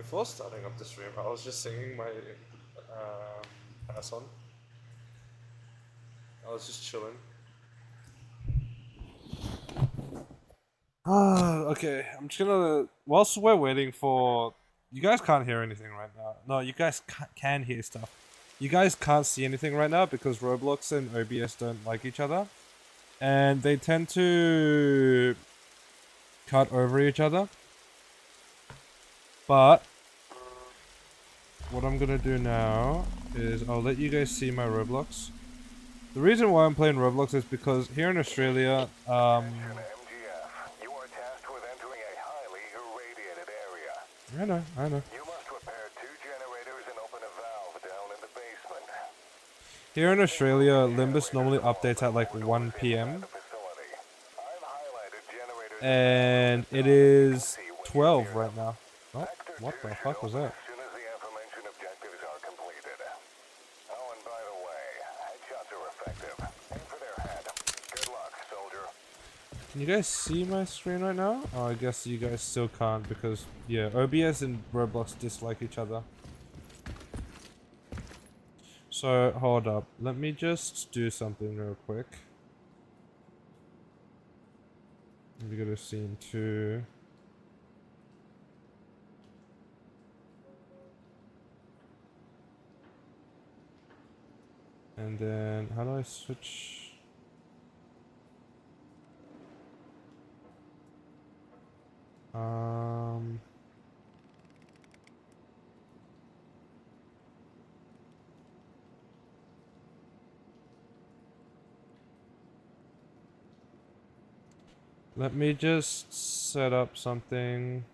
Before starting up the stream, I was just singing my pass on. I was just chilling. Okay. I'm just gonna. Whilst we're waiting for. You guys can't hear anything right now. No, you guys can hear stuff. You guys can't see anything right now because Roblox and OBS don't like each other. And they tend to cut over each other. But what I'm gonna do now is I'll let you guys see my Roblox. The reason why I'm playing Roblox is because here in Australia, You are tasked with entering a highly irradiated area. I know. You must repair 2 generators and open a valve down in the basement. Here in Australia, Limbus normally updates at like 1 p.m. I've highlighted generators and it is 12 right now. Oh, what the fuck was that? as soon as the aforementioned objectives are completed. Oh, and by the way, headshots are effective. Aim for their head. Good luck, soldier. Can you guys see my screen right now? Oh, I guess you guys still can't because, yeah, OBS and Roblox dislike each other. So, hold up. Let me just do something real quick. Let me go to scene 2. And then, how do I switch? Let me just set up something.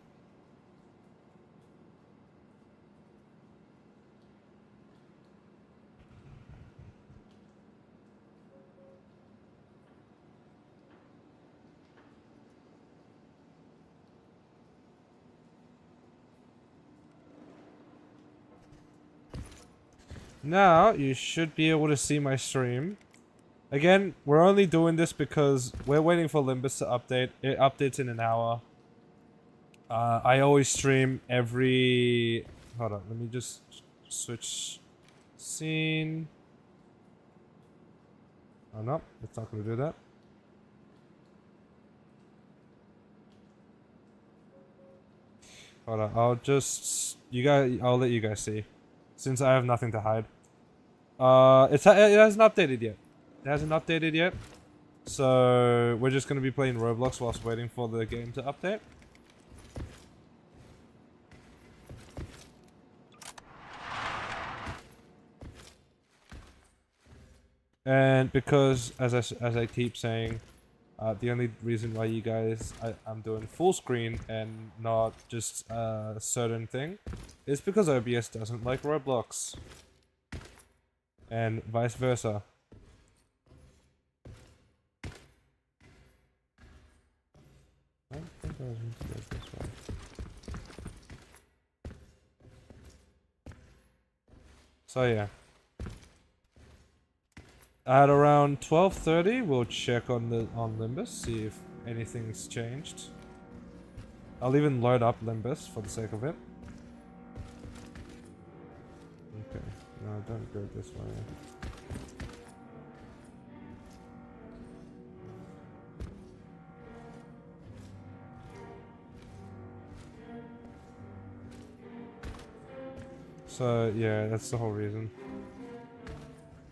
Now, you should be able to see my stream. Again, we're only doing this because we're waiting for Limbus to update. It updates in an hour. I always stream every... Hold on, let me just switch scene. Oh no, it's not going to do that. Hold on, I'll just... I'll let you guys see. Since I have nothing to hide. It hasn't updated yet. It hasn't updated yet. So, we're just going to be playing Roblox whilst waiting for the game to update. And because, as I keep saying, the only reason why you guys, I'm doing full screen and not just a certain thing, is because OBS doesn't like Roblox. And vice versa. I don't think I was meant to go this way. So yeah. At around 12:30, we'll check on Limbus, see if anything's changed. I'll even load up Limbus for the sake of it. Okay, no, don't go this way. So yeah, that's the whole reason.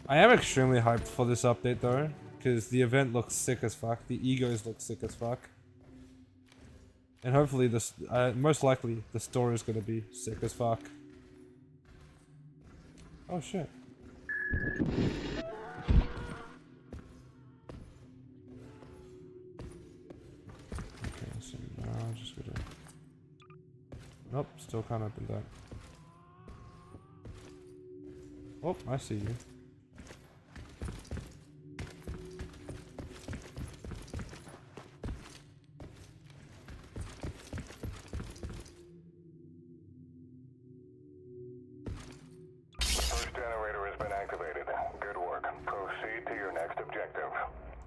I am extremely hyped for this update though, because the event looks sick as fuck, the egos look sick as fuck. And hopefully this, most likely, the story is gonna be sick as fuck. Oh shit. Okay, so now I'm just gonna... Nope, still can't open that. Oh, I see you.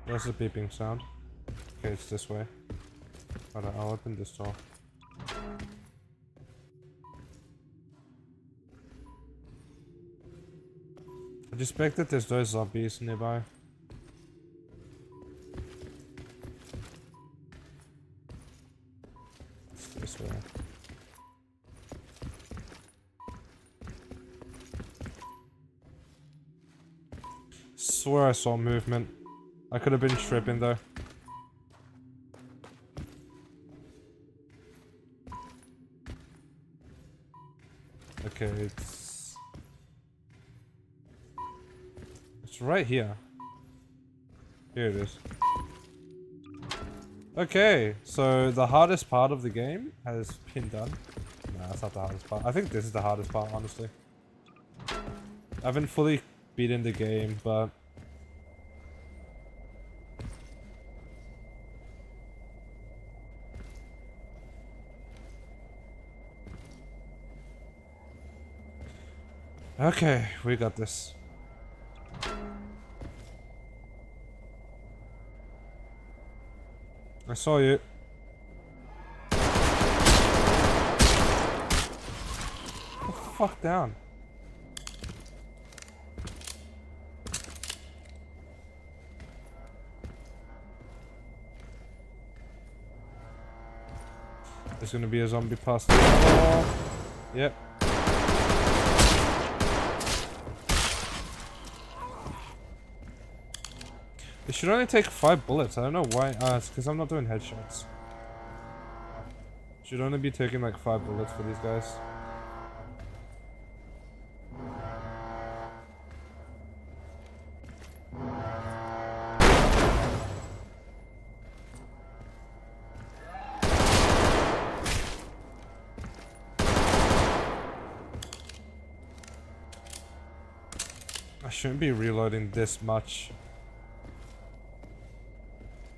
Where's the beeping sound? Okay, it's this way. Hold on, I'll open this door. just expect that there's no zombies nearby. It's this way. Swear I saw movement. I could have been tripping though. Okay, it's right here. Here it is. Okay, so the hardest part of the game has been done. No, that's not the hardest part. I think this is the hardest part, honestly. I haven't fully beaten the game, but okay, we got this. I saw you. Get the fuck down. There's gonna be a zombie past the wall. Yep. It should only take 5 bullets. I don't know why. It's because I'm not doing headshots. Should only be taking like 5 bullets for these guys. I shouldn't be reloading this much.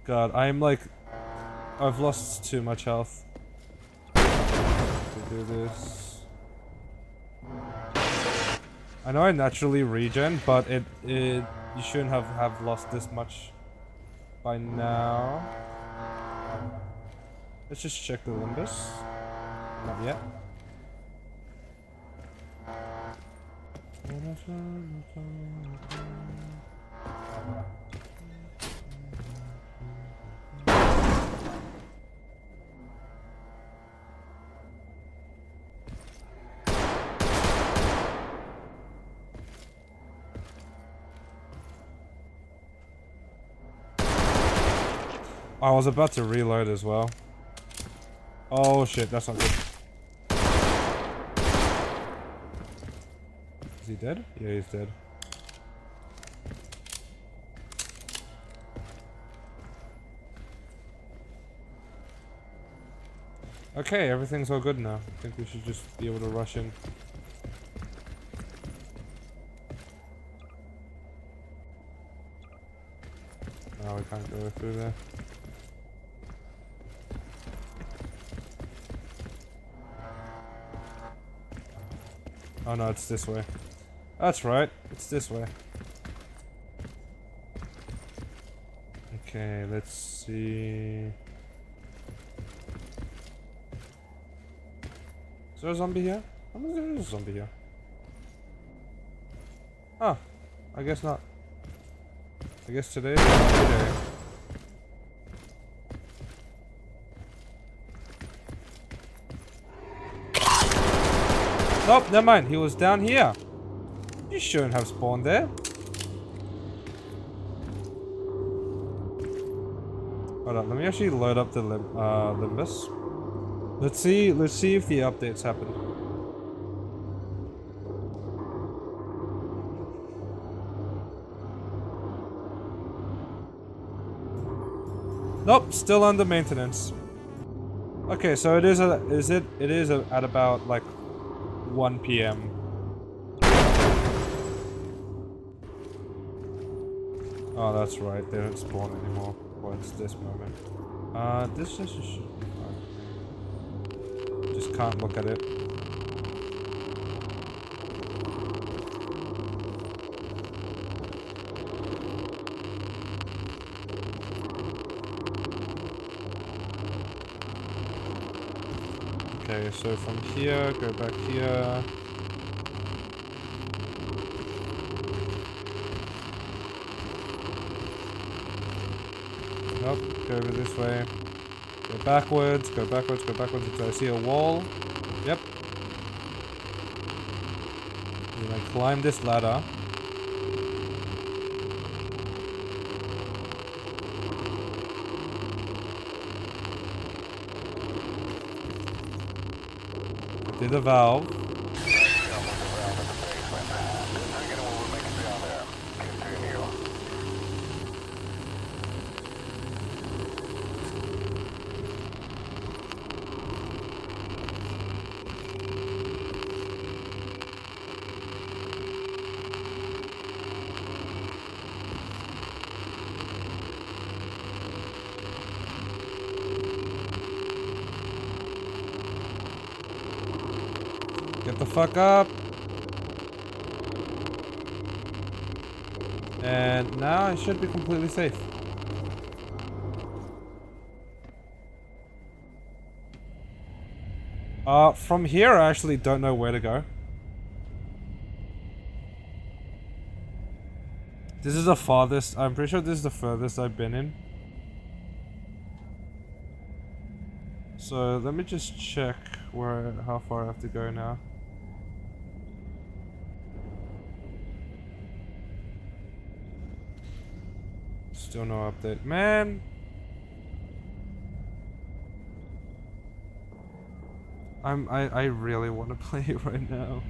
God, I'm like... I've lost too much health to do this. I know I naturally regen, but you shouldn't have lost this much by now. Let's just check the Limbus. Not yet. I was about to reload as well. Oh shit, that's not good. Is he dead? Yeah, he's dead. Okay, everything's all good now. I think we should just be able to rush in. No, we can't go through there. Oh no, it's this way. That's right, it's this way. Okay, let's see. Is there a zombie here? I don't think there is a zombie here. Oh, I guess not. I guess today is not today. Nope, never mind. He was down here. You shouldn't have spawned there. Hold on, let me actually load up the Limbus. Let's see if the updates happen. Nope, still under maintenance. Okay, so it is at about like 1 PM. Oh, that's right. They don't spawn anymore. Well, it's this moment. This just should be fine. Just can't look at it. Okay, so from here, go back here. Go over this way. Go backwards, go backwards, go backwards until I see a wall. Yep. Then I climb this ladder. I did a valve. Get the fuck up. And now I should be completely safe. From here I actually don't know where to go. This is the farthest, I'm pretty sure this is the furthest I've been in. So let me just check how far I have to go now. Still no update. Man! I really want to play it right now.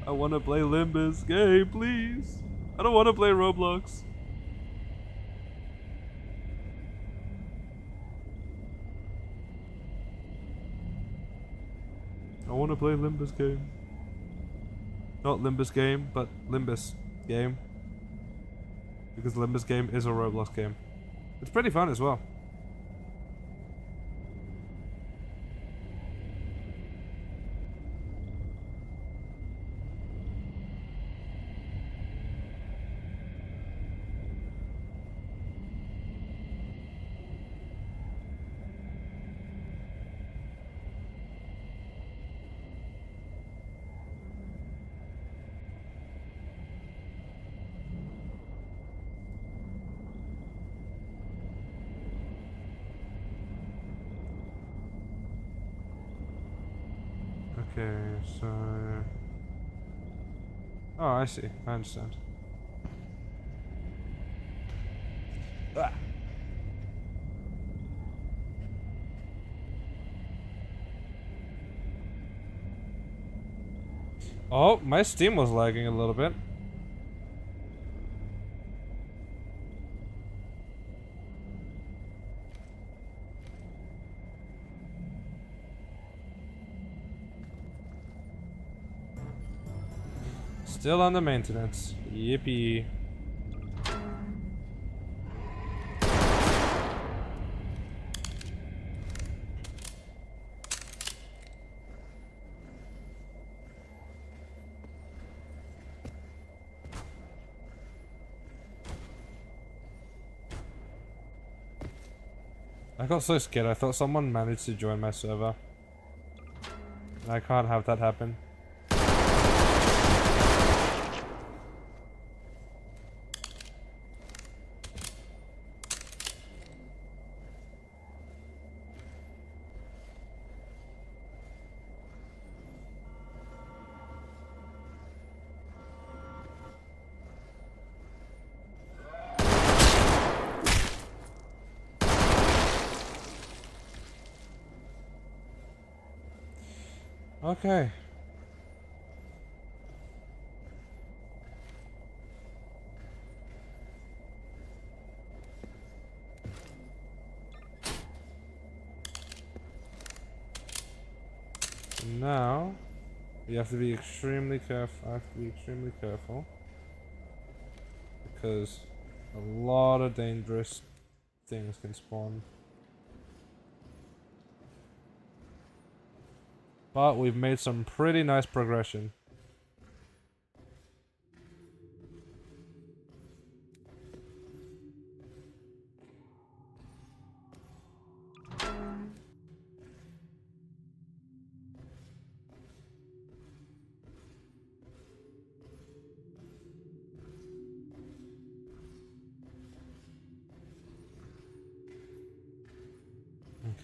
I want to play Limbus game, please. I don't want to play Roblox. I want to play Limbus game. Not Limbus game, but Limbus game. Because Limbus game is a Roblox game. It's pretty fun as well. Okay, so... Oh, I see. I understand. Ah. Oh, my Steam was lagging a little bit. Still under maintenance. Yippee. I got so scared, I thought someone managed to join my server. And I can't have that happen. Okay. Now, you have to be extremely careful. I have to be extremely careful. Because a lot of dangerous things can spawn. But we've made some pretty nice progression.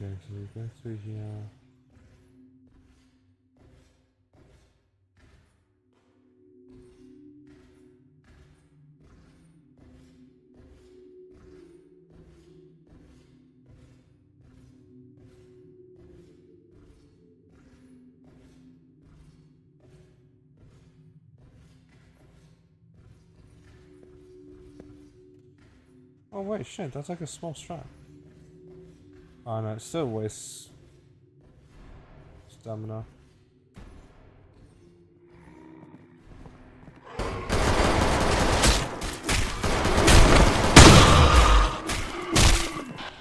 Okay, so we go through here. Oh wait, shit, that's like a small strap. Oh no, it still wastes stamina.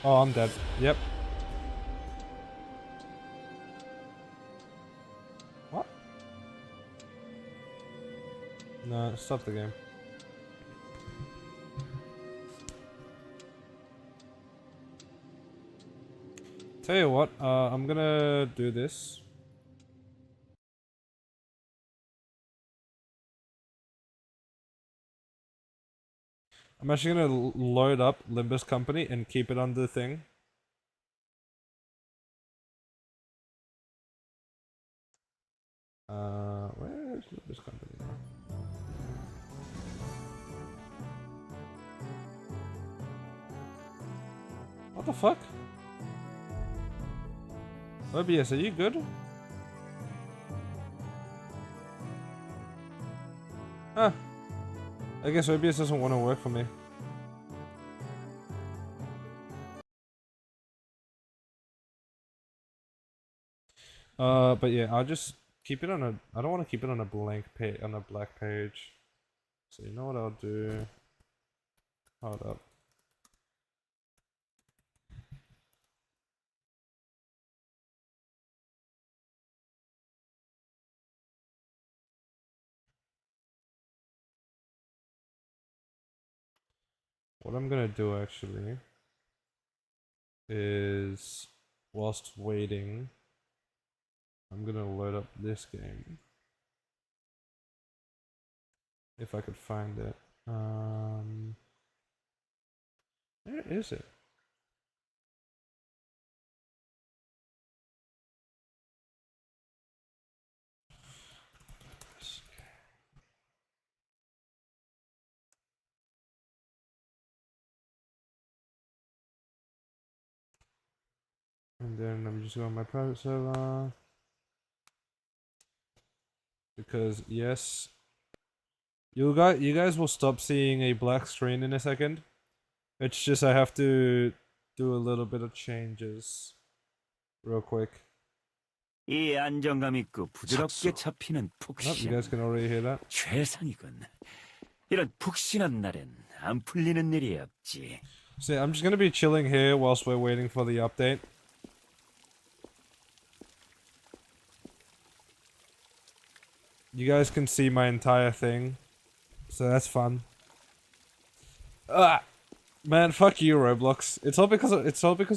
Oh, I'm dead. Yep. What? No, stop the game. Tell you what, I'm gonna do this. I'm actually gonna load up Limbus Company and keep it on the thing. Where is Limbus Company? What the fuck? OBS, are you good? Huh. I guess OBS doesn't want to work for me. But yeah, I'll just keep it on a. I don't want to keep it on a blank page, on a black page. So you know what I'll do? Hold up. What I'm gonna do actually is, whilst waiting, I'm gonna load up this game. If I could find it. Where is it? And then I'm just going on my private server. Because yes, you guys will stop seeing a black screen in a second. It's just I have to do a little bit of changes real quick. 이 안정감 있고 부드럽게 착수. 잡히는 Oh, you 푹신 guys can already hear that. 최상이군. 이런 푹신한 날엔 안 풀리는 일이 없지. So yeah, I'm just gonna be chilling here whilst we're waiting for the update. You guys can see my entire thing, so that's fun. Ah, man, fuck you, Roblox. It's all because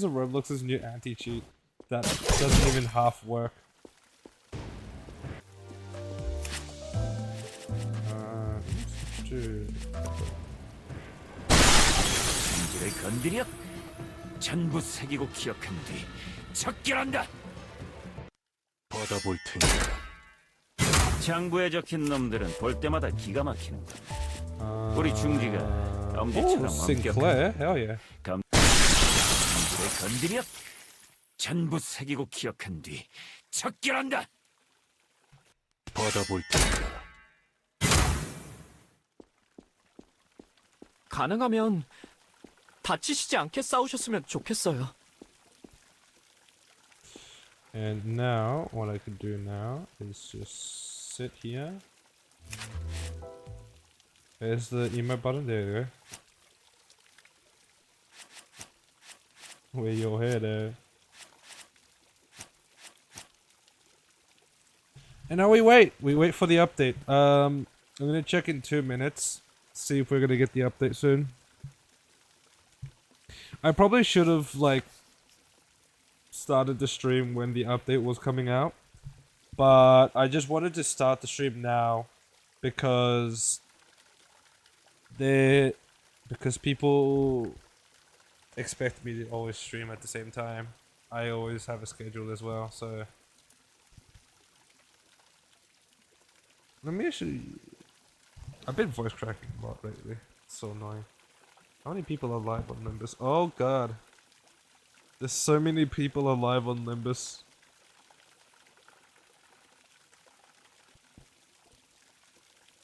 of Roblox's new anti-cheat that doesn't even half work. Dude. 성질을 건드려 전부 새기고 기억한 뒤 적결한다. 받아볼 테니 장부에 적힌 놈들은 볼 때마다 기가 막히는군. 우리 중지가 엄지처럼 Oh, 엄격한 Sinclair, hell yeah. 성질을 건드려 전부 새기고 기억한 뒤 적결한다. 받아볼 테니 가능하면 다치시지 않게 싸우셨으면 좋겠어요. And now, what I could do now is just sit here. There's the emote button, there you go. Where your head at? And now we wait for the update. I'm gonna check in 2 minutes, see if we're gonna get the update soon. I probably should have, like, started the stream when the update was coming out, but I just wanted to start the stream now because people expect me to always stream at the same time. I always have a schedule as well, so... Let me actually... I've been voice cracking a lot lately. It's so annoying. How many people are live on Limbus? Oh god. There's so many people alive on Limbus.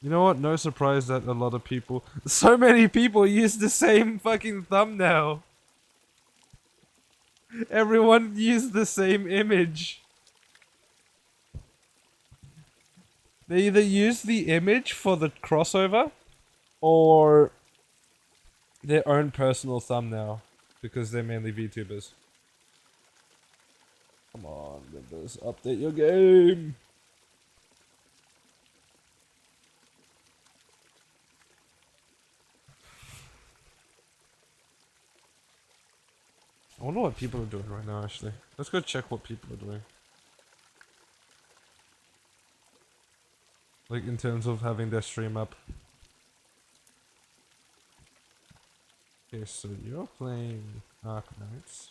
You know what? No surprise that a lot of people... So many people use the same fucking thumbnail. Everyone used the same image. They either use the image for the crossover, or their own personal thumbnail, because they're mainly VTubers. Come on, Limbus, update your game! I wonder what people are doing right now, actually. Let's go check what people are doing. Like, in terms of having their stream up. Okay, so you're playing Arknights.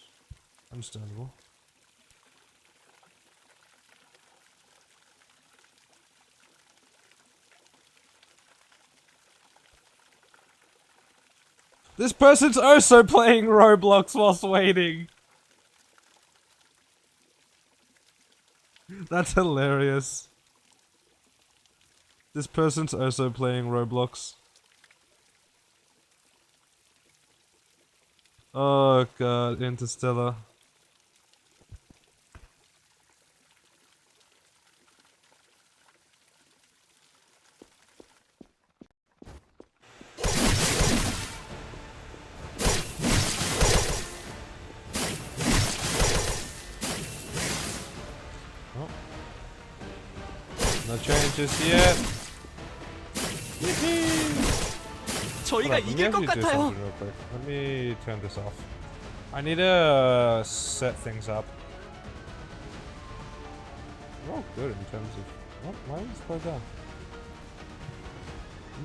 Understandable. This person's also playing Roblox whilst waiting. That's hilarious. This person's also playing Roblox. Oh god, Interstellar. Oh. No changes yet. 저희가 Let me 이길 것 actually do 같아요. something real quick. Let me turn this off. I need to set things up. We're all good in terms of... What? Why is this closed down?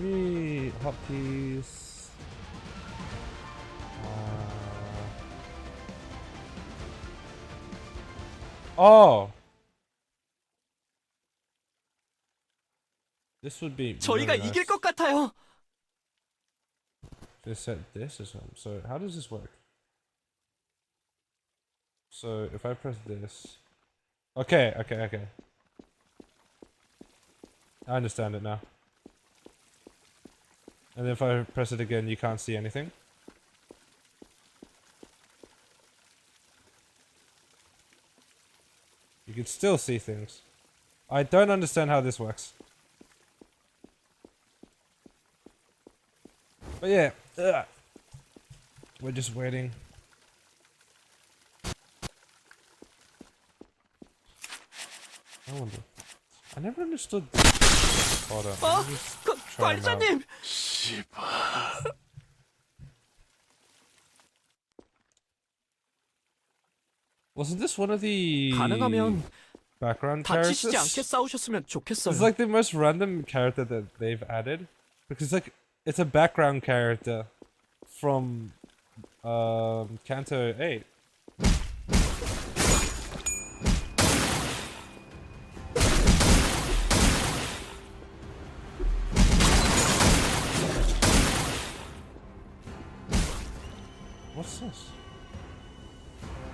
Give me hotkeys. Oh! This would be 저희가 really 이길 nice. 것 같아요. Just set this or something. So how does this work? So if I press this... Okay. I understand it now. And if I press it again, you can't see anything. You can still see things. I don't understand how this works. But yeah, we're just waiting. I wonder. I never understood. Hold on. let me just try 'em out. 관사님! Wasn't this one of the 가능하면 background 다치시지 characters? 않게 싸우셨으면 It's 좋겠어요. like the most random character that they've added, because like it's a background character from Kanto 8. What's this?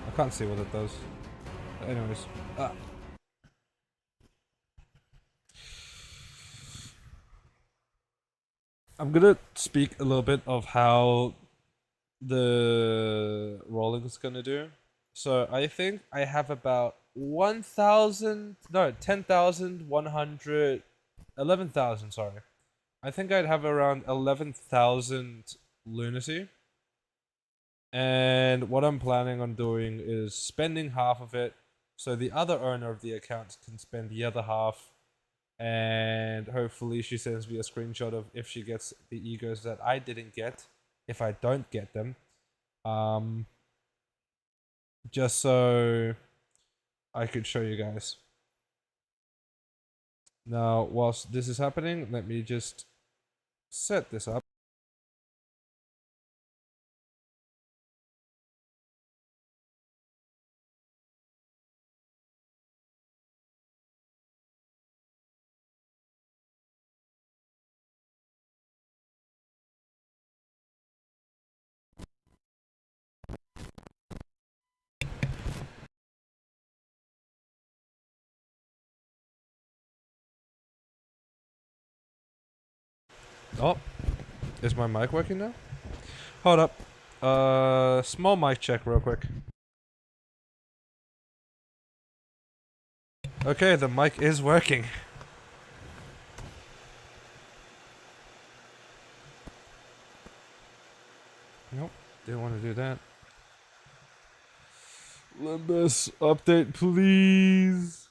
I can't see what it does. But anyways, I'm gonna speak a little bit of how the rolling is gonna do. So I think I have about 10,100, 11,000, sorry. I think I'd have around 11,000 lunacy. And what I'm planning on doing is spending half of it, so the other owner of the account can spend the other half, and hopefully she sends me a screenshot of if she gets the egos that I didn't get, if I don't get them, just so I could show you guys. Now, whilst this is happening, let me just set this up. Oh, is my mic working now? Hold up. Small mic check real quick. Okay, the mic is working. Nope, didn't want to do that. Limbus, update please.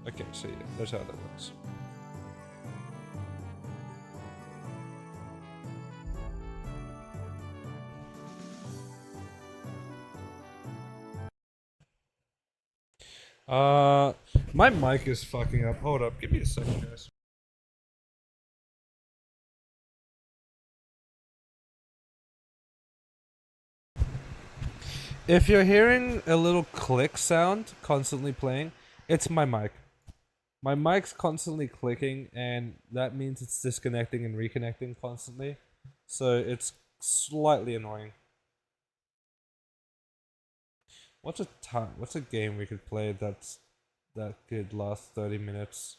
Okay, so yeah, that's how that works. My mic is fucking up. Hold up, give me a second, guys. If you're hearing a little click sound constantly playing, it's my mic. My mic's constantly clicking, and that means it's disconnecting and reconnecting constantly. So it's slightly annoying. What's a game we could play that could last 30 minutes?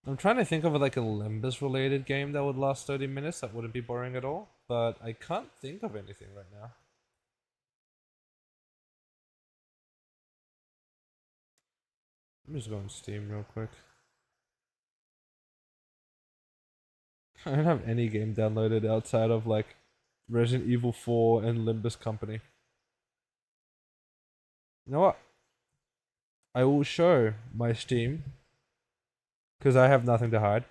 I'm trying to think of like a Limbus related game that would last 30 minutes that wouldn't be boring at all, but I can't think of anything right now. Let me just go on Steam real quick. I don't have any game downloaded outside of like Resident Evil 4 and Limbus Company. You know what? I will show my Steam because I have nothing to hide.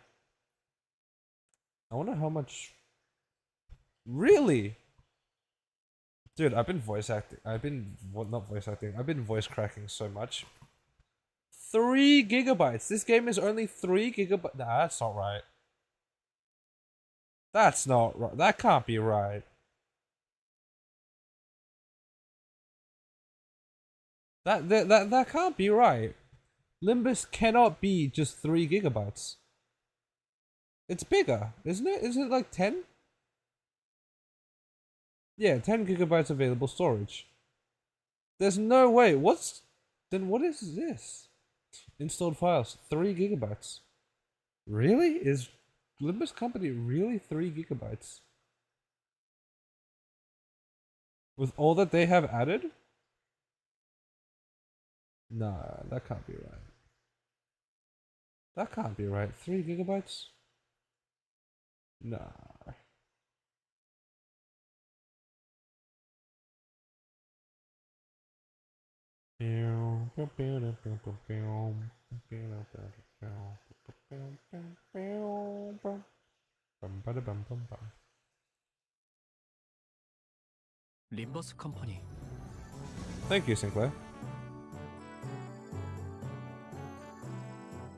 I wonder how much. Really? Dude, I've been voice acting. Not voice acting. I've been voice cracking so much. 3 gigabytes. This game is only 3 gigabytes. Nah, that's not right. That's not right. That can't be right. That can't be right. Limbus cannot be just 3 gigabytes. It's bigger, isn't it? Isn't it like 10? Yeah, 10 gigabytes available storage. There's no way. Then what is this? Installed files, 3 gigabytes. Really? Is Limbus Company really 3 gigabytes? With all that they have added? Nah, that can't be right. That can't be right. 3 gigabytes? Nah. 림버스 컴퍼니. Thank you, Sinclair.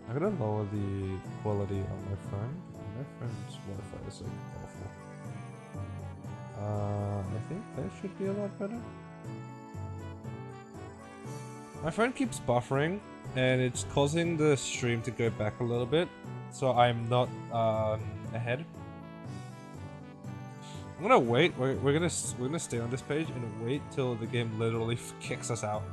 I'm gonna lower the quality on my phone. My phone's Wi-Fi is like awful. I think that should be a lot better. My phone keeps buffering, and it's causing the stream to go back a little bit, so I'm not ahead. I'm gonna wait. We're gonna stay on this page and wait till the game literally kicks us out.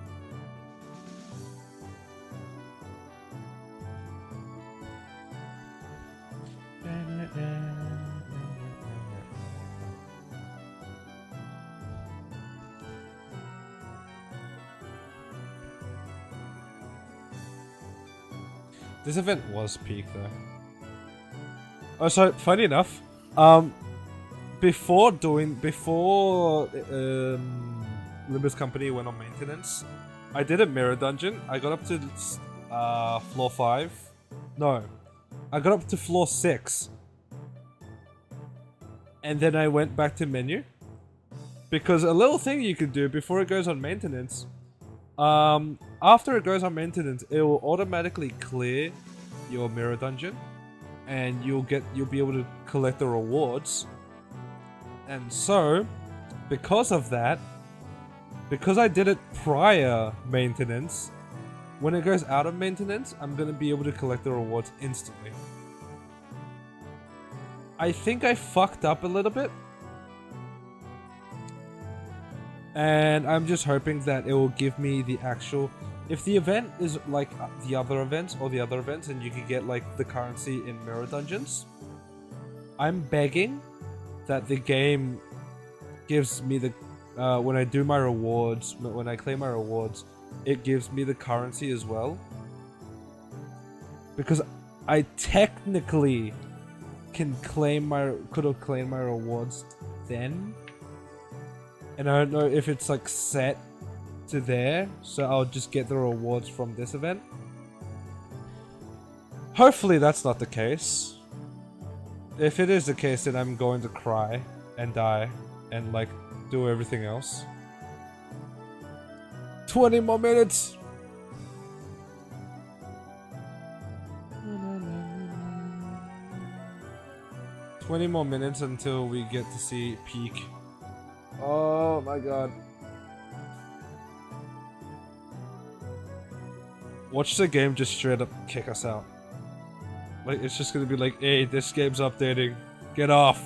This event was peak though. Oh, so funny enough, before Limbus Company went on maintenance, I did a mirror dungeon. I got up to floor 5. No, I got up to floor 6. And then I went back to menu. Because a little thing you could do before it goes on maintenance, after it goes on maintenance, it will automatically clear your mirror dungeon, and you'll be able to collect the rewards. And so, because of that, because I did it prior maintenance, when it goes out of maintenance, I'm gonna be able to collect the rewards instantly. I think I fucked up a little bit. And I'm just hoping that it will give me the actual... If the event is like the other events, and you can get like the currency in mirror dungeons, I'm begging that the game gives me the... when I do my rewards, when I claim my rewards, it gives me the currency as well. Because I technically could have claimed my rewards then. And I don't know if it's like set to there, so I'll just get the rewards from this event. Hopefully that's not the case. If it is the case, then I'm going to cry and die and like do everything else. 20 more minutes! $20 more minutes until we get to see peak. Oh my god. Watch the game just straight up kick us out. Like, it's just gonna be like, hey, this game's updating. Get off.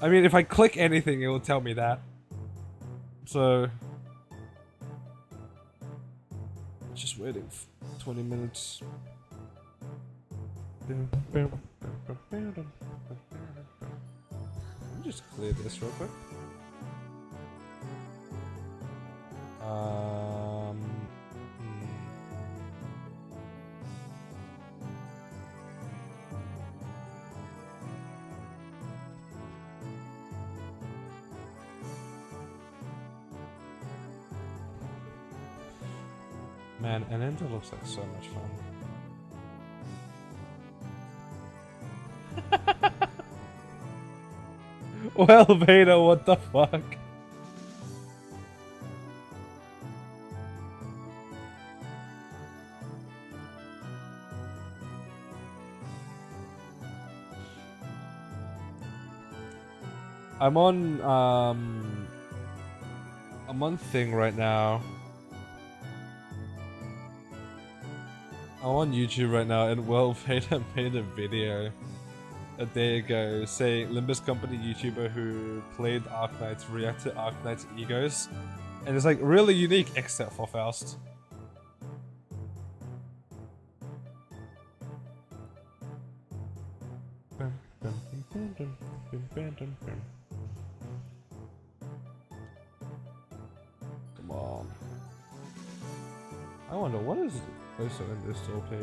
I mean, if I click anything, it will tell me that. So... just waiting 20 minutes. Just clear this real quick. Man, an ender looks like so much fun. Well, Vader, what the fuck? I'm on thing right now. I'm on YouTube right now, and well, Vader made a video a day ago saying Limbus company YouTuber who played Arknights react to Arknights egos, and it's like really unique except for Faust. Come on. I wonder what is also in this store page.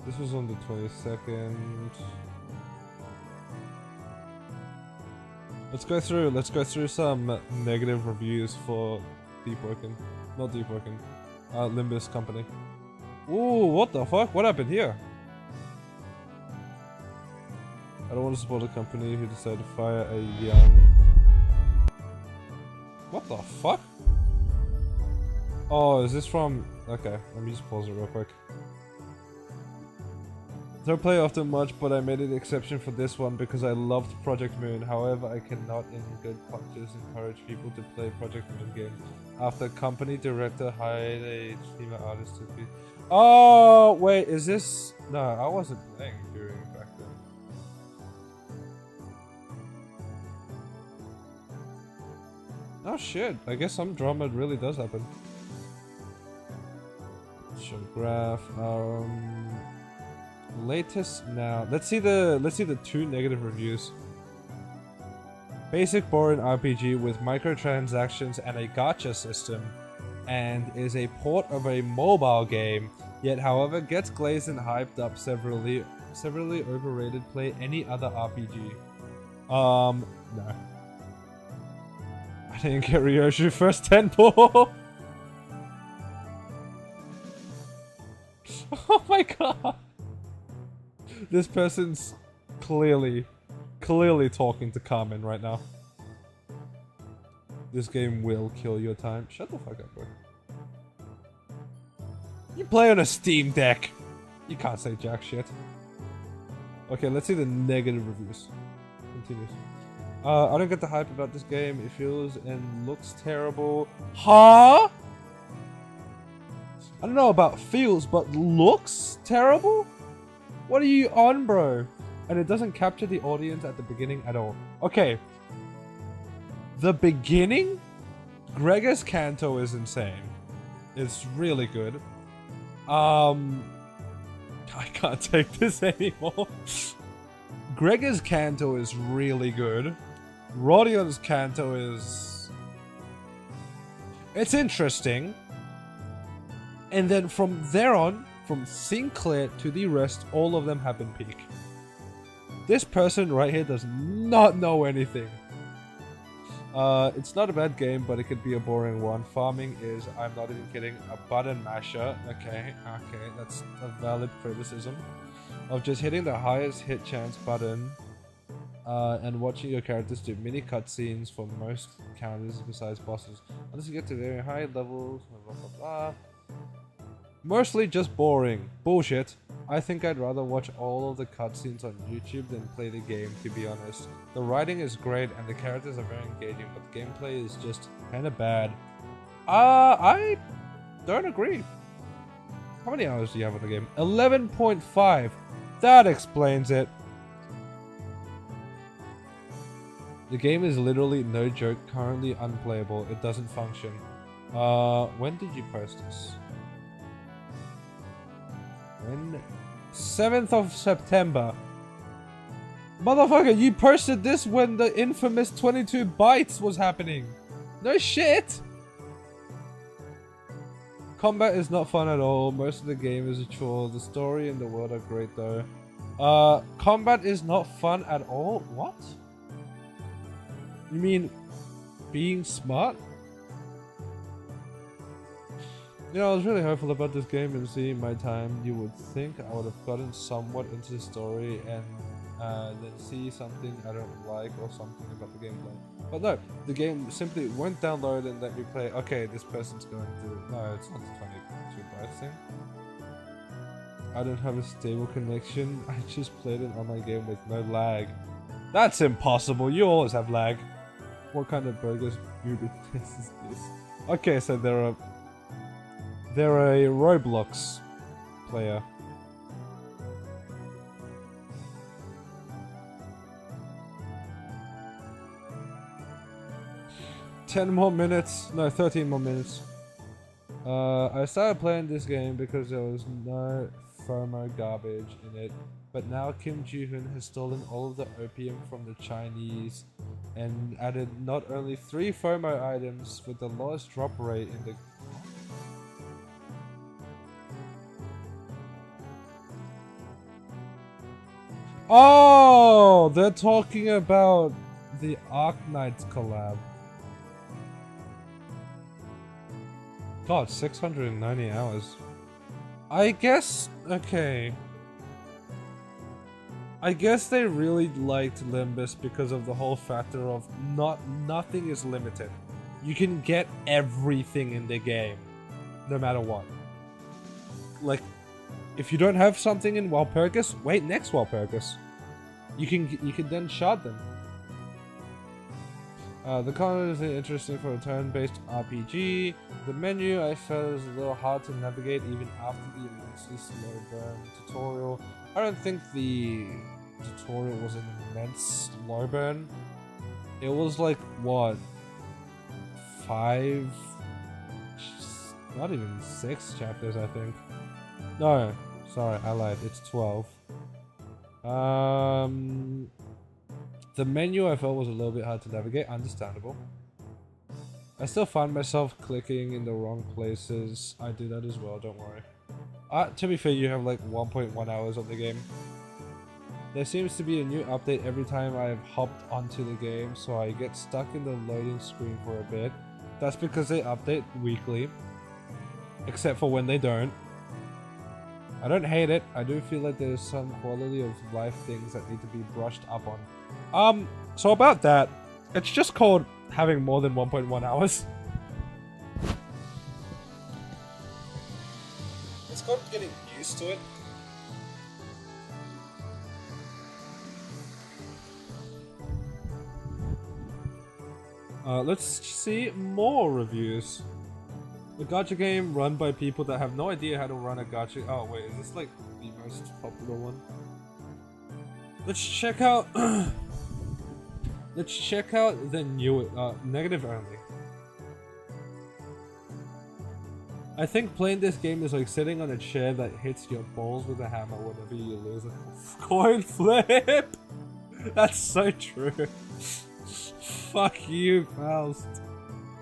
This was on the 22nd. Let's go through some negative reviews for Limbus company. Ooh, what the fuck? What happened here? I don't want to support a company who decided to fire a young... What the fuck? Oh, is this from... Okay, let me just pause it real quick. Don't play often much, but I made an exception for this one because I loved Project Moon. However, I cannot in good conscience encourage people to play Project Moon games after company director hired a female artist to be... Oh, wait, is this... No, I wasn't playing during back then. Oh shit, I guess some drama really does happen. Show graph, latest now. Let's see the 2 negative reviews. Basic boring RPG with microtransactions and a gacha system, and is a port of a mobile game, yet however gets glazed and hyped up severely overrated. Play any other RPG. No. I didn't get Ryoshu first tempo. Oh my god. This person's clearly talking to Carmen right now. This game will kill your time. Shut the fuck up, bro. You play on a Steam Deck. You can't say jack shit. Okay, let's see the negative reviews. Continues. I don't get the hype about this game. It feels and looks terrible. Huh? I don't know about feels, but looks terrible? What are you on, bro? And it doesn't capture the audience at the beginning at all. Okay. The beginning? Gregor's Canto is insane. It's really good. I can't take this anymore. Gregor's Canto is really good. Rodion's Canto is... it's interesting. And then from there on, from Sinclair to the rest, all of them have been peak. This person right here does not know anything. It's not a bad game, but it could be a boring one. Farming is, I'm not even kidding, a button masher. Okay, that's a valid criticism. Of just hitting the highest hit chance button and watching your characters do mini cutscenes for most counters besides bosses. Unless you get to very high levels, blah blah blah. Mostly just boring. Bullshit. I think I'd rather watch all of the cutscenes on YouTube than play the game, to be honest. The writing is great and the characters are very engaging, but the gameplay is just kinda bad. I don't agree. How many hours do you have on the game? 11.5. That explains it. The game is literally, no joke, currently unplayable. It doesn't function. When did you post this? When? 7th of September. Motherfucker, you posted this when the infamous 22 bytes was happening. No shit. Combat is not fun at all. Most of the game is a chore. The story and the world are great though. Combat is not fun at all? What? You mean being smart? You know, I was really hopeful about this game and seeing my time. You would think I would have gotten somewhat into the story and then see something I don't like or something about the gameplay. But no, the game simply won't download and let me play. Okay, this person's going to... no, it's not the 22 bytes thing. I don't have a stable connection. I just played an online game with no lag. That's impossible. You always have lag. What kind of bogus booby is this? Okay, so they're a Roblox player. $10 more minutes. No, 13 more minutes. I started playing this game because there was no FOMO garbage in it. But now Kim Ji-hoon has stolen all of the opium from the Chinese and added not only 3 FOMO items with the lowest drop rate in the... Oh, they're talking about the Arknights collab. God, 690 hours. I guess, okay. I guess they really liked Limbus because of the whole factor of nothing is limited. You can get everything in the game, no matter what. Like, if you don't have something in Walpurgis, wait next Walpurgis. You can then shard them. The content is interesting for a turn-based RPG. The menu I felt is a little hard to navigate even after the immensely slow burn tutorial. I don't think the tutorial was an immense slow burn. It was like, what? 5? Not even 6 chapters, I think. No, sorry, I lied. It's 12. The menu I felt was a little bit hard to navigate. Understandable. I still find myself clicking in the wrong places. I do that as well, don't worry. To be fair, you have like 1.1 hours on the game. There seems to be a new update every time I've hopped onto the game, so I get stuck in the loading screen for a bit. That's because they update weekly, except for when they don't. I don't hate it. I do feel like there's some quality of life things that need to be brushed up on. So about that, it's just called having more than 1.1 hours. It's called getting used to it. Let's see more reviews. A gacha game run by people that have no idea how to run a gacha. Oh wait, is this like the most popular one? Let's check out. Let's check out the new negative only. I think playing this game is like sitting on a chair that hits your balls with a hammer whenever you lose a coin flip. That's so true. Fuck you, Faust.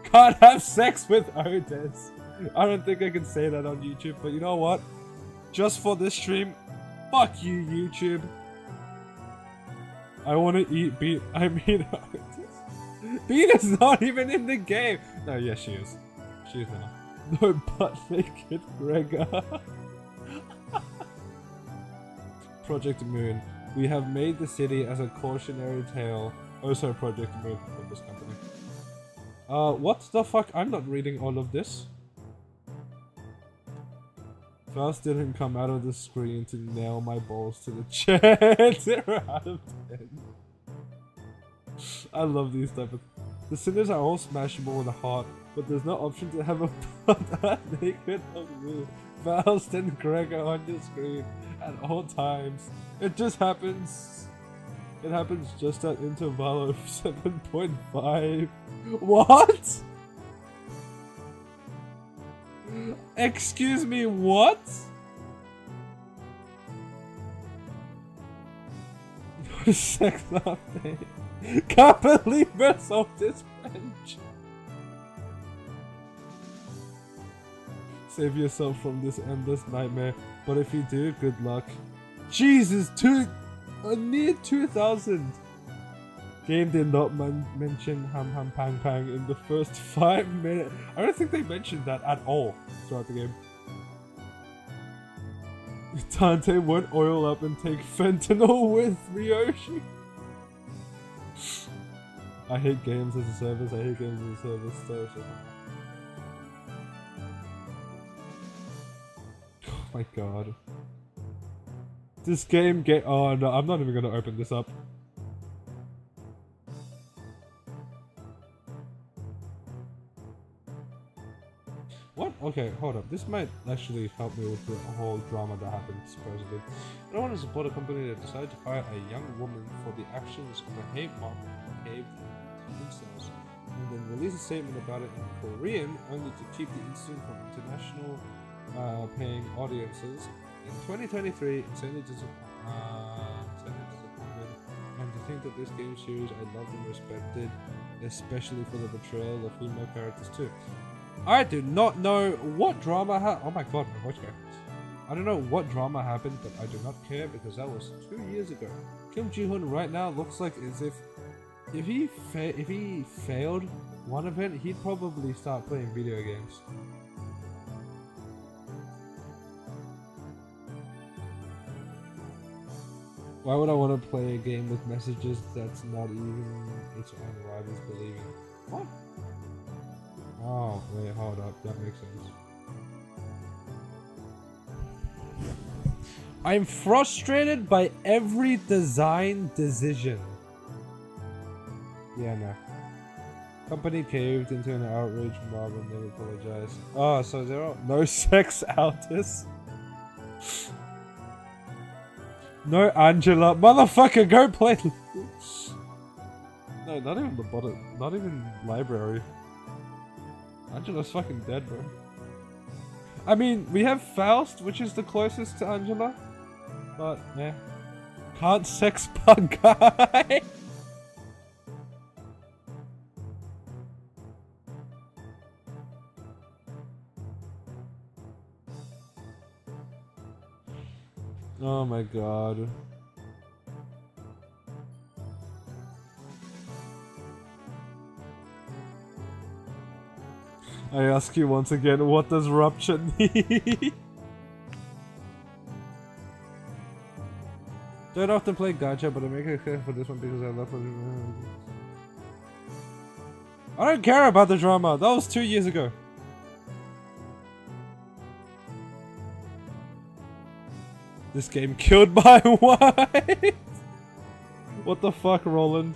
Can't have sex with Otis. I don't think I can say that on YouTube, but you know what? Just for this stream, fuck you, YouTube. I want to eat Beat. I mean, Otis. Beat is not even in the game. No, yes, she is. She is now. No butt naked Gregor. Project Moon. We have made the city as a cautionary tale. Also Project Moon from this company. What the fuck? I'm not reading all of this. Faust didn't come out of the screen to nail my balls to the chair. 0 out of 10. I love these type of... The cinders are all smashable with a heart, but there's no option to have a butt naked of me, Faust and Gregor on your screen at all times. It just happens. It happens just at interval of 7.5. What? Excuse me, what? Sex update. Can't believe we're so this French. Save yourself from this endless nightmare, but if you do, good luck. Jesus, near 2000. Game did not mention ham ham pang pang in the first 5 minutes. I don't think they mentioned that at all throughout the game. Dante won't oil up and take fentanyl with Ryoshi. I hate games as a service. I hate games as a service. So. Oh my god. This game oh no, I'm not even gonna open this up. What? Okay, hold up. This might actually help me with the whole drama that happened, supposedly. I don't want to support a company that decided to fire a young woman for the actions of a hate mob who caved themselves, and then release a statement about it in Korean, only to keep the incident from international paying audiences. In 2023, it's only disappointing, and to think that this game series I loved and respected, especially for the portrayal of female characters too. I do not know what drama oh my god, my voice cracked. I don't know what drama happened, but I do not care because that was 2 years ago. Kim Ji-hoon right now looks like as if he failed one event, he'd probably start playing video games. Why would I want to play a game with messages that's not even its own rivals believing? What? Oh, wait, hold up. That makes sense. I'm frustrated by every design decision. Yeah, no. Company caved into an outrage mob and they apologized. Oh, so there are no sex outers. No Angela. Motherfucker, go play. No, not even the bottom. Not even library. Angela's fucking dead, bro. I mean, we have Faust, which is the closest to Angela. But, yeah. Can't sex bug guy. Oh my god. I ask you once again, what does rupture need? Don't often play gacha, but I make it clear for this one because I love it. I don't care about the drama. That was 2 years ago. This game killed my wife. What the fuck, Roland?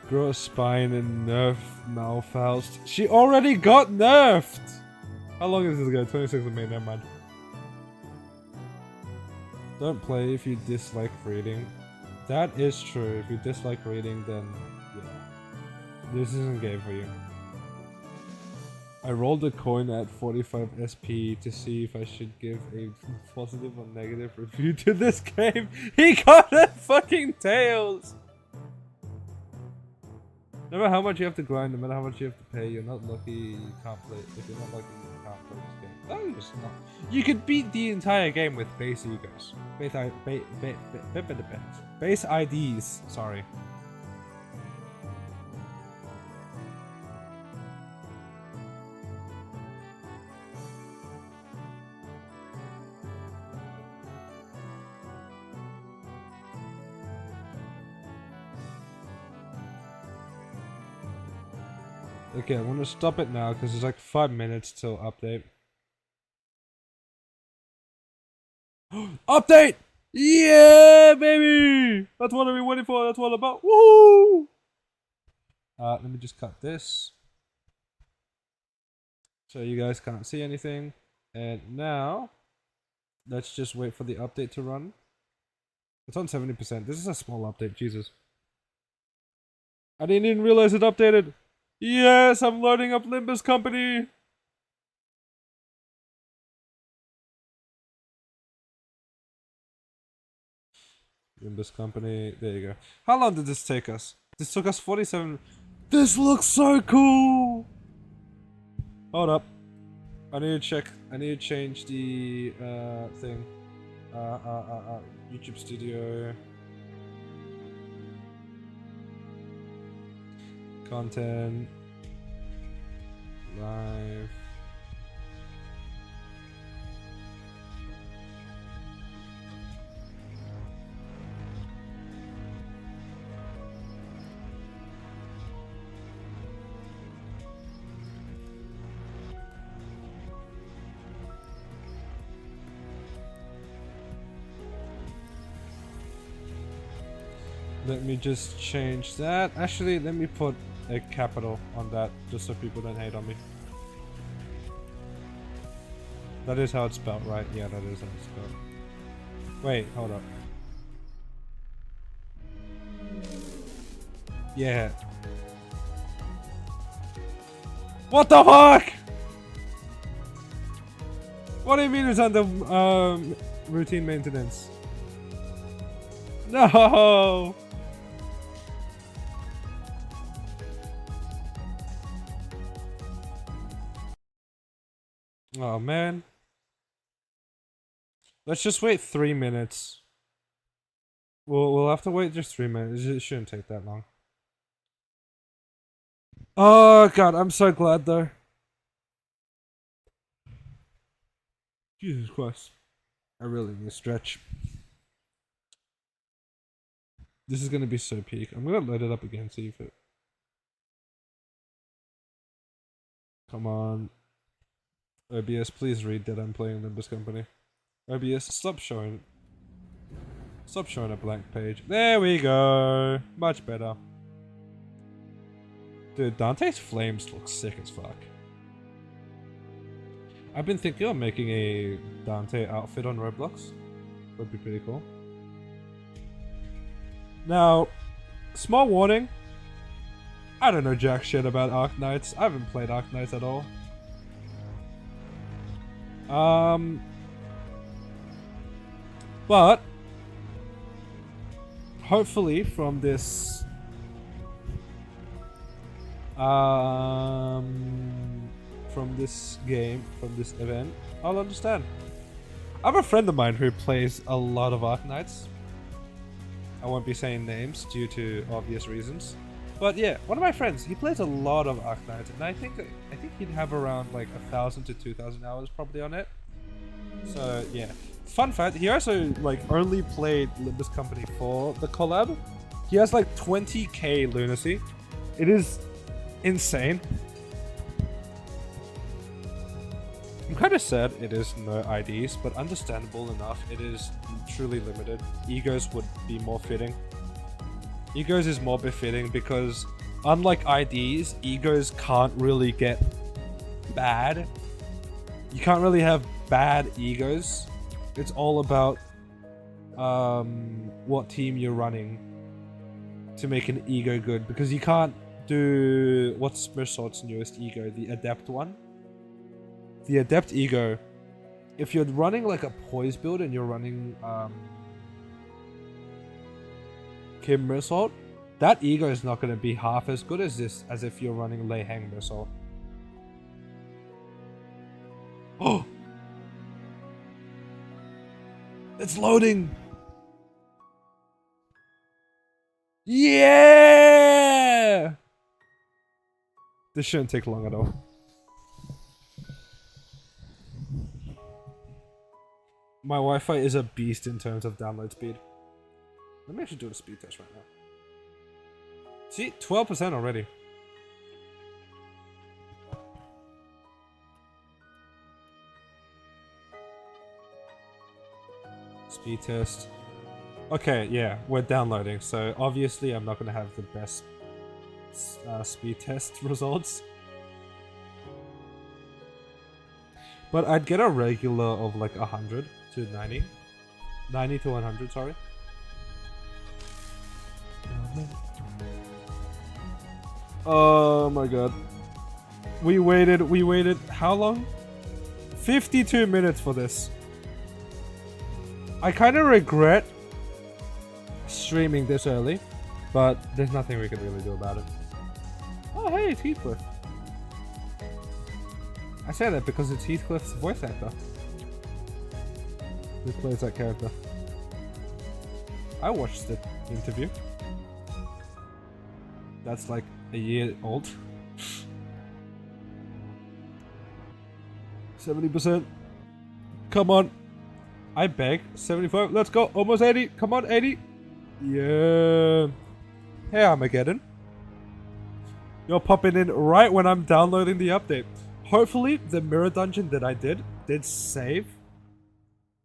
Grow a spine and nerf Malfaust. She already got nerfed! How long is this guy? 26th of May, never mind. Don't play if you dislike reading. That is true. If you dislike reading, then yeah. This isn't game for you. I rolled a coin at 45 SP to see if I should give a positive or negative review to this game. He got a fucking tails! No matter how much you have to grind, no matter how much you have to pay, you're not lucky, you can't play. If you're not lucky, you can't play this game. No, you're just not. You could beat the entire game with base egos. Base IDs, sorry. Okay, I'm gonna stop it now because it's like 5 minutes till update. Update! Yeah, baby! That's what I've been waiting for. That's what I'm about. Woo! Let me just cut this so you guys can't see anything. And now, let's just wait for the update to run. It's on 70%. This is a small update. Jesus. I didn't even realize it updated. Yes, I'm loading up Limbus company. Limbus company. There you go. How long did this take us? This took us 47. This looks so cool. Hold up. I need to check. I need to change the thing. YouTube Studio. Content. Live. Let me just change that. Actually, let me put a capital on that just so people don't hate on me. That is how it's spelled, right? Yeah, that is how it's spelled. Wait, hold up. Yeah. What the fuck? What do you mean it's under routine maintenance? No! Oh man. Let's just wait 3 minutes. We'll have to wait just 3 minutes. It shouldn't take that long. Oh god, I'm so glad though. Jesus Christ. I really need to stretch. This is gonna be so peak. I'm gonna load it up again, see if it... Come on. OBS, please read that I'm playing Limbus Company. OBS, stop showing a blank page. There we go. Much better. Dude, Dante's flames look sick as fuck. I've been thinking of making a Dante outfit on Roblox. Would be pretty cool. Now, small warning. I don't know jack shit about Arknights. I haven't played Arknights at all. But hopefully from this from this game, from this event, I'll understand. I have a friend of mine who plays a lot of Arknights. I won't be saying names due to obvious reasons. But yeah, one of my friends, he plays a lot of Arknights, and I think he'd have around like 1,000 to 2,000 hours probably on it. So yeah. Fun fact, he also like only played Limbus Company for the collab. He has like 20k lunacy. It is insane. I'm kind of sad it is no IDs, but understandable enough, it is truly limited. Egos would be more fitting. Egos is more befitting because unlike IDs, egos can't really get bad. You can't really have bad egos. It's all about what team you're running to make an ego good, because you can't do what's Smirsort's newest ego, the Adept one. The Adept ego, if you're running like a poise build and you're running Kim Mirsalt, that ego is not going to be half as good as this, as if you're running Lei Hang Mirsalt. Oh! It's loading! Yeah! This shouldn't take long at all. My Wi-Fi is a beast in terms of download speed. Let me actually do a speed test right now. See, 12% already. Speed test. Okay, yeah, we're downloading, so obviously I'm not going to have the best speed test results. But I'd get a regular of like 100 to 90. 90 to 100, sorry. Oh my god. We waited how long? 52 minutes for this. I kind of regret streaming this early, but there's nothing we can really do about it. Oh hey, it's Heathcliff. I say that because it's Heathcliff's voice actor who plays that character. I watched the interview. That's like a year old. 70%. Come on. I beg. 75. Let's go. Almost 80. Come on, 80. Yeah. Hey, Armageddon. You're popping in right when I'm downloading the update. Hopefully, the mirror dungeon that I did save.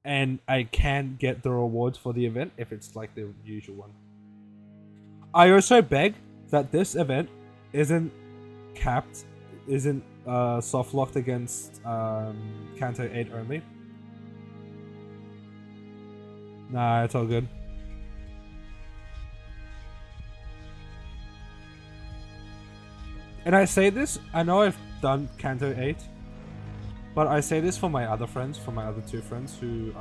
And I can get the rewards for the event if it's like the usual one. I also beg that this event isn't capped, isn't soft locked against Kanto 8 only. Nah, it's all good. And I say this, I know I've done Kanto 8, but I say this for my other friends, for my other two friends who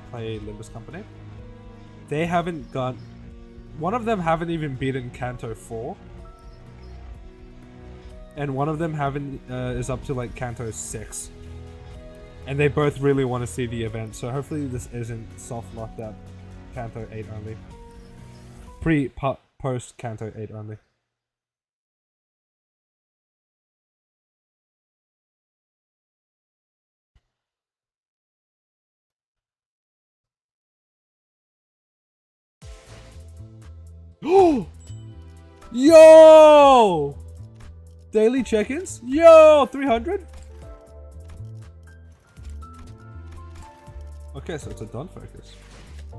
play Limbus Company. They haven't got... One of them haven't even beaten Kanto 4. And one of them is up to like Kanto 6. And they both really want to see the event, so hopefully this isn't soft locked at Kanto 8 only. Post Kanto 8 only. Yo! Daily check-ins? Yo! 300? Okay, so it's a done focus.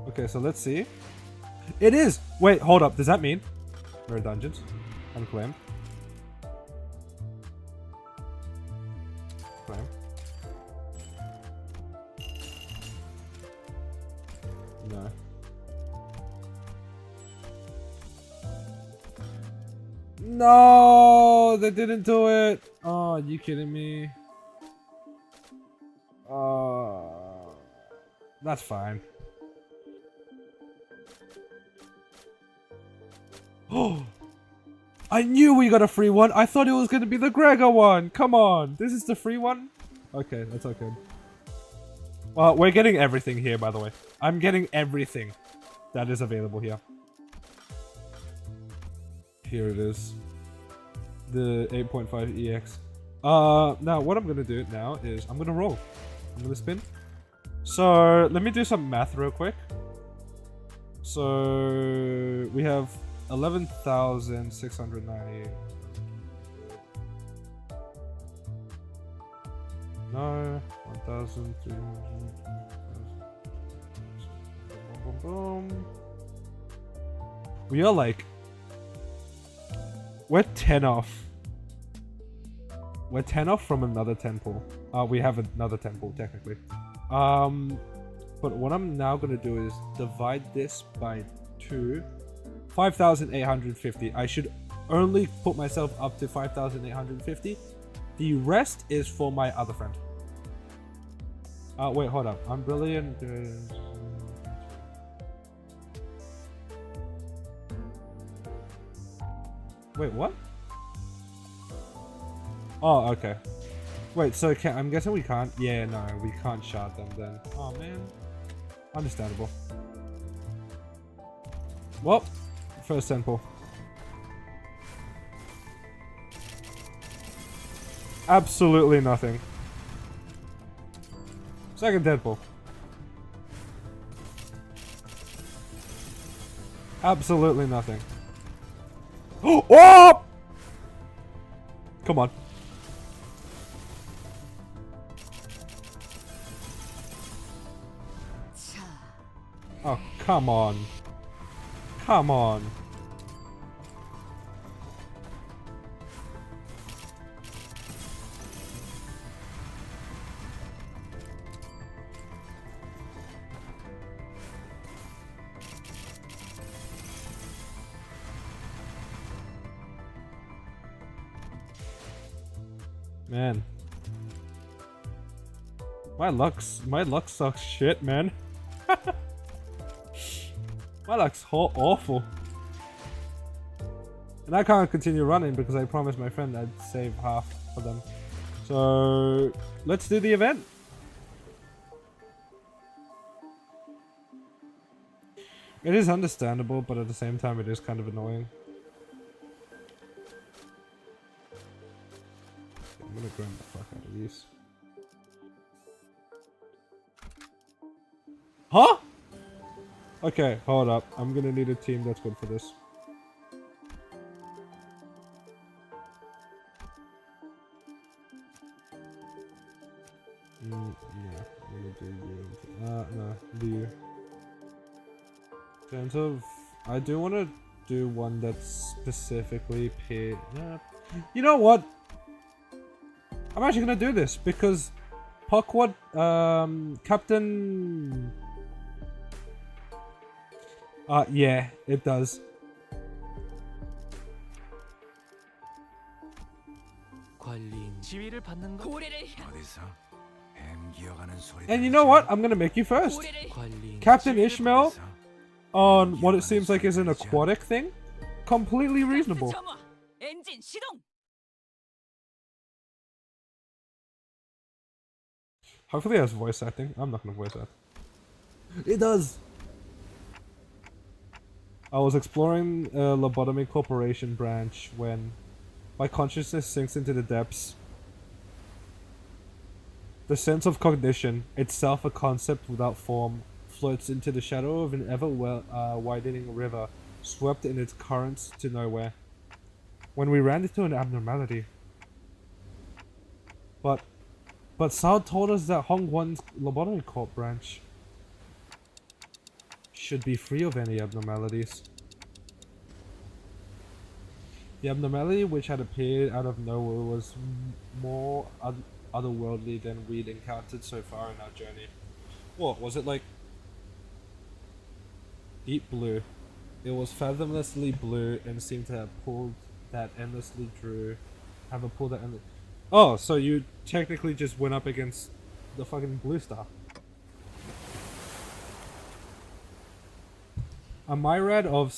Okay, so let's see. It is! Wait, hold up. Does that mean? Mirror dungeons. Unclaimed. Claim. No. No, they didn't do it. Oh, are you kidding me? That's fine. Oh, I knew we got a free one. I thought it was going to be the Gregor one. Come on. This is the free one? Okay, that's okay. Well, we're getting everything here, by the way. I'm getting everything that is available here. Here it is. The 8.5 EX. Now what I'm going to do now is I'm going to roll. I'm going to spin. So, let me do some math real quick. So, we have 11,690. No, 1,300. We are like... We're 10 off. We're 10 off from another 10 pull. We have another 10 pull, technically. But what I'm now going to do is divide this by 2. 5,850. I should only put myself up to 5,850. The rest is for my other friend. Wait, hold up. I'm brilliant. Wait, what? Oh, okay. Wait, so I'm guessing we can't? Yeah, no, we can't shard them then. Oh, man. Understandable. Well, first 10 pull. Absolutely nothing. Second 10 pull. Absolutely nothing. Oh! Come on. Oh, come on. Come on. Man. My luck sucks shit, man. My luck's awful. And I can't continue running because I promised my friend I'd save half for them. So, let's do the event. It is understandable, but at the same time it is kind of annoying. I'm gonna grab the fuck out of these. Huh? Okay, hold up. I'm gonna need a team that's good for this. Yeah, I'm gonna do you. No, do you. In terms of, I do want to do one that's specifically paired. You know what? I'm actually gonna do this because Puckwad, Captain. Yeah, it does. And you know what? I'm gonna make you first. Captain Ishmael on what it seems like is an aquatic thing. Completely reasonable. Hopefully it has voice acting. I'm not gonna voice act. It does! I was exploring a lobotomy corporation branch when my consciousness sinks into the depths. The sense of cognition, itself a concept without form, floats into the shadow of an ever-widening river, swept in its currents to nowhere. When we ran into an abnormality. But Sao told us that Hongwon's lobotomy corp branch should be free of any abnormalities. The abnormality which had appeared out of nowhere was more otherworldly than we'd encountered so far in our journey. What, was it like deep blue? It was fathomlessly blue and seemed to have pulled that endlessly drew. Have a pull that endless. Oh, so you technically just went up against the fucking blue star. A myriad of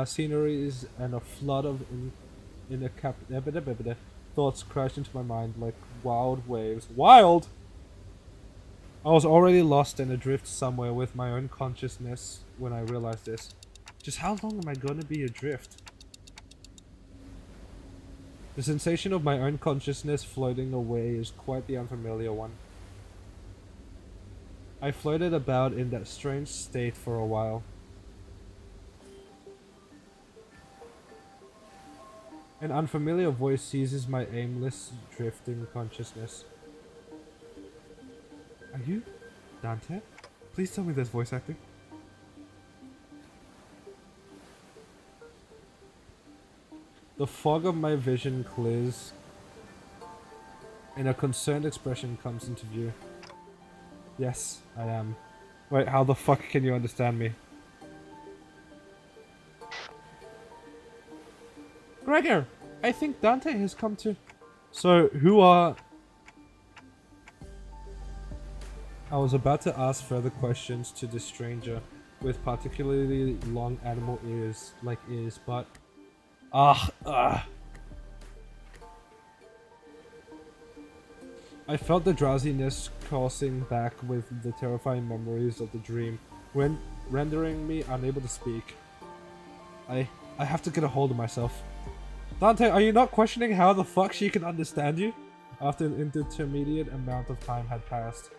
sceneries and a flood of in a thoughts crashed into my mind like wild waves. Wild! I was already lost and adrift somewhere with my own consciousness when I realized this. Just how long am I gonna be adrift? The sensation of my own consciousness floating away is quite the unfamiliar one. I floated about in that strange state for a while. An unfamiliar voice seizes my aimless, drifting consciousness. Are you Dante? Please tell me there's voice acting. The fog of my vision clears, and a concerned expression comes into view. Yes, I am. Wait, how the fuck can you understand me? Gregor, I think Dante has come to... So, who are... I was about to ask further questions to this stranger with particularly long animal ears, but... I felt the drowsiness coursing back with the terrifying memories of the dream, rendering me unable to speak. I have to get a hold of myself. Dante, are you not questioning how the fuck she can understand you? After an indeterminate amount of time had passed,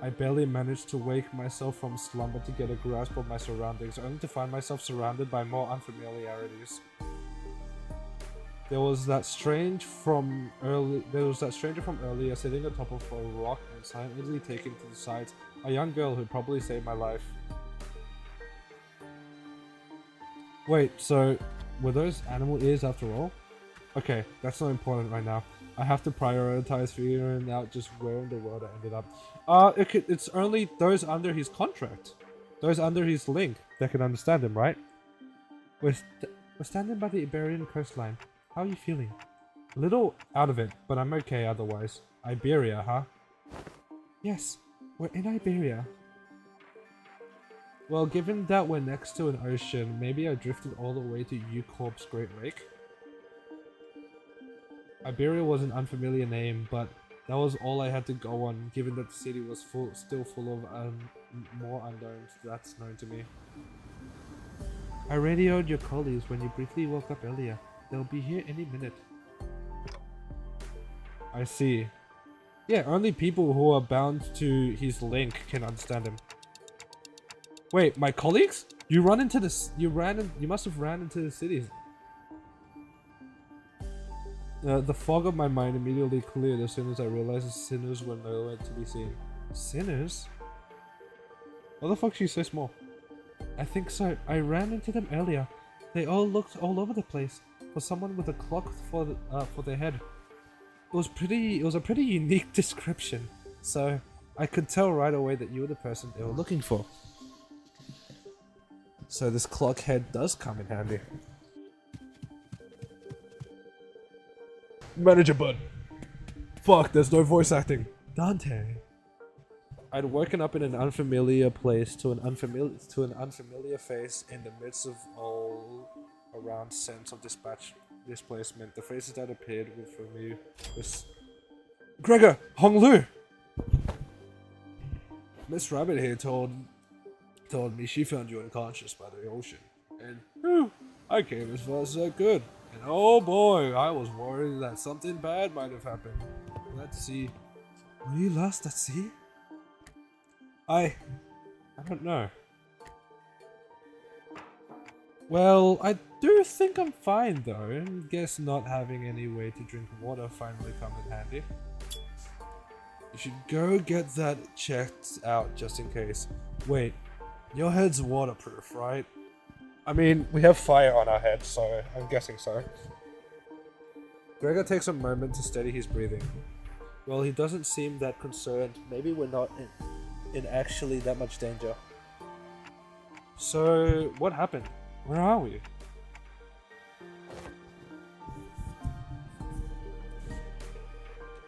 I barely managed to wake myself from slumber to get a grasp of my surroundings, only to find myself surrounded by more unfamiliarities. There was that stranger from earlier sitting atop of a rock and silently taking to the side, a young girl who probably saved my life. Wait, so were those animal ears after all? Okay, that's not important right now. I have to prioritize figuring out just where in the world I ended up. It's only those under his contract, those under his link that can understand him, right? We're standing by the Iberian coastline. How are you feeling? A little out of it, but I'm okay otherwise. Iberia, huh? Yes, we're in Iberia. Well, given that we're next to an ocean, maybe I drifted all the way to Eucorp's Great Lake? Iberia was an unfamiliar name, but that was all I had to go on, given that the city was still full of more unknowns that's known to me. I radioed your colleagues when you briefly woke up earlier. They'll be here any minute. I see. Yeah, only people who are bound to his link can understand him. Wait, my colleagues? You must have ran into the cities. The fog of my mind immediately cleared as soon as I realized the sinners were nowhere to be seen. Sinners? Why the fuck is she so small? I think so. I ran into them earlier. They all looked all over the place. For someone with a clock for their head. It was a pretty unique description. So I could tell right away that you were the person they were looking for. So this clock head does come in handy. Manager bud. Fuck, there's no voice acting. Dante. I'd woken up in an unfamiliar place to an unfamiliar face in the midst of all around sense of displacement. The faces that appeared for me was Gregor! Honglu! Miss Rabbit here told me she found you unconscious by the ocean. And whew, I came as far as I could. And oh boy, I was worried that something bad might have happened. Let's see. Were you lost at sea? I don't know. Well, I do think I'm fine though. Guess not having any way to drink water finally come in handy. You should go get that checked out just in case. Wait, your head's waterproof, right? I mean, we have fire on our head, so I'm guessing so. Gregor takes a moment to steady his breathing. Well, he doesn't seem that concerned. Maybe we're not in actually that much danger. So, what happened? Where are we?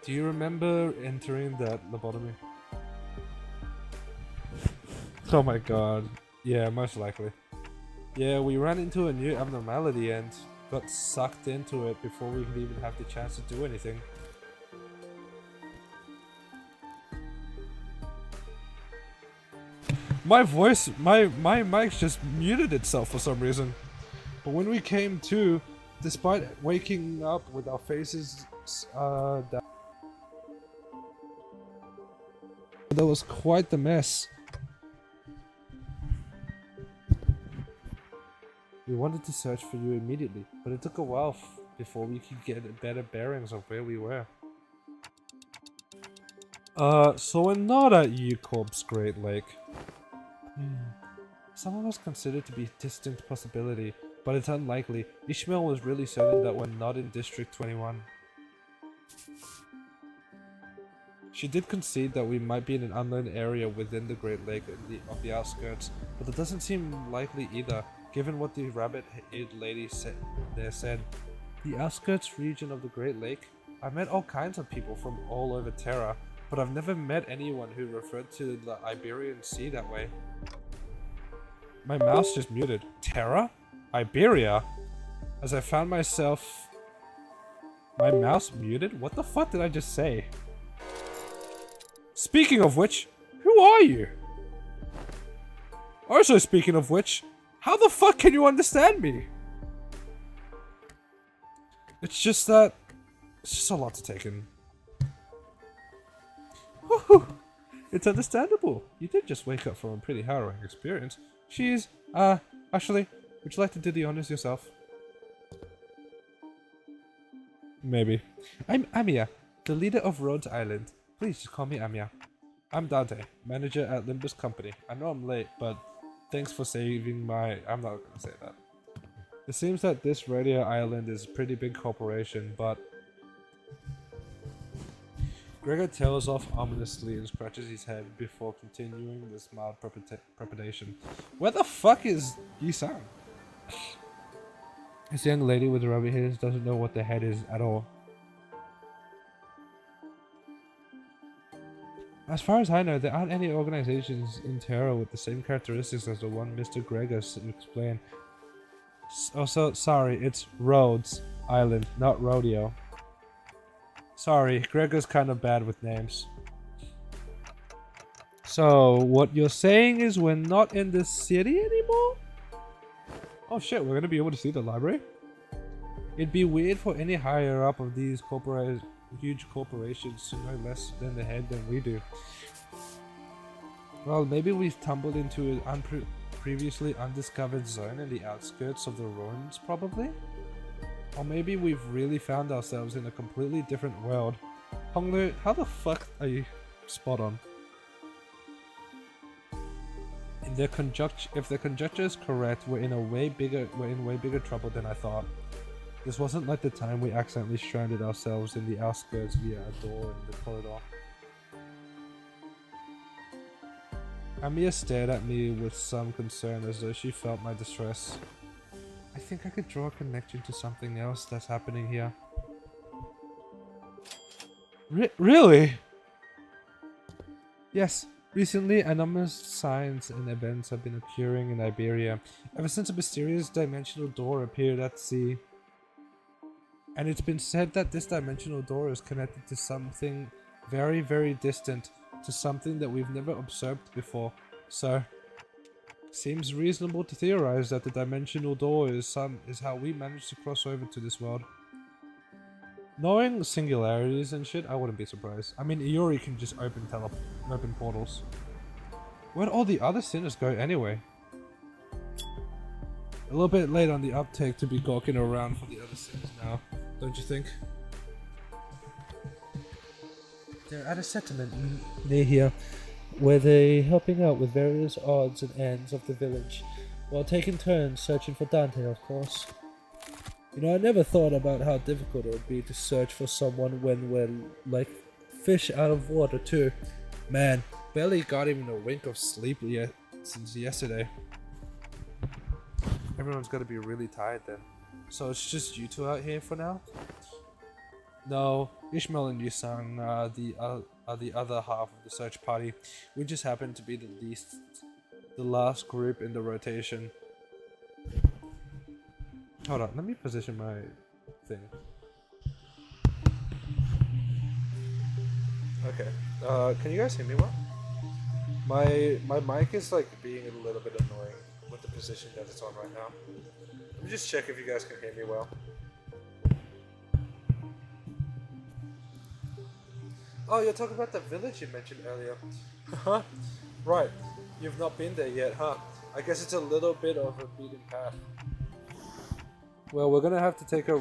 Do you remember entering that lobotomy? Oh my god. Yeah, most likely. Yeah, we ran into a new abnormality and got sucked into it before we could even have the chance to do anything. My voice, my mic just muted itself for some reason. But when we came to, despite waking up with our faces down, that was quite the mess. We wanted to search for you immediately, but it took a while before we could get better bearings of where we were. So we're not at U-Corp's Great Lake. Some of us consider it to be a distant possibility, but it's unlikely. Ishmael was really certain that we're not in District 21. She did concede that we might be in an unknown area within the Great Lake of the outskirts, but that doesn't seem likely either, given what the rabbit-eared lady said. The outskirts region of the Great Lake? I've met all kinds of people from all over Terra, but I've never met anyone who referred to the Iberian Sea that way. My mouse just muted. Terra? Iberia? As I found myself... My mouse muted? What the fuck did I just say? Speaking of which, who are you? Also speaking of which, how the fuck can you understand me? It's just that... It's just a lot to take in. Woohoo! It's understandable. You did just wake up from a pretty harrowing experience. She's, actually, would you like to do the honors yourself? Maybe. I'm Amia, the leader of Rhodes Island. Please just call me Amia. I'm Dante, manager at Limbus Company. I know I'm late, but thanks for saving my... I'm not gonna say that. It seems that this radio island is a pretty big corporation, but... Gregor tails off ominously and scratches his head before continuing this mild trepidation. Where the fuck is Yi-san? This young lady with the rubber hairs doesn't know what the head is at all. As far as I know, there aren't any organizations in Terra with the same characteristics as the one Mr. Gregor explained. Also, sorry, it's Rhodes Island, not Rodeo. Sorry, Gregor's kind of bad with names. So, what you're saying is we're not in the city anymore? Oh shit, we're gonna be able to see the library? It'd be weird for any higher up of these huge corporations to know less than the head than we do. Well, maybe we've stumbled into an previously undiscovered zone in the outskirts of the ruins, probably? Or maybe we've really found ourselves in a completely different world. Honglu, how the fuck are you spot on? If the conjecture is correct, we're in way bigger trouble than I thought. This wasn't like the time we accidentally stranded ourselves in the outskirts via a door in the corridor. Amia stared at me with some concern as though she felt my distress. I think I could draw a connection to something else that's happening here. Really? Yes, recently anomalous signs and events have been occurring in Iberia, ever since a mysterious dimensional door appeared at sea. And it's been said that this dimensional door is connected to something very, very distant, to something that we've never observed before. So, seems reasonable to theorize that the dimensional door is how we managed to cross over to this world. Knowing singularities and shit, I wouldn't be surprised. I mean, Iori can just open portals. Where'd all the other sinners go anyway? A little bit late on the uptake to be gawking around for the other sinners now, don't you think? They're at a settlement near here, where they're helping out with various odds and ends of the village, while taking turns searching for Dante, of course. You know, I never thought about how difficult it would be to search for someone when we're like fish out of water too. Man, barely got even a wink of sleep yet since yesterday. Everyone's got to be really tired then. So it's just you two out here for now? No, Ishmael and Yusang are the other half of the search party. We just happen to be the last group in the rotation. Hold on, let me position my thing. Okay. Can you guys hear me well? My mic is like being a little bit annoying with the position that it's on right now. Let me just check if you guys can hear me well. Oh, you're talking about the village you mentioned earlier. Huh? Right. You've not been there yet, huh? I guess it's a little bit of a beaten path. Well, we're gonna have to take a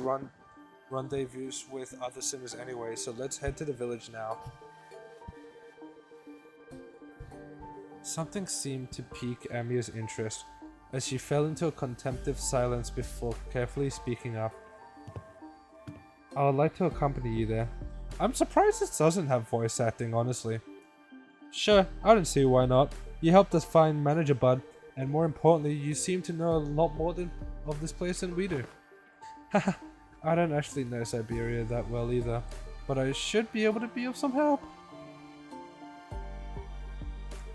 rendezvous with other sinners anyway, so let's head to the village now. Something seemed to pique Amia's interest, as she fell into a contemplative silence before carefully speaking up. I would like to accompany you there. I'm surprised this doesn't have voice acting, honestly. Sure, I don't see why not. You helped us find Manager Bud, and more importantly, you seem to know a lot more of this place than we do. Haha, I don't actually know Siberia that well either, but I should be able to be of some help.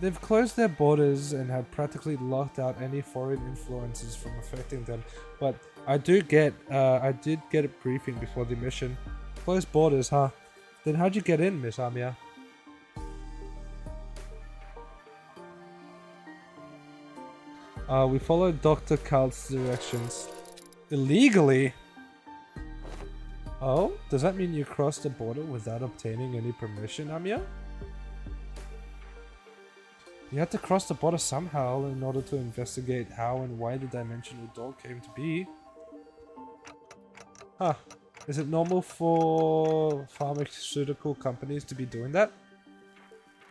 They've closed their borders and have practically locked out any foreign influences from affecting them, but I did get a briefing before the mission. Closed borders, huh? Then how'd you get in, Miss Amia? We followed Dr. Kalt's directions. Illegally? Oh? Does that mean you crossed the border without obtaining any permission, Amia? You had to cross the border somehow in order to investigate how and why the dimensional door came to be. Huh. Is it normal for pharmaceutical companies to be doing that?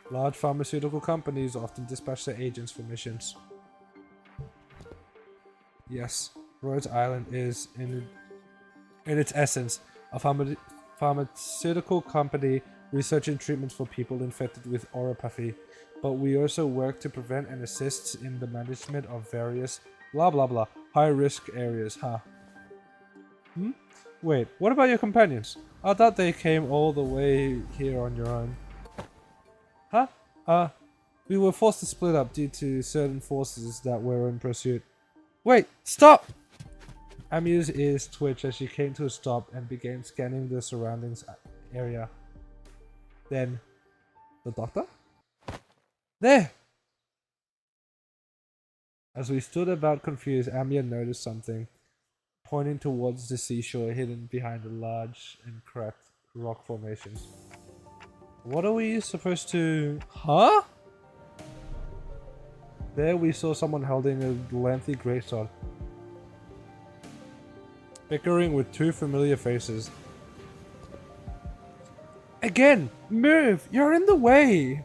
Large pharmaceutical companies often dispatch their agents for missions. Yes, Rhodes Island is, in its essence, a pharmaceutical company researching treatments for people infected with oropathy, but we also work to prevent and assist in the management of various blah blah blah high-risk areas, huh? Hmm? Wait, what about your companions? I thought they came all the way here on your own. Huh? We were forced to split up due to certain forces that were in pursuit. Wait, stop! Amia's ears twitched as she came to a stop and began scanning the surroundings area. Then, the doctor? There! As we stood about confused, Amia noticed something, pointing towards the seashore hidden behind the large and cracked rock formations. What are we supposed to... Huh? There we saw someone holding a lengthy greatsword, bickering with two familiar faces. Again! Move! You're in the way!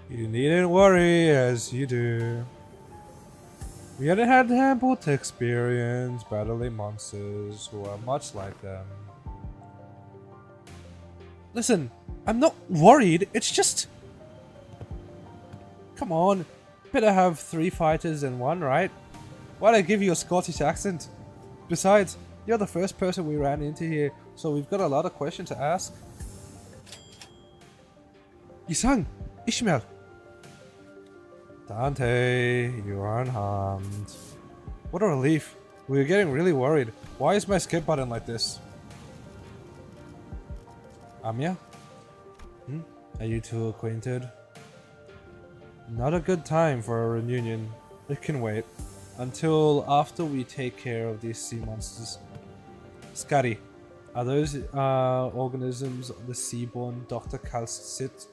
You needn't worry, as you do. We hadn't had ample experience battling monsters who are much like them. Listen, I'm not worried, it's just... Come on, better have 3 fighters than 1, right? Why'd I give you a Scottish accent? Besides, you're the first person we ran into here, so we've got a lot of questions to ask. Isang! Ishmael! Dante, you are unharmed. What a relief. We were getting really worried. Why is my skip button like this? Amia? Are you two acquainted? Not a good time for a reunion. It can wait. Until after we take care of these sea monsters. Scotty, are those organisms the seaborne Dr. Kalst sit?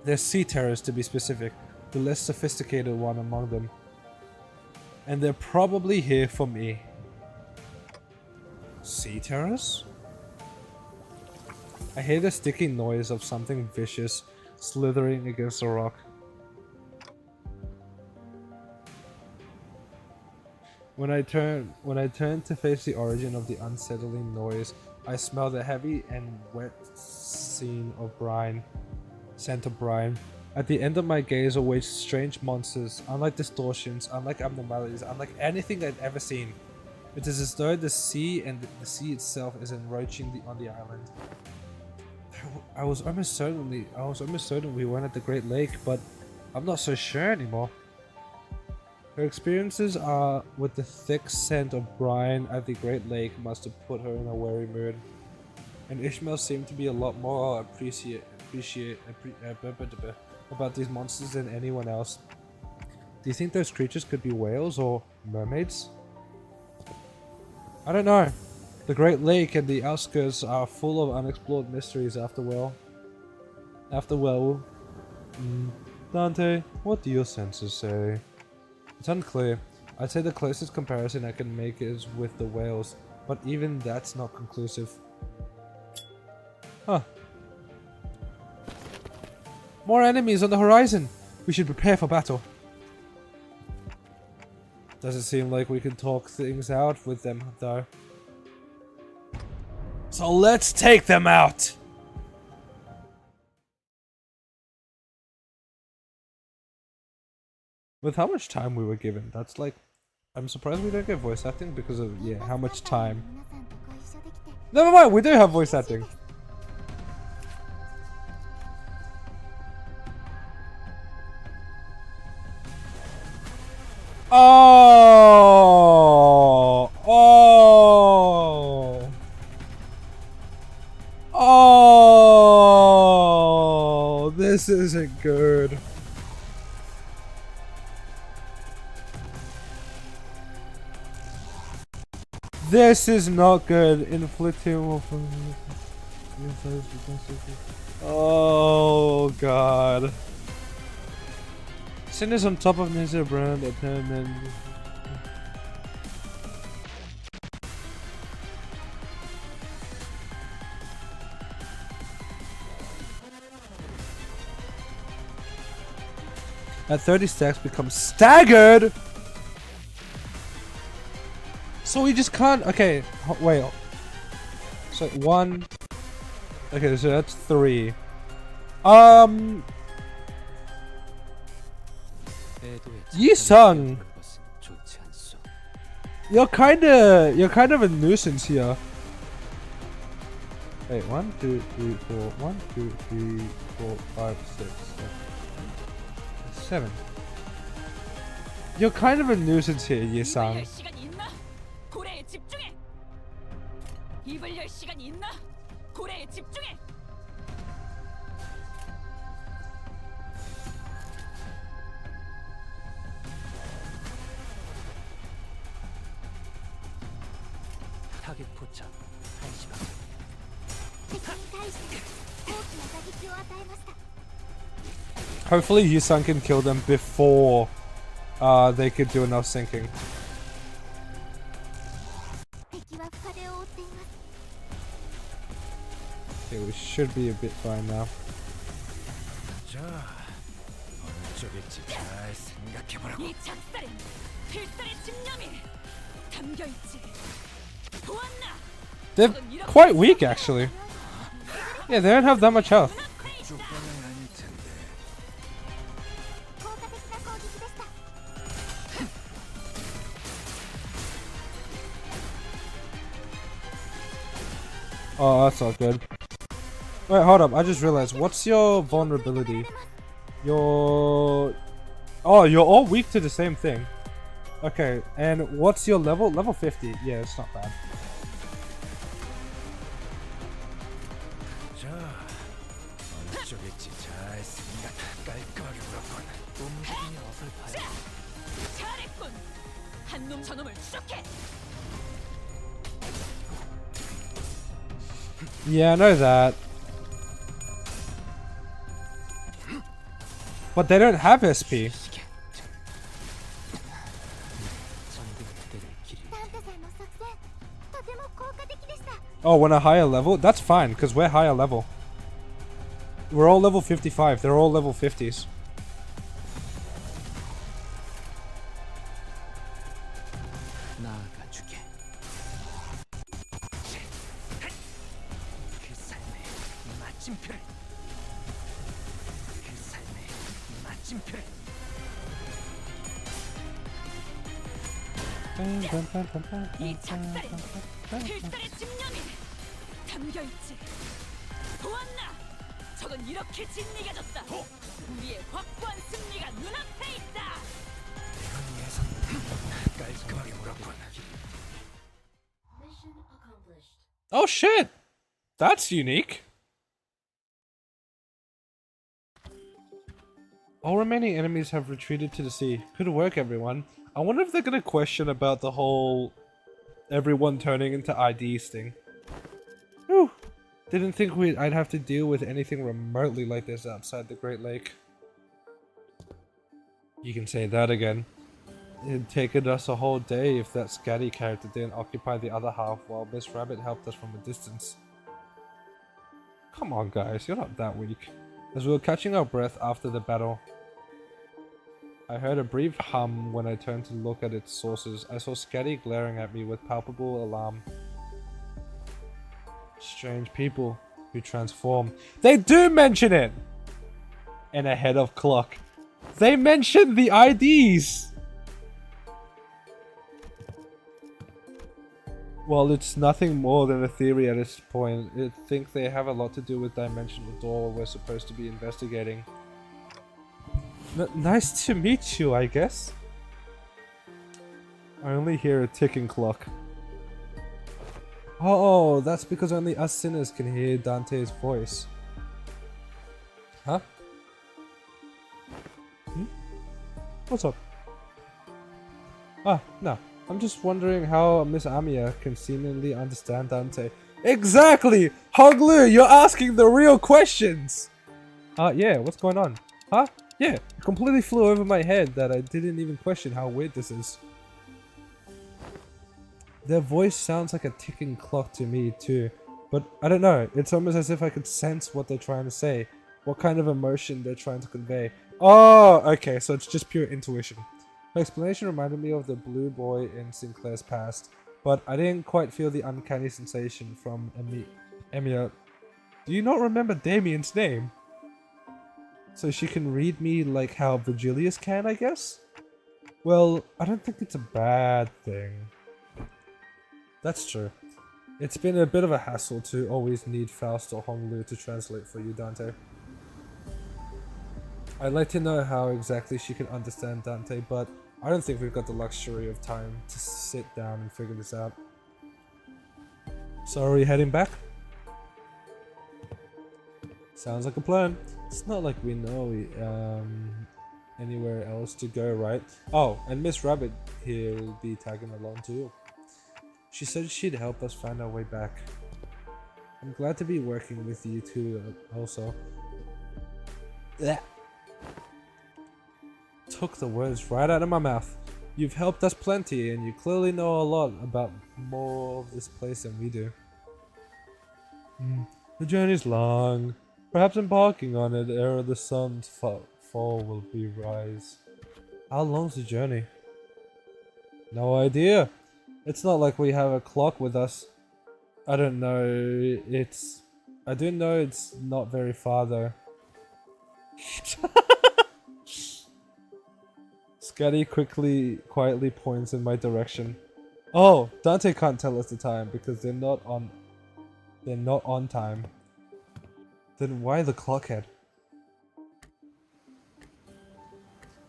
They're sea terrors to be specific. The less sophisticated one among them. And they're probably here for me. Sea terrors? I hear the sticky noise of something vicious slithering against a rock. When I turn to face the origin of the unsettling noise, I smell the heavy and wet scent of brine. At the end of my gaze awaits strange monsters, unlike distortions, unlike abnormalities, unlike anything I'd ever seen. It is as though the sea and the sea itself is encroaching on the island. I was almost certain we weren't at the Great Lake, but I'm not so sure anymore. Her experiences are with the thick scent of brine at the Great Lake must have put her in a wary mood. And Ishmael seemed to be a lot more about these monsters than anyone else. Do you think those creatures could be whales or mermaids? I don't know. The Great Lake and the outskirts are full of unexplored mysteries after well. Dante, what do your senses say? It's unclear. I'd say the closest comparison I can make is with the whales, but even that's not conclusive. Huh. More enemies on the horizon! We should prepare for battle. Doesn't seem like we can talk things out with them, though. So let's take them out! With how much time we were given, that's like... I'm surprised we don't get voice acting because of, yeah, how much time. Never mind, we do have voice acting. Oh! Oh! Oh! This isn't good. This is not good. Inflicting. Oh god. Sin is on top of Ninja Brand and then. At 30 stacks becomes staggered! So we just can't. Okay, wait. So 1. Okay, so that's 3. Yi-sung, you're kind of a nuisance here. Wait, 1, 2, 3, 4. 1, 2, 3, 4, 5, 6, 7. You're kind of a nuisance here, Yi-sung. 입을 열 시간이 있나? 고래에 집중해. 타겟 포착 1시간. Hopefully Yi-sung can kill them before they could do enough sinking. Okay, we should be a bit fine now. 이 작살엔 필살의 집념이 담겨 있지. 보았나? They're quite weak actually. Yeah, they don't have that much health. Oh, that's not good. Wait, hold up. I just realized. What's your vulnerability? Your... Oh, you're all weak to the same thing. Okay, and what's your level? Level 50. Yeah, it's not bad. 잘했군. 한놈 저놈을 추적해. Yeah, I know that. But they don't have SP. Oh, when a higher level? That's fine, because we're higher level. We're all level 55. They're all level 50s. 이 작살엔 필살의 집념이 담겨 있지. 보았나? 적은 이렇게 진리가 졌다. 우리의 확고한 승리가 눈앞에 있다. 깔끔하게 물었군. Oh shit! That's unique. All remaining enemies have retreated to the sea. Good work, everyone. I wonder if they're gonna question about the whole everyone turning into IDs thing. Whew. Didn't think I'd have to deal with anything remotely like this outside the Great Lake. You can say that again. It'd taken us a whole day if that Scatty character didn't occupy the other half while Miss Rabbit helped us from a distance. Come on guys, you're not that weak. As we were catching our breath after the battle, I heard a brief hum when I turned to look at its sources. I saw Scatty glaring at me with palpable alarm. Strange people who transform. They do mention it! And ahead of clock. They mentioned the IDs! Well, it's nothing more than a theory at this point. I think they have a lot to do with Dimensional Door we're supposed to be investigating. Nice to meet you, I guess. I only hear a ticking clock. Oh, that's because only us sinners can hear Dante's voice. Huh? What's up? Ah, no. I'm just wondering how Miss Amiya can seemingly understand Dante. Exactly! Hoglu, you're asking the real questions! Yeah, what's going on? Huh? Yeah, it completely flew over my head that I didn't even question how weird this is. Their voice sounds like a ticking clock to me too, but I don't know, it's almost as if I could sense what they're trying to say, what kind of emotion they're trying to convey. Oh, okay, so it's just pure intuition. Her explanation reminded me of the blue boy in Sinclair's past, but I didn't quite feel the uncanny sensation from Emiya. Do you not remember Damien's name? So she can read me like how Virgilius can, I guess? Well, I don't think it's a bad thing. That's true. It's been a bit of a hassle to always need Faust or Honglu to translate for you, Dante. I'd like to know how exactly she can understand Dante, but I don't think we've got the luxury of time to sit down and figure this out. So are we heading back? Sounds like a plan. It's not like we know anywhere else to go, right? Oh, and Miss Rabbit here will be tagging along too. She said she'd help us find our way back. I'm glad to be working with you two also. Blech. Took the words right out of my mouth. You've helped us plenty and you clearly know a lot about more of this place than we do. The journey's long. Perhaps embarking on it ere the sun's fall will be rise. How long's the journey? No idea. It's not like we have a clock with us. I don't know. I do know it's not very far though. Scatty quietly points in my direction. Oh, Dante can't tell us the time because they're not on time. Then why the clockhead?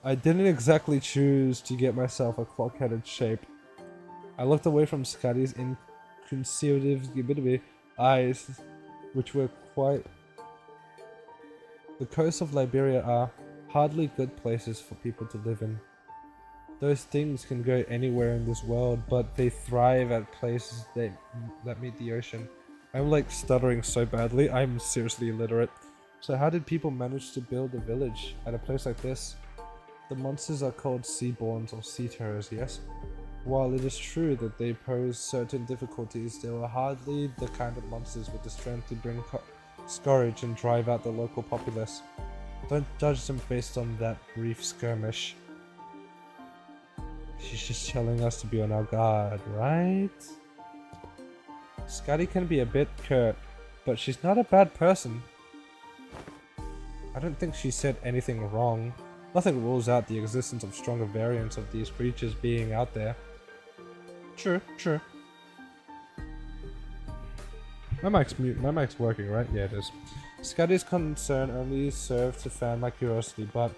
I didn't exactly choose to get myself a clock-headed shape. I looked away from Scotty's inconceivable eyes, which were quite... The coasts of Liberia are hardly good places for people to live in. Those things can go anywhere in this world, but they thrive at places that meet the ocean. I'm like stuttering so badly, I'm seriously illiterate. So how did people manage to build a village at a place like this? The monsters are called seaborns or sea terrors, yes? While it is true that they pose certain difficulties, they were hardly the kind of monsters with the strength to bring scourge and drive out the local populace. Don't judge them based on that brief skirmish. She's just telling us to be on our guard, right? Scotty can be a bit curt, but she's not a bad person. I don't think she said anything wrong. Nothing rules out the existence of stronger variants of these creatures being out there. True, true. My mic's working, right? Yeah, it is. Scotty's concern only served to fan my curiosity, but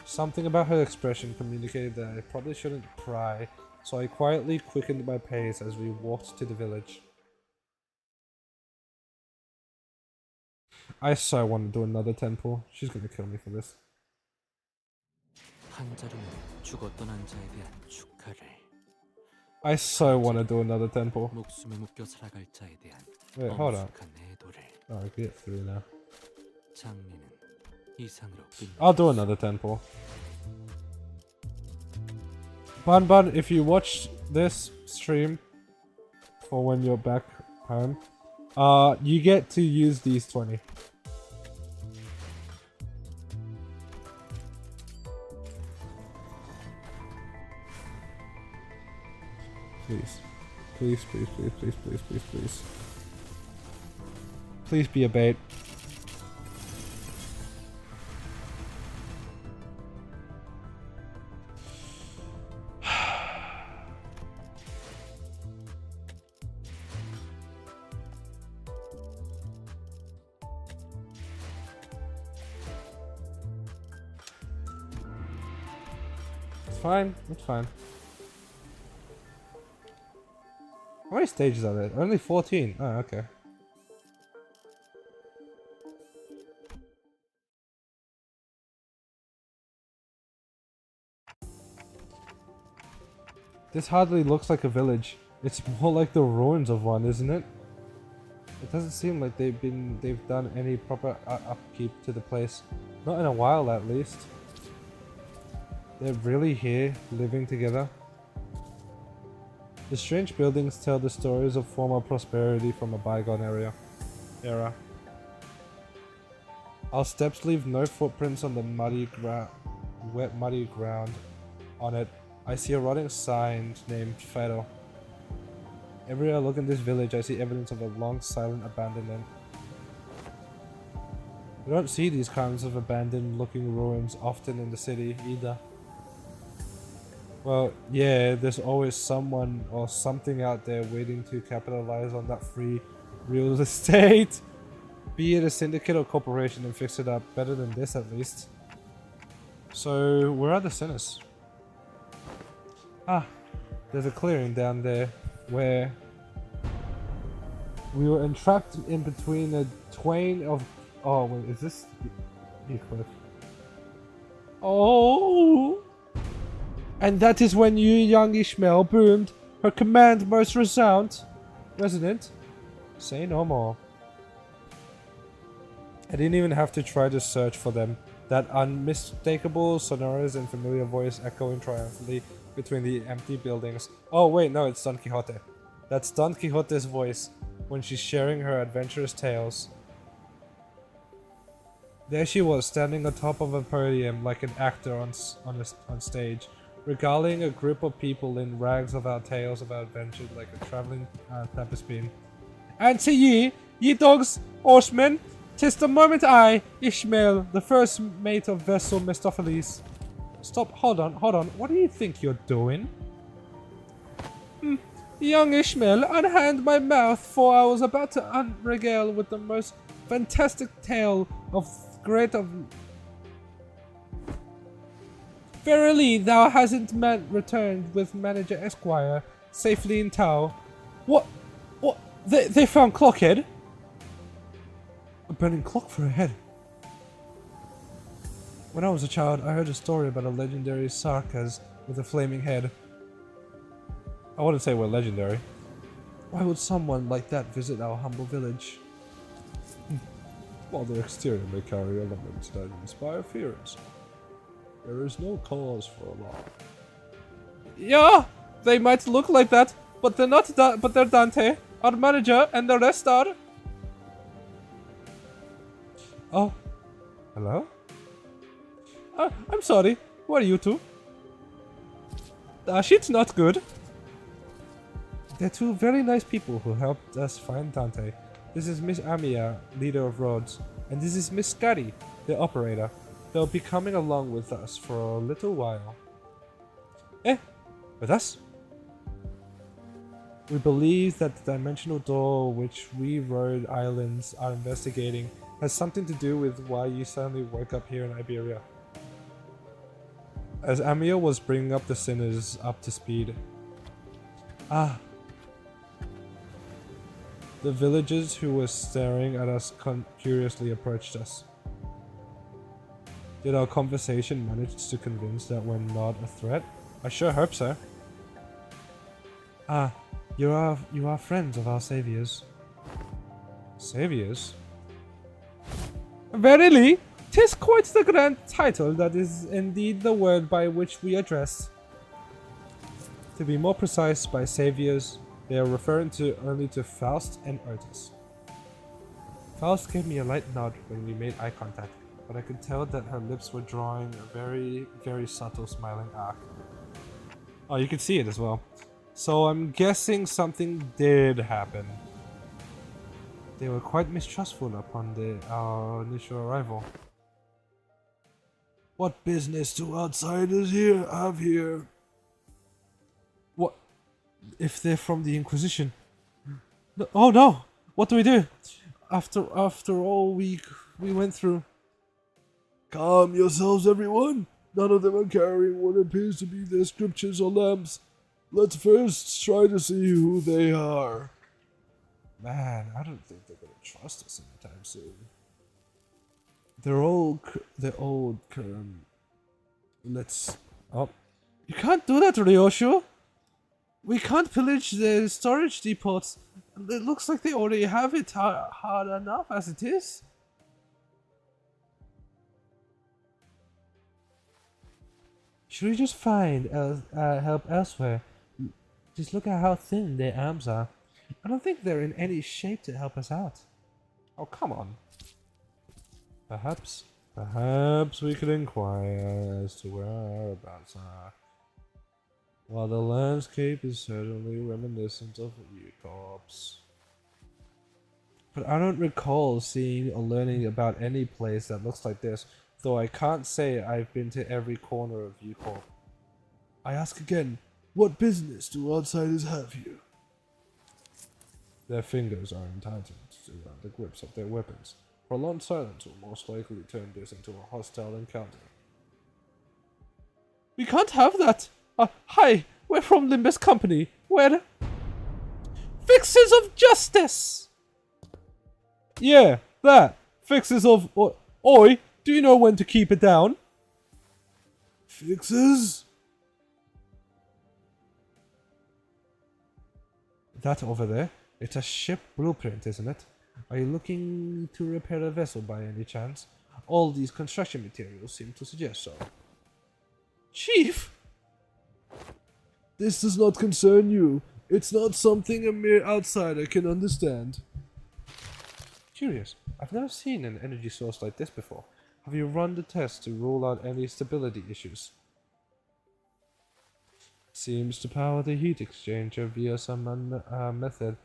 Something about her expression communicated that I probably shouldn't pry, so I quietly quickened my pace as we walked to the village. I so want to do another temple. She's gonna kill me for this. 한 자루는 죽어 떠난 자에 대한 축하를, I so want to do another temple. 목숨에 묶여 살아갈 자에 대한 Wait, hold on. 엄숙한 애도를. Oh, I get through now. 장례는 이상으로 끝나. I'll do another temple. Bun, if you watch this stream for when you're back home, you get to use these 20. Please. Please, please, please, please, please, please, please. Please be a bait. It's fine, it's fine. How many stages are there? Only 14. Oh, okay. This hardly looks like a village. It's more like the ruins of one, isn't it? It doesn't seem like they've done any proper upkeep to the place. Not in a while, at least. They're really here, living together. The strange buildings tell the stories of former prosperity from a bygone era. Our steps leave no footprints on the wet muddy ground. On it, I see a rotting sign named Fado. Everywhere I look in this village, I see evidence of a long, silent abandonment. We don't see these kinds of abandoned-looking ruins often in the city, either. Well, yeah, there's always someone or something out there waiting to capitalize on that free real estate. Be it a syndicate or corporation and fix it up better than this, at least. So, where are the sinners? Ah, there's a clearing down there where we were entrapped in between a twain of... Oh, wait, is this Heathcliff? Oh! And that is when you, young Ishmael, boomed her command most resonant. Say no more. I didn't even have to try to search for them. That unmistakable, sonorous, and familiar voice echoing triumphantly between the empty buildings. Oh wait, no, it's Don Quixote. That's Don Quixote's voice when she's sharing her adventurous tales. There she was, standing on top of a podium like an actor on stage, regaling a group of people in rags of our tales of our adventure like a travelling tapestry. And to ye dogs, horsemen, 'tis the moment I, Ishmael, the first mate of vessel Mephistopheles. Stop, hold on, what do you think you're doing? Young Ishmael, unhand my mouth, for I was about to unregale with the most fantastic tale of great of... Verily, thou hasn't returned with Manager Esquire safely in tow. What? They found Clockhead? A burning clock for a head. When I was a child, I heard a story about a legendary Sarkaz with a flaming head. I wouldn't say we're legendary. Why would someone like that visit our humble village? While their exterior may carry elements that inspire fears, there is no cause for alarm. Yeah, they might look like that, but they're not. But they're Dante, our manager, and the rest are. Oh, hello. I'm sorry. Who are you two? Shit's not good. They're two very nice people who helped us find Dante. This is Miss Amia, leader of Rhodes, and this is Miss Scuddy, the operator. They'll be coming along with us for a little while. With us? We believe that the dimensional door which we Rhode Islands are investigating has something to do with why you suddenly woke up here in Iberia. as Amir was bringing up the sinners up to speed. Ah. The villagers who were staring at us curiously approached us. Did our conversation manage to convince that we're not a threat? I sure hope so. Ah, you are friends of our saviors. Saviors? Verily, 'tis quite the grand title that is indeed the word by which we address. To be more precise, by saviors, they are referring only to Faust and Otis. Faust gave me a light nod when we made eye contact, but I could tell that her lips were drawing a very, very subtle smiling arc. Oh, you could see it as well. So I'm guessing something did happen. They were quite mistrustful upon our initial arrival. What business do outsiders have here? What? If they're from the Inquisition? No, oh no! What do we do? After all we went through. Calm yourselves, everyone. None of them are carrying what appears to be their scriptures or lamps. Let's first try to see who they are. Man, I don't think they're gonna trust us anytime soon. They're old. Let's. Oh, you can't do that, Ryoshu. We can't pillage the storage depots. It looks like they already have it hard enough as it is. Should we just find help elsewhere? Just look at how thin their arms are. I don't think they're in any shape to help us out. Oh, come on. Perhaps we could inquire as to where our whereabouts are. While the landscape is certainly reminiscent of Eucorp's. But I don't recall seeing or learning about any place that looks like this, though I can't say I've been to every corner of Eucorp. I ask again, what business do outsiders have here? Their fingers are entitled around the grips of their weapons. Prolonged silence will most likely turn this into a hostile encounter. We can't have that! Hi, we're from Limbus Company. We're fixers of justice! Yeah, that. Fixers of... Oi, do you know when to keep it down? Fixers? That over there? It's a ship blueprint, isn't it? Are you looking to repair a vessel by any chance? All these construction materials seem to suggest so. Chief! This does not concern you. It's not something a mere outsider can understand. Curious. I've never seen an energy source like this before. Have you run the test to rule out any stability issues? Seems to power the heat exchanger via some method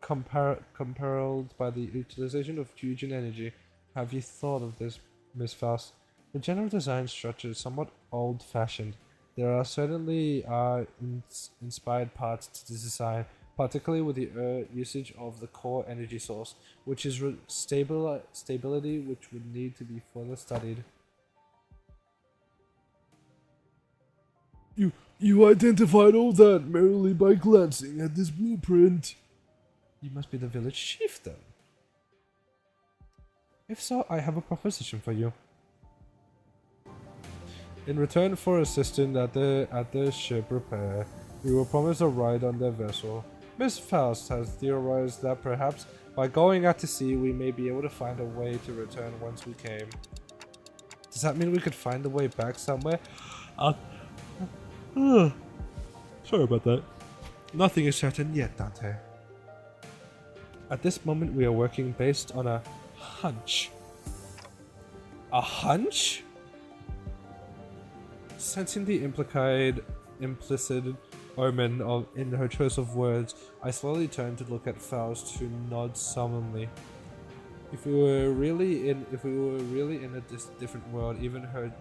compelled by the utilization of fusion energy. Have you thought of this, Miss Faust? The general design structure is somewhat old-fashioned. There are certainly inspired parts to this design, particularly with the usage of the core energy source, which is stability which would need to be further studied. You identified all that merely by glancing at this blueprint. You must be the village chief then. If so, I have a proposition for you. In return for assisting at the ship repair, we were promised a ride on their vessel. Miss Faust has theorized that perhaps by going out to sea we may be able to find a way to return whence we came. Does that mean we could find the way back somewhere? Sorry about that. Nothing is certain yet, Dante. At this moment we are working based on a hunch. A hunch? Sensing the implicit omen in her choice of words, I slowly turned to look at Faust, who nods solemnly. If we were really in a different world, even her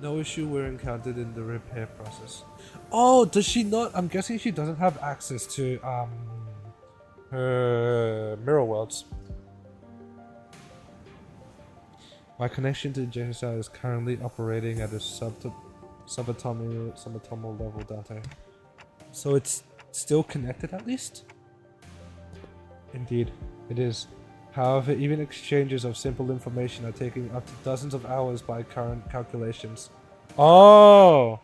no issue were encountered in the repair process. Oh, does she not? I'm guessing she doesn't have access to her mirror worlds. My connection to JSR is currently operating at a subatomal level data. So it's still connected at least? Indeed, it is. However, even exchanges of simple information are taking up to dozens of hours by current calculations. Oh!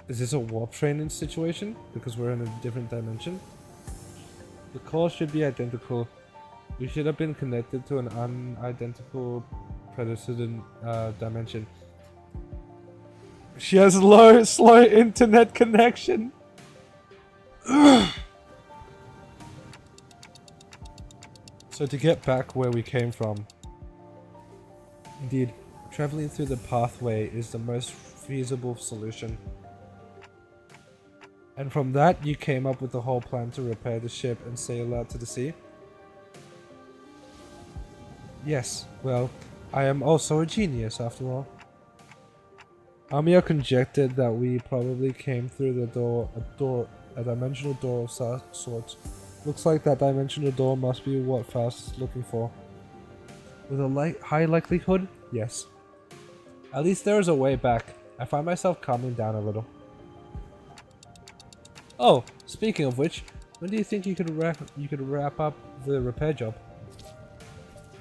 Is this a warp training situation? Because we're in a different dimension? The core should be identical. We should have been connected to an unidentical precedent dimension. She has slow internet connection. So to get back where we came from, indeed, traveling through the pathway is the most feasible solution. And from that, you came up with the whole plan to repair the ship and sail out to the sea? Yes, well, I am also a genius after all. Amia conjectured that we probably came through the a dimensional door of sorts. Looks like that dimensional door must be what Faust is looking for. With a high likelihood, yes. At least there is a way back. I find myself calming down a little. Oh, speaking of which, when do you think you could wrap up the repair job?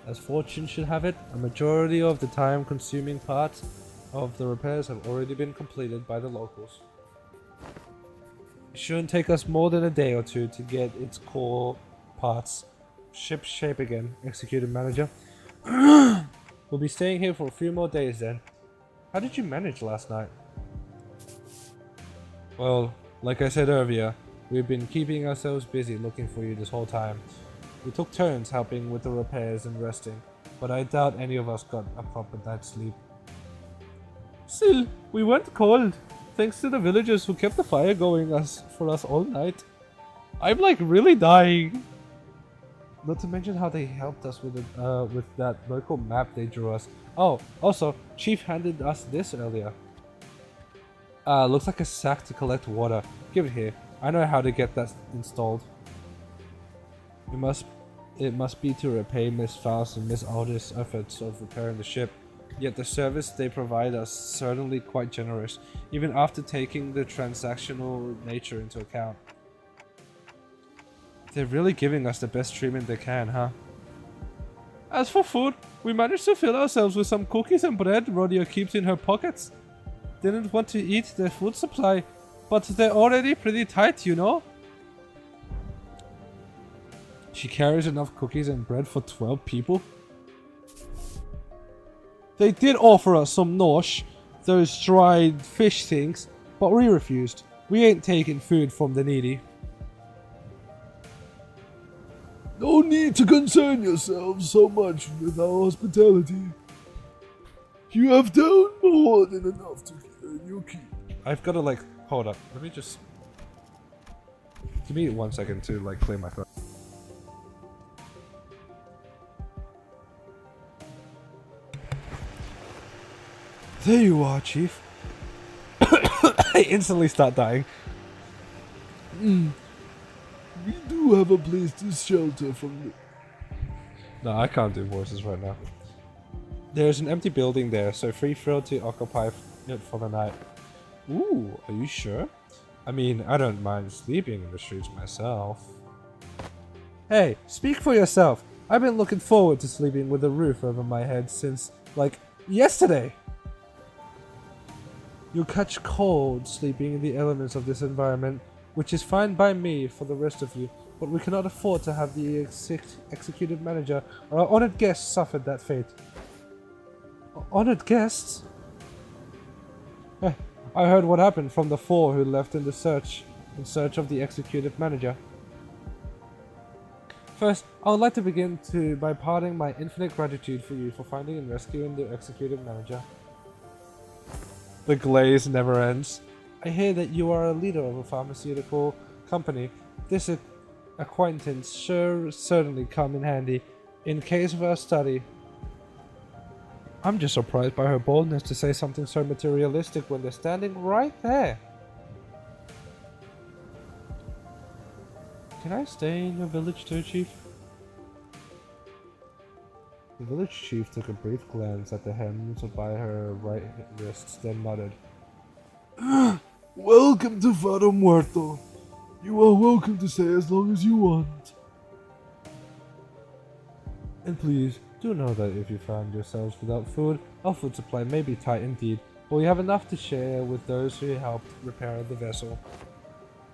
As fortune should have it, a majority of the time-consuming parts of the repairs have already been completed by the locals. It shouldn't take us more than a day or two to get its core parts ship shape again, Executive Manager. We'll be staying here for a few more days then. How did you manage last night? Well, like I said earlier, we've been keeping ourselves busy looking for you this whole time. We took turns helping with the repairs and resting, but I doubt any of us got a proper night's sleep. Still, we weren't cold, thanks to the villagers who kept the fire going for us all night. I'm like really dying. Not to mention how they helped us with that local map they drew us. Oh, also, Chief handed us this earlier. Looks like a sack to collect water. Give it here. I know how to get that installed. It must be to repay Miss Faust and Miss Aldous' efforts of repairing the ship. Yet the service they provide us certainly quite generous, even after taking the transactional nature into account. They're really giving us the best treatment they can, huh? As for food, we managed to fill ourselves with some cookies and bread Rodia keeps in her pockets. Didn't want to eat their food supply, but they're already pretty tight, you know? She carries enough cookies and bread for 12 people? They did offer us some nosh, those dried fish things, but we refused. We ain't taking food from the needy. No need to concern yourselves so much with our hospitality. You have done more than enough to earn your keep. I've got to hold up. Let me just... Give me 1 second to clear my throat. There you are, Chief. I instantly start dying. We do have a place to shelter from the... No, I can't do voices right now. There's an empty building there, so feel to occupy it for the night. Ooh, are you sure? I mean, I don't mind sleeping in the streets myself. Hey, speak for yourself. I've been looking forward to sleeping with a roof over my head since, yesterday. You'll catch cold sleeping in the elements of this environment, which is fine by me for the rest of you, but we cannot afford to have the executive manager or our honored guests suffer that fate. Honored guests? I heard what happened from the 4 who left in search of the executive manager. First, I would like to begin by parting my infinite gratitude for you for finding and rescuing the executive manager. The glaze never ends. I hear that you are a leader of a pharmaceutical company. This acquaintance certainly come in handy in case of our study. I'm just surprised by her boldness to say something so materialistic when they're standing right there. Can I stay in your village too, Chief? The village chief took a brief glance at the hems by her right wrist, then nodded. Welcome to Fado Muerto. You are welcome to stay as long as you want. And please, do know that if you find yourselves without food, our food supply may be tight indeed, but we have enough to share with those who helped repair the vessel.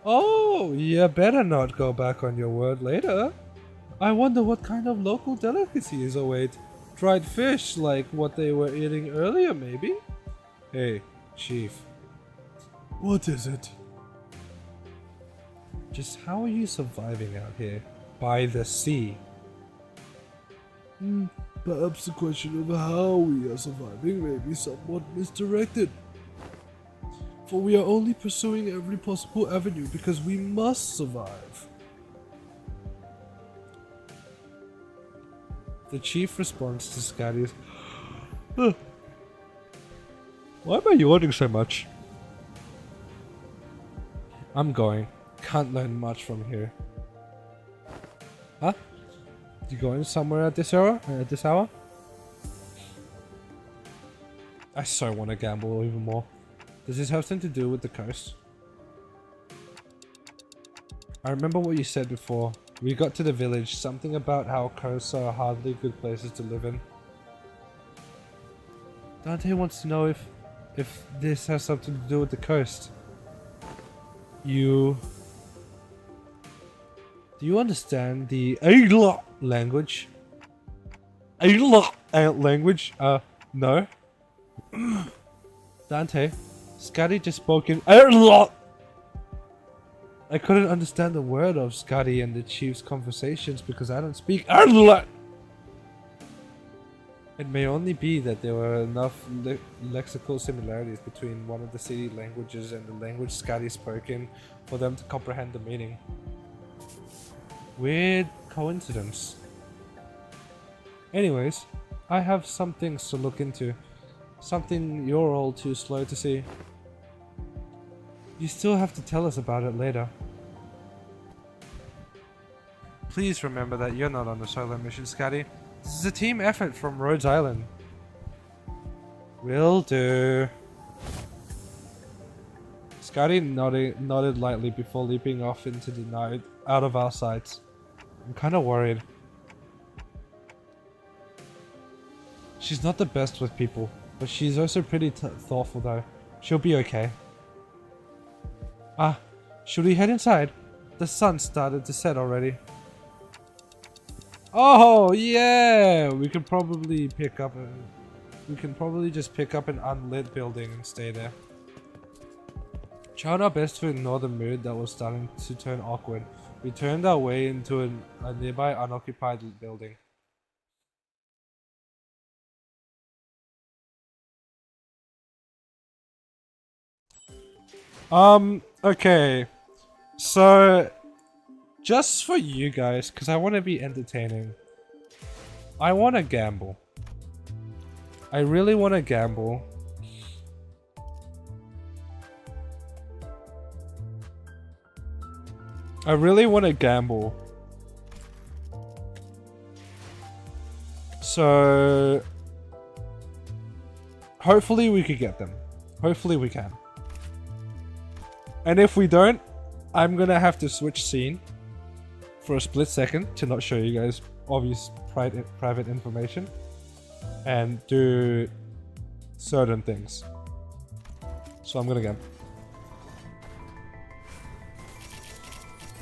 Oh, you better not go back on your word later. I wonder what kind of local delicacies await. Dried fish, like what they were eating earlier, maybe? Hey, Chief. What is it? Just how are you surviving out here? By the sea? Perhaps the question of how we are surviving may be somewhat misdirected. For we are only pursuing every possible avenue because we must survive. The chief responds to Scotty's. Why am I yawning so much? I'm going. Can't learn much from here. Huh? You going somewhere at this hour? I so want to gamble even more. Does this have something to do with the coast? I remember what you said before. We got to the village, something about how coasts are hardly good places to live in. Dante wants to know if this has something to do with the coast. Do you understand the Ayla language? Ayla language? No. Dante, Scotty just spoke in Ayla. I couldn't understand the word of Scotty and the chief's conversations because I don't speak Ayla. It may only be that there were enough lexical similarities between one of the city languages and the language Scotty spoke in for them to comprehend the meaning. Weird coincidence. Anyways, I have some things to look into. Something you're all too slow to see. You still have to tell us about it later. Please remember that you're not on a solo mission, Scotty. This is a team effort from Rhodes Island. Will do. Scotty nodded lightly before leaping off into the night, out of our sights. I'm kinda worried. She's not the best with people, but she's also pretty thoughtful though. She'll be okay. Should we head inside? The sun started to set already. Oh yeah! We can probably just pick up an unlit building and stay there. Trying our best to ignore the mood that was starting to turn awkward, we turned our way into a nearby unoccupied building. Okay. So, just for you guys, because I want to be entertaining, I want to gamble. I really want to gamble. I really want to gamble. So, hopefully we could get them. Hopefully we can. And if we don't, I'm gonna have to switch scene for a split second to not show you guys obvious private information and do certain things. So I'm gonna gamble.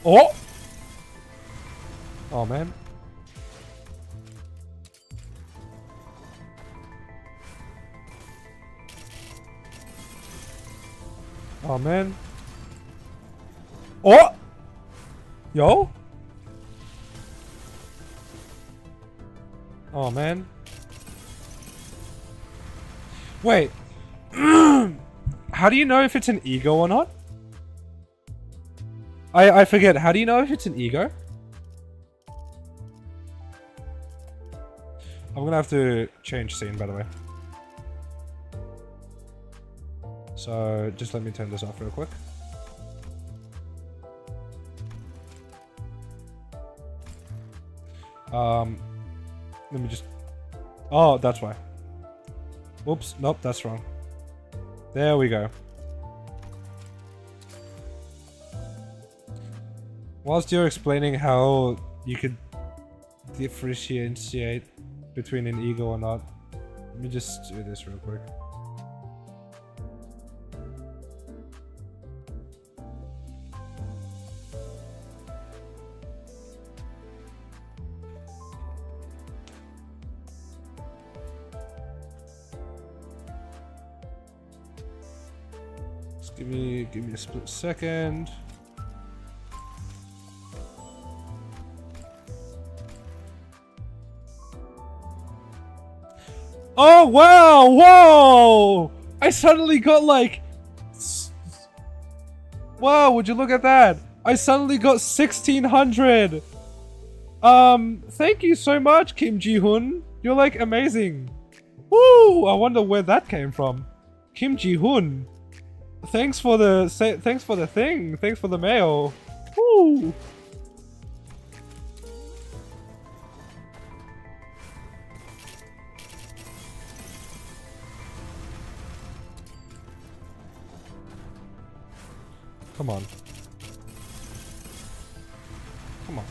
Oh! Oh man. Oh man. Oh! Yo? Oh man. Wait. How do you know if it's an ego or not? I forget. How do you know if it's an ego? I'm gonna have to change scene, by the way. So just let me turn this off real quick. Let me just Oh, that's why. Oops, nope, that's wrong. There we go. Whilst you're explaining how you could differentiate between an ego or not, let me just do this real quick. Just give me a split second. Oh wow! Whoa! I suddenly got like... Wow, would you look at that? I suddenly got 1600! Thank you so much, Kim Ji-hoon. You're like amazing. Woo! I wonder where that came from. Kim Ji-hoon. Thanks for the thing. Thanks for the mail. Woo! Come on. Come on.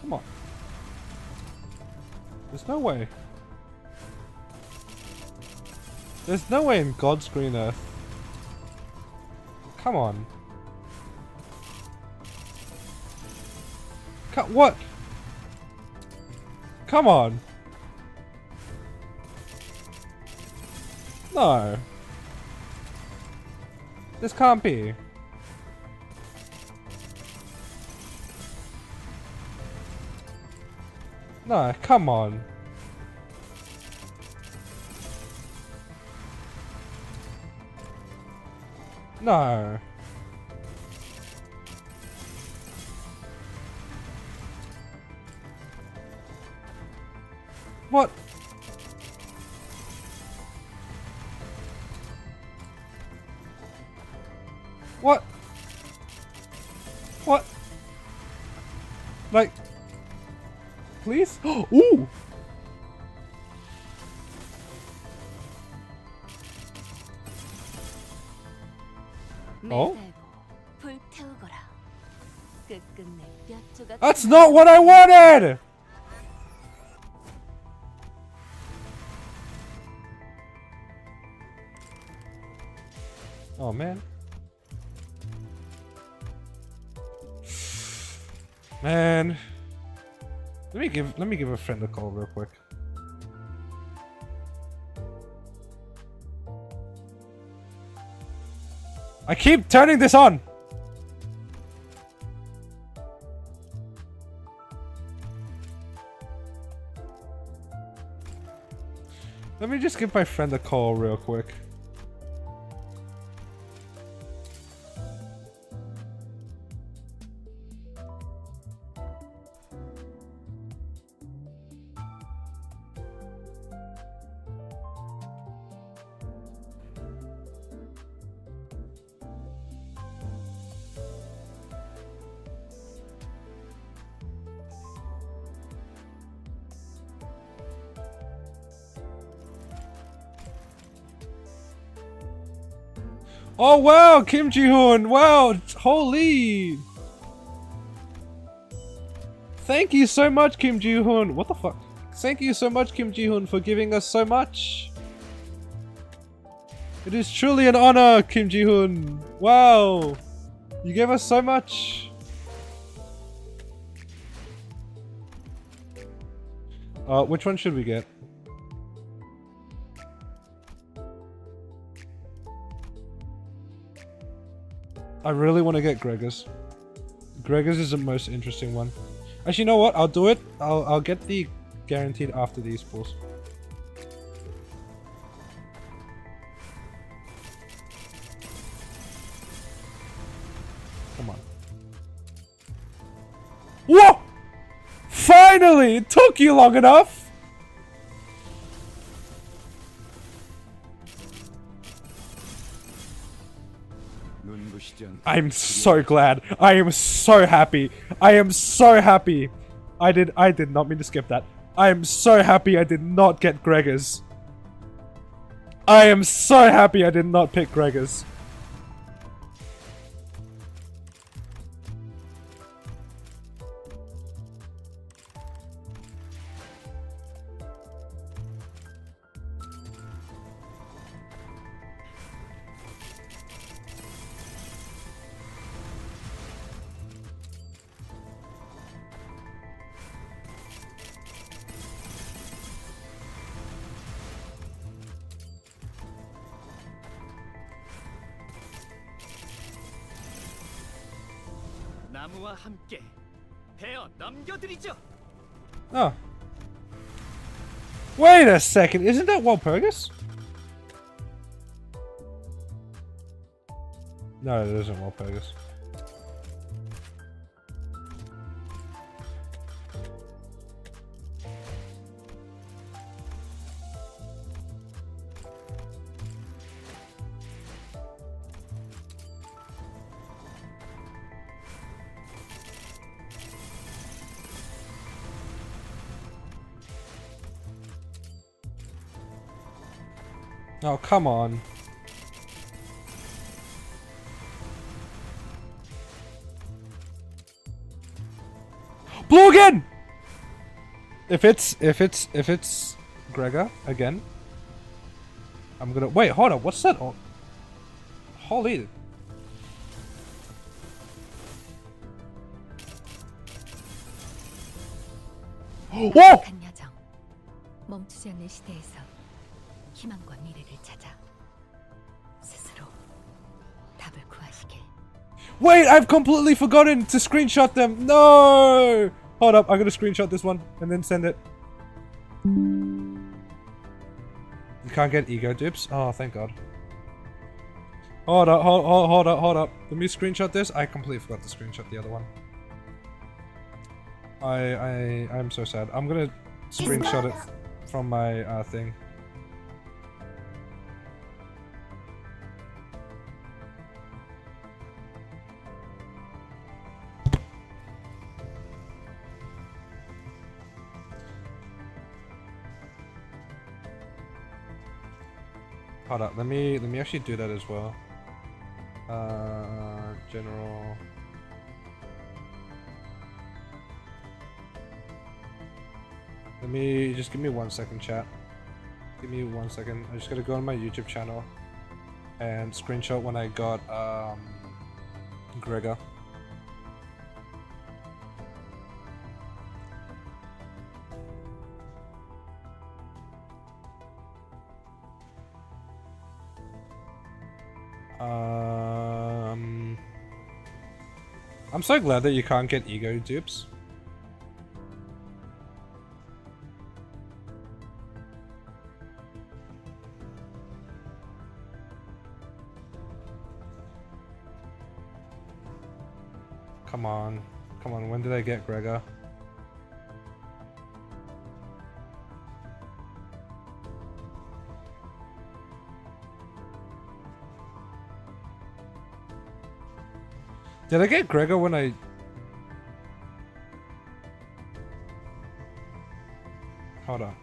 Come on. There's no way. There's no way in God's green earth. Come on. What? Come on. No. This can't be. No, come on. No. What? What? What? Like, please? Ooh! Oh? That's not what I wanted! Oh man. Man. Let me give a friend a call real quick. I keep turning this on! Let me just give my friend a call real quick. Oh wow, Kim Ji-hoon! Wow, holy! Thank you so much, Kim Ji-hoon. What the fuck? Thank you so much, Kim Ji-hoon, for giving us so much. It is truly an honor, Kim Ji-hoon. Wow, you gave us so much. Which one should we get? I really want to get Gregor's. Gregor's is the most interesting one. Actually, you know what? I'll do it. I'll get the guaranteed after these pulls. Come on. Whoa! Finally! It took you long enough! I'm so glad. I am so happy. I am so happy. I did not mean to skip that. I am so happy I did not get Gregor's. I am so happy I did not pick Gregor's. 나무와 함께 베어 넘겨드리죠. Oh. Wait a second, isn't that Walpurgis? No, it isn't Walpurgis. Oh, come on. Blue again! If it's Gregor again, I'm gonna wait, hold on, what's that? Oh, holy. Whoa! 착한 여정, 멈추지 않는 시대에서 희망과 미래를 찾아 스스로 답을 구하시길. Wait, I've completely forgotten to screenshot them. No! Hold up, I'm gonna screenshot this one and then send it. You can't get ego dupes? Oh, thank God. Hold up, hold up. Let me screenshot this. I completely forgot to screenshot the other one. I'm so sad. I'm gonna screenshot it from my thing. Hold up, let me actually do that as well. General. Let me just give me 1 second, chat. Give me 1 second. I just gotta go on my YouTube channel and screenshot when I got Gregor. I'm so glad that you can't get ego dupes. Come on. Come on, when did I get Gregor? Did I get Gregor when I... Hold on.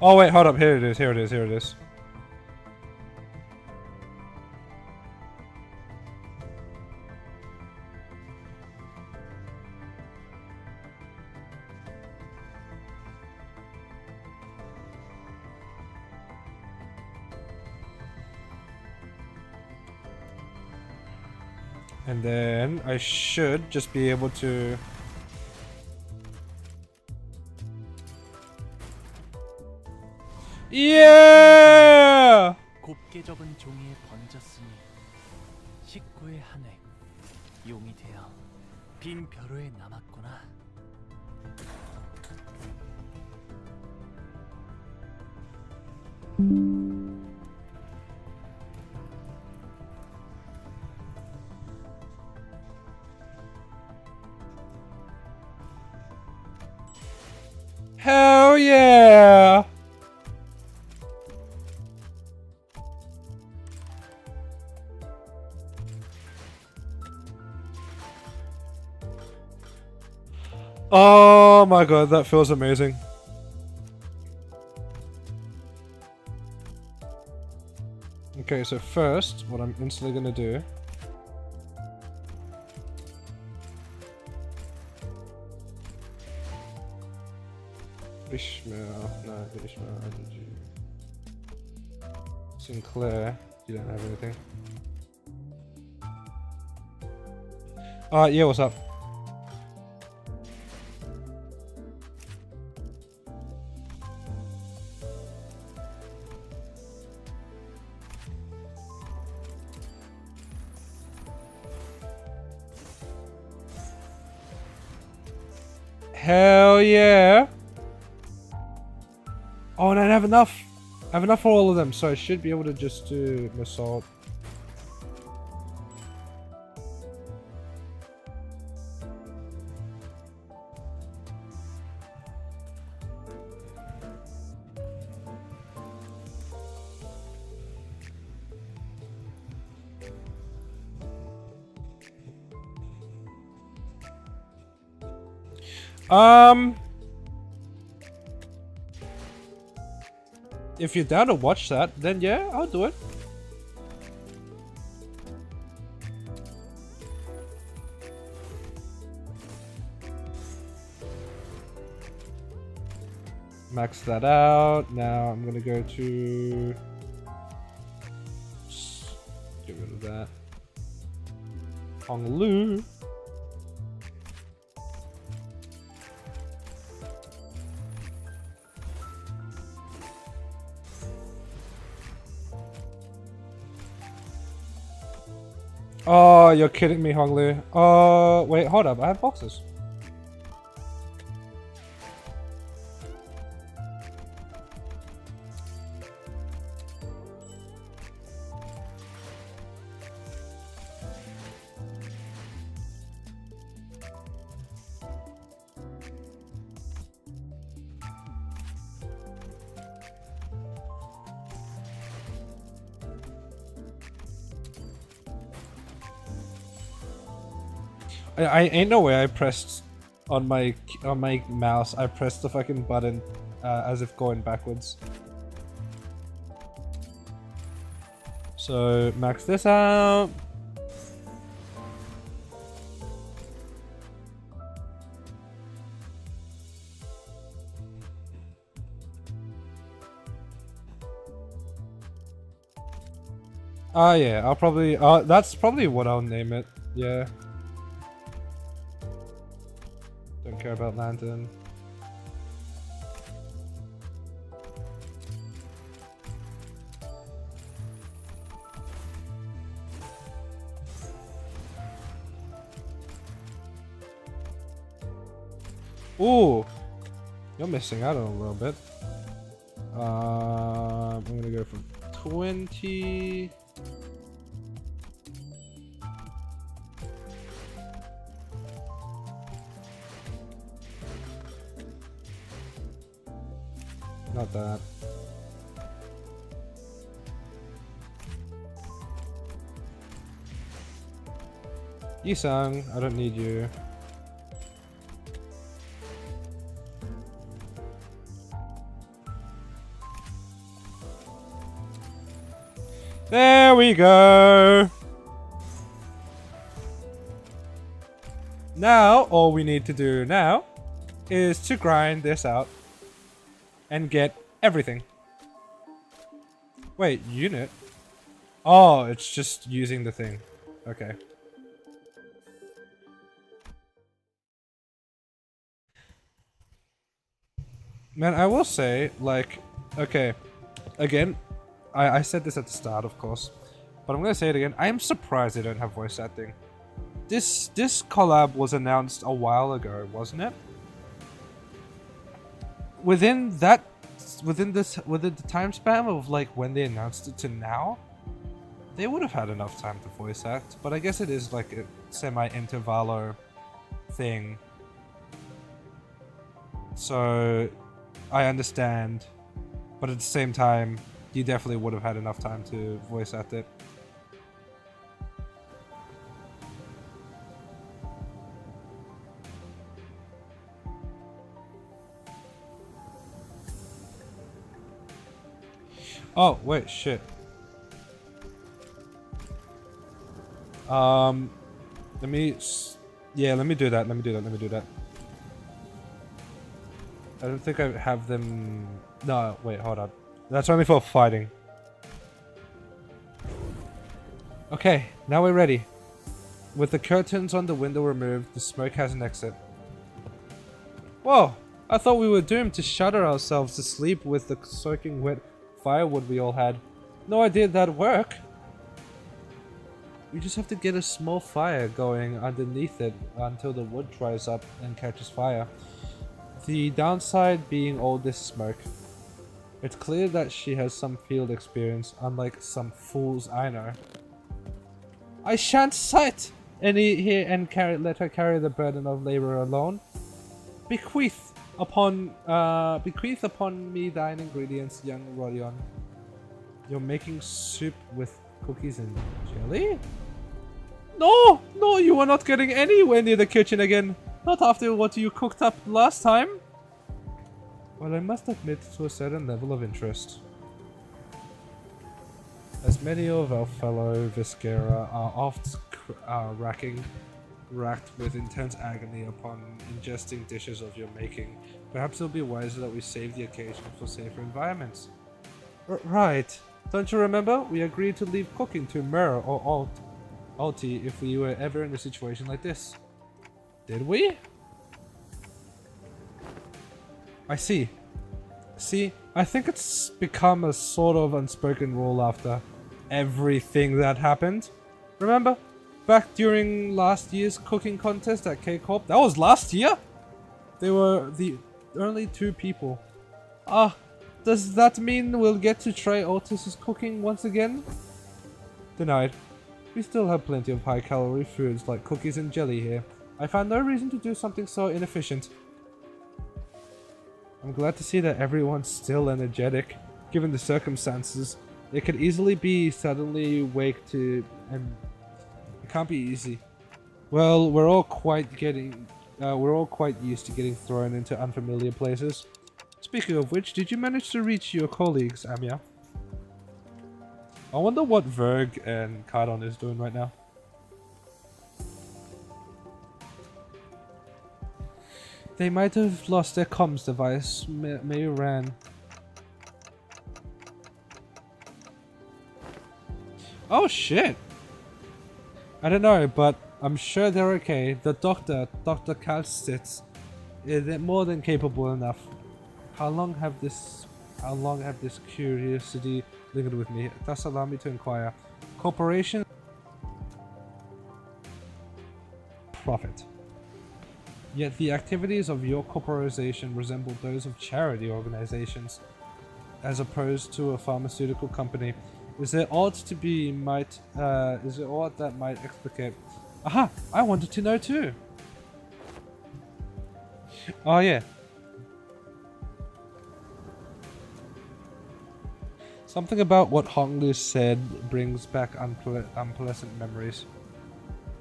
Oh wait, hold up, here it is, here it is, here it is. And then I should just be able to... Yeah! 곱게 접은 종이에 번졌으니 식구의 한획 용이 되어 빈 벼로에 남았구나. Oh my god, that feels amazing. Okay, so first, what I'm instantly gonna do. Ishmael, no, Ishmael, Sinclair, you don't have anything. Yeah, what's up? Hell yeah! Oh, and I have enough! I have enough for all of them, so I should be able to just do an assault. If you're down to watch that, then yeah, I'll do it. Max that out. Now I'm gonna go to... Just get rid of that. Honglu. Oh, you're kidding me, Honglu. Oh, wait, hold up. I have boxes. I ain't no way I pressed on my mouse. I pressed the fucking button as if going backwards. So max this out. Yeah, I'll probably that's probably what I'll name it. Yeah. Don't care about Lantern. Ooh! You're missing out on a little bit. I'm gonna go from 20... Not that. Yisung, I don't need you. There we go! Now, all we need to do now is to grind this out and get everything. Wait, unit? Oh, it's just using the thing. Okay. Man, I will say, like, okay, again, I said this at the start, of course, but I'm gonna say it again. I am surprised they don't have voice acting. This collab was announced a while ago, wasn't it? Within the time span of like when they announced it to now, they would have had enough time to voice act. But I guess it is like a semi-intervallo thing, so I understand. But at the same time, you definitely would have had enough time to voice act it. Oh, wait, shit. Let me... Yeah, let me do that. Let me do that. I don't think I have them... No, wait, hold on. That's only for fighting. Okay, now we're ready. With the curtains on the window removed, the smoke has an exit. Whoa! I thought we were doomed to shudder ourselves to sleep with the soaking wet firewood we all had. No idea that'd work. We just have to get a small fire going underneath it until the wood dries up and catches fire. The downside being all this smoke. It's clear that she has some field experience, unlike some fools I know. I shan't sit here and let her carry the burden of labor alone. Bequeath upon me thine ingredients, young Rodion. You're making soup with cookies and jelly? No! No, you are not getting anywhere near the kitchen again. Not after what you cooked up last time. Well, I must admit to a certain level of interest. As many of our fellow Viscera are oft racked with intense agony upon ingesting dishes of your making, perhaps it'll be wiser that we save the occasion for safer environments. Right. Don't you remember? We agreed to leave cooking to Mer or Alti if we were ever in a situation like this. Did we? I see. See, I think it's become a sort of unspoken rule after everything that happened. Remember? Back during last year's cooking contest at K-Corp? That was last year? They were the only 2 people. Does that mean we'll get to try Otis's cooking once again? Denied. We still have plenty of high-calorie foods like cookies and jelly here. I found no reason to do something so inefficient. I'm glad to see that everyone's still energetic, given the circumstances. It could easily be suddenly wake to, and it can't be easy. Well, we're all quite used to getting thrown into unfamiliar places. Speaking of which, did you manage to reach your colleagues, Amia? I wonder what Verg and Cardon is doing right now. They might have lost their comms device. May ran. Oh shit! I don't know, but I'm sure they're okay. The doctor, Dr. Kalstitz, is more than capable enough. How long have this curiosity lingered with me? Thus allow me to inquire. Corporation? Profit. Yet the activities of your corporation resemble those of charity organizations, as opposed to a pharmaceutical company. Is there aught that might explicate? Aha! I wanted to know too! Oh yeah. Something about what Honglu said brings back unpleasant memories.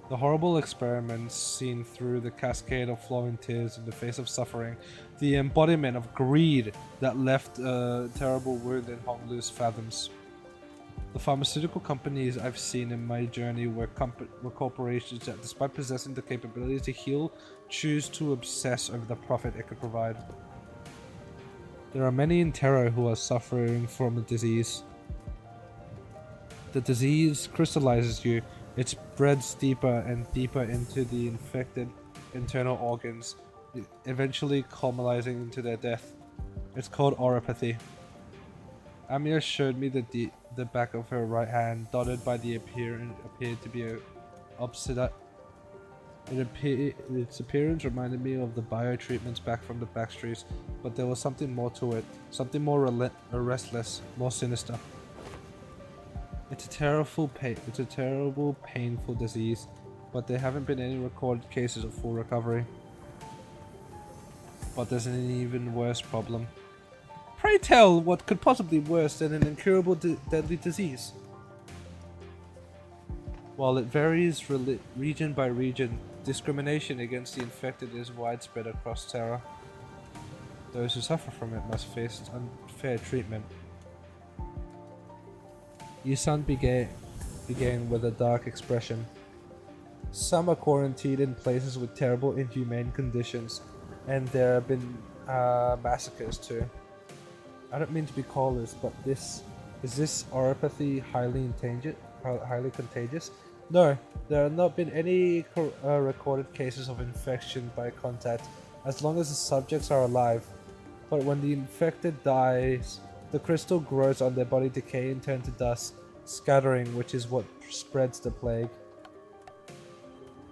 The horrible experiments seen through the cascade of flowing tears in the face of suffering, the embodiment of greed that left a terrible wound in Honglu's fathoms. The pharmaceutical companies I've seen in my journey were corporations that, despite possessing the capability to heal, choose to obsess over the profit it could provide. There are many in Terra who are suffering from a disease. The disease crystallizes you. It spreads deeper and deeper into the infected internal organs, eventually culminating into their death. It's called oropathy. Amir showed me the back of her right hand, dotted by the appeared to be a obsida. Its appearance reminded me of the bio-treatments back from the backstreets, but there was something more to it, something more restless, more sinister. It's a terrible, painful disease, but there haven't been any recorded cases of full recovery. But there's an even worse problem. Pray tell, what could possibly be worse than an incurable deadly disease? While it varies region by region, discrimination against the infected is widespread across Terra. Those who suffer from it must face unfair treatment. Isan began with a dark expression. Some are quarantined in places with terrible inhumane conditions, and there have been massacres too. I don't mean to be callous, but is this oropathy highly contagious? No, there have not been any recorded cases of infection by contact, as long as the subjects are alive. But when the infected dies, the crystal grows on their body, decay and turn to dust, scattering, which is what spreads the plague.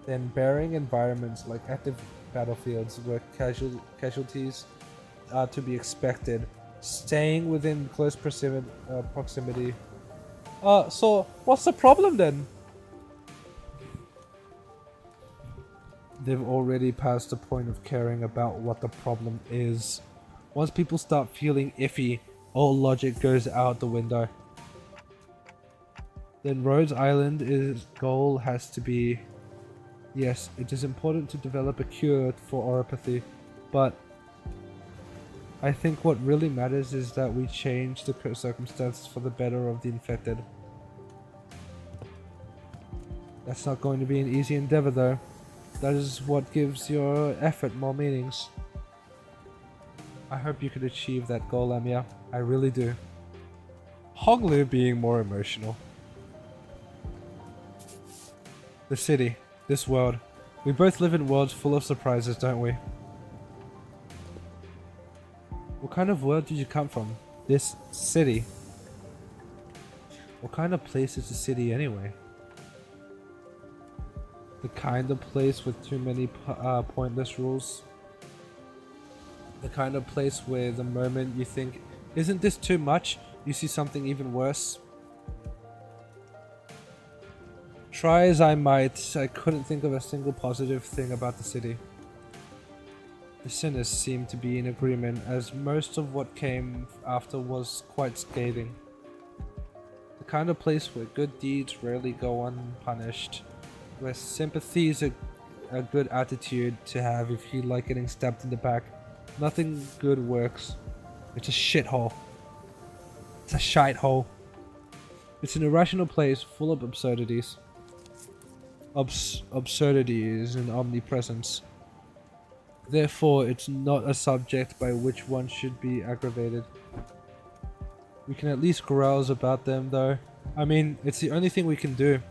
Then burying environments like active battlefields where casualties are to be expected, staying within close proximity. So what's the problem then? They've already passed the point of caring about what the problem is. Once people start feeling iffy, all logic goes out the window. Then Rhodes Island's goal has to be, yes, it is important to develop a cure for oropathy, but I think what really matters is that we change the circumstances for the better of the infected. That's not going to be an easy endeavor though. That is what gives your effort more meanings. I hope you could achieve that goal, Amiya. I really do. Honglu being more emotional. The city. This world. We both live in worlds full of surprises, don't we? What kind of world did you come from? This city. What kind of place is the city anyway? The kind of place with too many pointless rules. The kind of place where the moment you think, isn't this too much, you see something even worse. Try as I might, I couldn't think of a single positive thing about the city. The sinners seemed to be in agreement, as most of what came after was quite scathing. The kind of place where good deeds rarely go unpunished, where sympathy is a good attitude to have if you like getting stabbed in the back. Nothing good works. It's a shithole. It's a shite hole. It's an irrational place full of absurdities. Absurdities and omnipresence. Therefore, it's not a subject by which one should be aggravated. We can at least grouse about them though. I mean, it's the only thing we can do.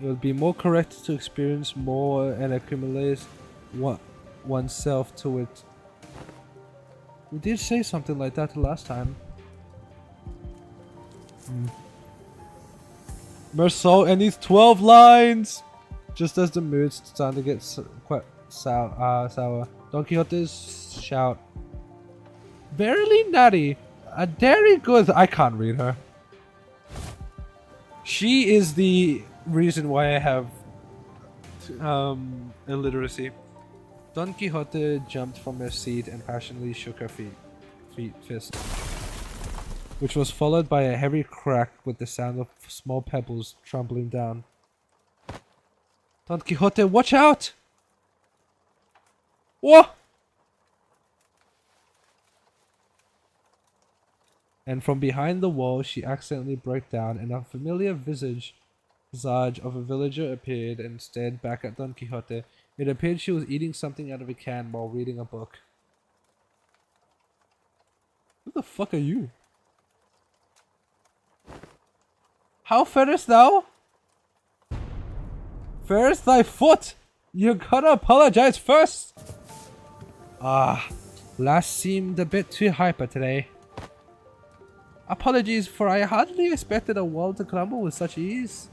It would be more correct to experience more and accumulate oneself to it. We did say something like that the last time. Mersault and these 12 lines! Just as the mood's starting to get quite sour. Don Quixote's shout. Verily natty, a dairy good. I can't read her. She is the reason why I have illiteracy. Don Quixote jumped from her seat and passionately shook her fist, which was followed by a heavy crack with the sound of small pebbles tumbling down. Don Quixote, watch out! What? And from behind the wall, she accidentally broke down, and a familiar visage of a villager appeared and stared back at Don Quixote. It appeared she was eating something out of a can while reading a book. Who the fuck are you? How farest thou? Farest thy foot? You gotta apologize first! Lass seemed a bit too hyper today. Apologies, for I hardly expected a wall to crumble with such ease.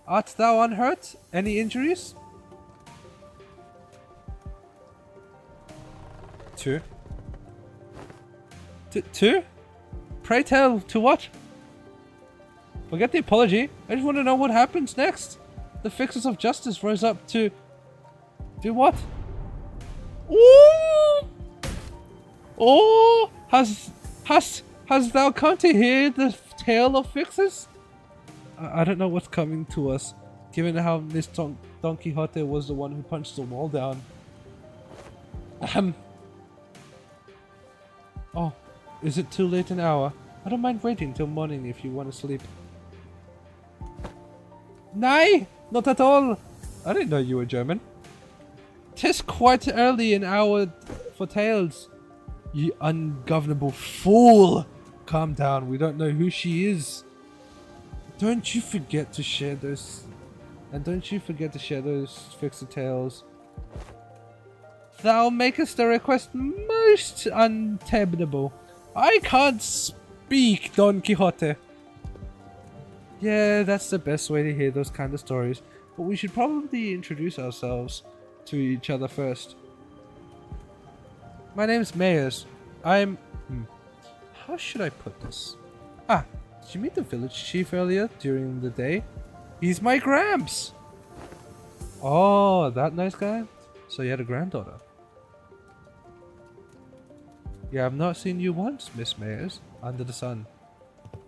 Art thou unhurt? Any injuries? 2. 2? Pray tell, to what? Forget the apology. I just want to know what happens next. The fixers of justice rose up to... do what? Ooh! Oh! Has thou come to hear the tale of fixers? I don't know what's coming to us, given how Miss Don Quixote was the one who punched the wall down. Oh, is it too late an hour? I don't mind waiting till morning if you want to sleep. Nay, not at all. I didn't know you were German. 'Tis quite early an hour for tales. You ungovernable fool! Calm down, we don't know who she is. Don't you forget to share those... And don't you forget to share those fixed tales. Thou makest the request most untenable. I can't speak, Don Quixote. Yeah, that's the best way to hear those kind of stories. But we should probably introduce ourselves to each other first. My name's Mayers. I'm... How should I put this? Ah, did you meet the village chief earlier during the day? He's my Gramps! Oh, that nice guy? So you had a granddaughter? Yeah, I've not seen you once, Miss Mayers. Under the sun.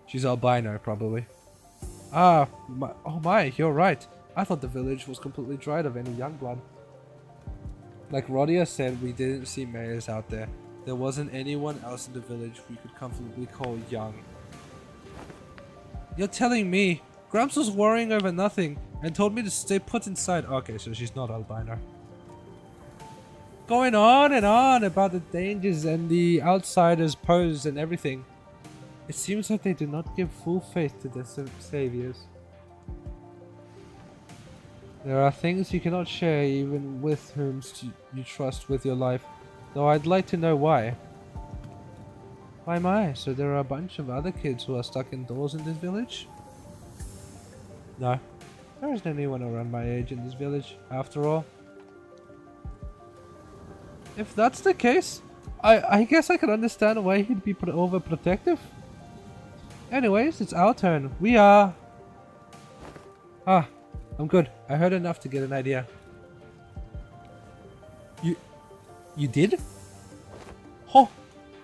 She's albino, probably. Ah, oh my, you're right. I thought the village was completely dried of any young blood. Like Rodia said, we didn't see Mayers out there. There wasn't anyone else in the village we could comfortably call young. You're telling me Gramps was worrying over nothing and told me to stay put inside. Okay, so she's not albino. Going on and on about the dangers and the outsiders pose and everything. It seems like they do not give full faith to their saviors. There are things you cannot share even with whom you trust with your life, though I'd like to know why. My, so there are a bunch of other kids who are stuck indoors in this village? No, there isn't anyone around my age in this village, after all. If that's the case, I guess I could understand why he'd be overprotective. Anyways, it's our turn. We are... Ah, I'm good. I heard enough to get an idea. You did? Oh,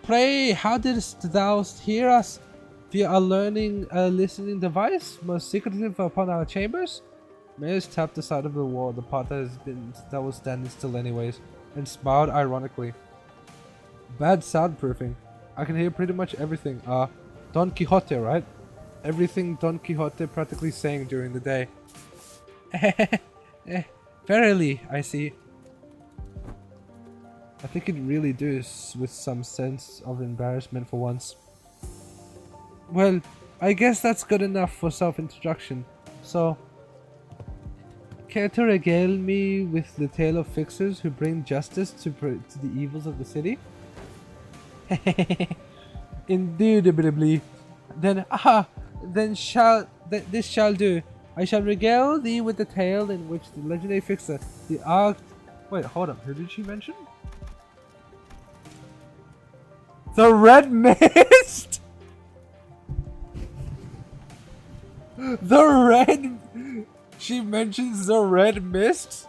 pray, how didst thou hear us? Via a listening device, most secretive upon our chambers? Mayers tapped the side of the wall, the part that was standing still anyways, and smiled ironically. Bad soundproofing. I can hear pretty much everything. Don Quixote, right? Everything Don Quixote practically sang during the day. Verily, I see. I think it really does, with some sense of embarrassment for once. Well, I guess that's good enough for self-introduction. So, care to regale me with the tale of fixers who bring justice to the evils of the city? Indubitably. Then, this shall do. I shall regale thee with the tale in which the legendary fixer, the Wait, hold up. Who did she mention? The Red Mist! The Red... She mentions the Red Mist?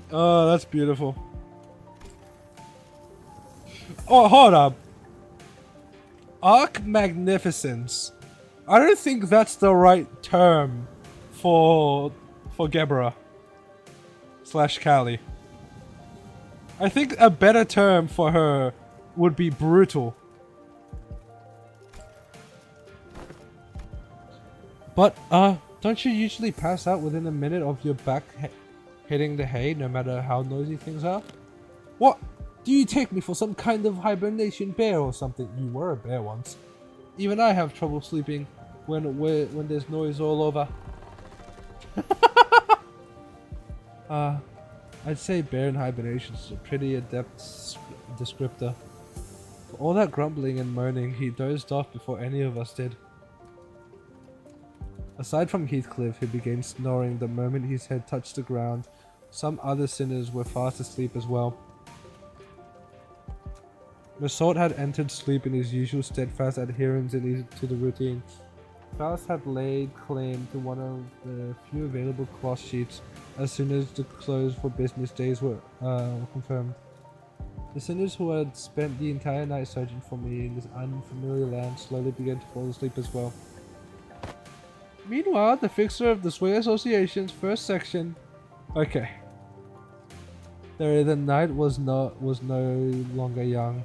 Oh, that's beautiful. Oh, hold up. Arc Magnificence. I don't think that's the right term for Gebra / Callie. I think a better term for her would be brutal. But, don't you usually pass out within a minute of your back hitting the hay, no matter how noisy things are? What? Do you take me for some kind of hibernation bear or something? You were a bear once. Even I have trouble sleeping when there's noise all over. I'd say bear in hibernation is a pretty adept descriptor. For all that grumbling and moaning, he dozed off before any of us did. Aside from Heathcliff, who began snoring the moment his head touched the ground, some other sinners were fast asleep as well. Massault had entered sleep in his usual steadfast adherence to the routine. Faust had laid claim to one of the few available cloth sheets as soon as the close for business days were confirmed. The sinners who had spent the entire night searching for me in this unfamiliar land slowly began to fall asleep as well. Meanwhile, the fixer of the Sway Association's first section... Okay. The night was no longer young.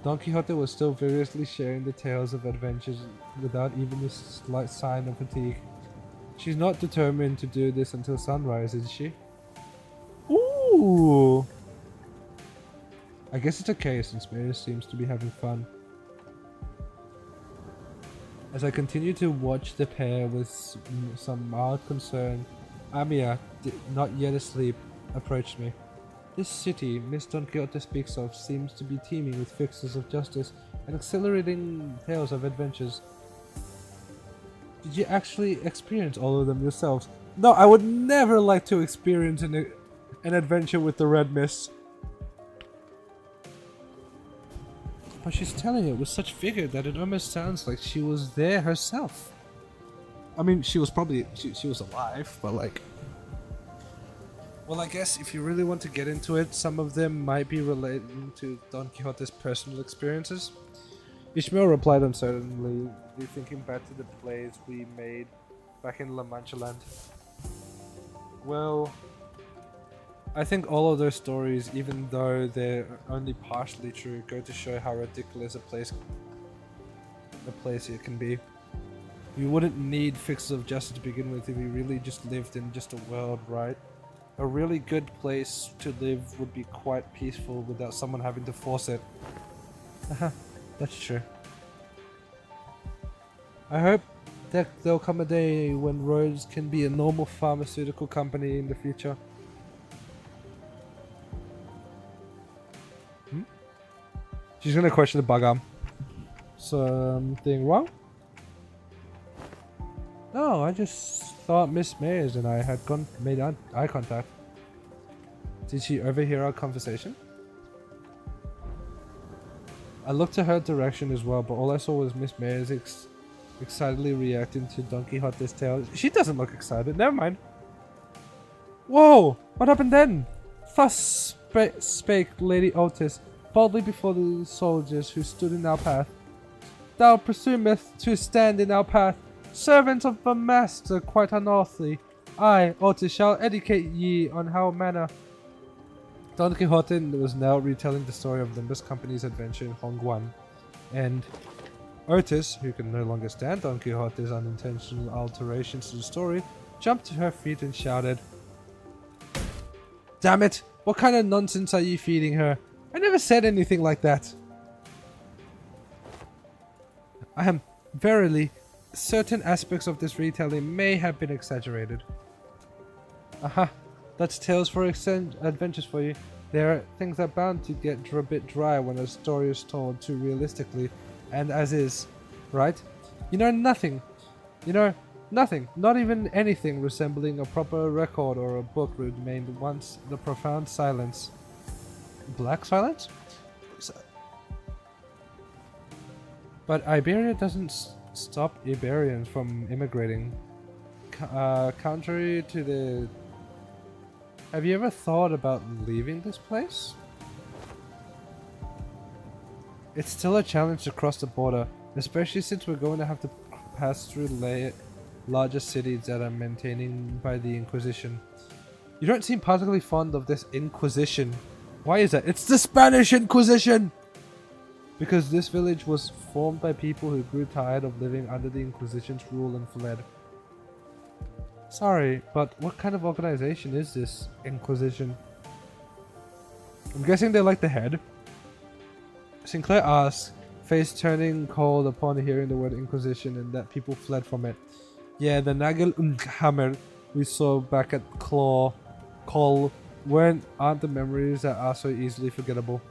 Don Quixote was still vigorously sharing the tales of adventures without even a slight sign of fatigue. She's not determined to do this until sunrise, is she? Ooh! I guess it's okay since Mary seems to be having fun. As I continue to watch the pair with some mild concern, Amiya, not yet asleep, approached me. This city Miss Don Quixote speaks of seems to be teeming with fixers of justice and exhilarating tales of adventures. Did you actually experience all of them yourselves? No, I would never like to experience an adventure with the Red Mist. But she's telling it with such vigor that it almost sounds like she was there herself. I mean, she was probably, she was alive, but like... Well, I guess if you really want to get into it, some of them might be relating to Don Quixote's personal experiences. Ishmael replied uncertainly, rethinking back to the plays we made back in La Mancha Land. Well, I think all of those stories, even though they're only partially true, go to show how ridiculous a place it can be. You wouldn't need fixers of justice to begin with if you really just lived in just a world, right? A really good place to live would be quite peaceful without someone having to force it. Haha, that's true. I hope that there'll come a day when Rhodes can be a normal pharmaceutical company in the future. She's gonna question the bug arm. Something wrong? No, I just thought Miss Mayers and I had made eye contact. Did she overhear our conversation? I looked to her direction as well, but all I saw was Miss Mayers excitedly reacting to Don Quixote's tale. She doesn't look excited, never mind. Whoa! What happened then? Thus spake Lady Otis, boldly before the soldiers who stood in our path. Thou presumest to stand in our path, servants of the master, quite unearthly. I, Otis, shall educate ye on how manner. Don Quixote was now retelling the story of Limbus Company's adventure in Hongguan, and Otis, who could no longer stand Don Quixote's unintentional alterations to the story, jumped to her feet and shouted, "Damn it! What kind of nonsense are you feeding her? I never said anything like that. I am verily certain aspects of this retelling may have been exaggerated." Aha, that's tales for adventures for you. There are things that are bound to get a bit dry when a story is told too realistically, and as is, right? You know nothing, not even anything resembling a proper record or a book remained once the profound silence. Black silence? But Iberia doesn't stop Iberians from immigrating. Contrary to the... Have you ever thought about leaving this place? It's still a challenge to cross the border, especially since we're going to have to pass through larger cities that are maintained by the Inquisition. You don't seem particularly fond of this Inquisition. Why is that? It's the Spanish Inquisition! Because this village was formed by people who grew tired of living under the Inquisition's rule and fled. Sorry, but what kind of organization is this Inquisition? I'm guessing they're like the head. Sinclair asks, face turning cold upon hearing the word Inquisition and that people fled from it. Yeah, the Nagel und Hammer we saw back at Kol aren't the memories that are so easily forgettable.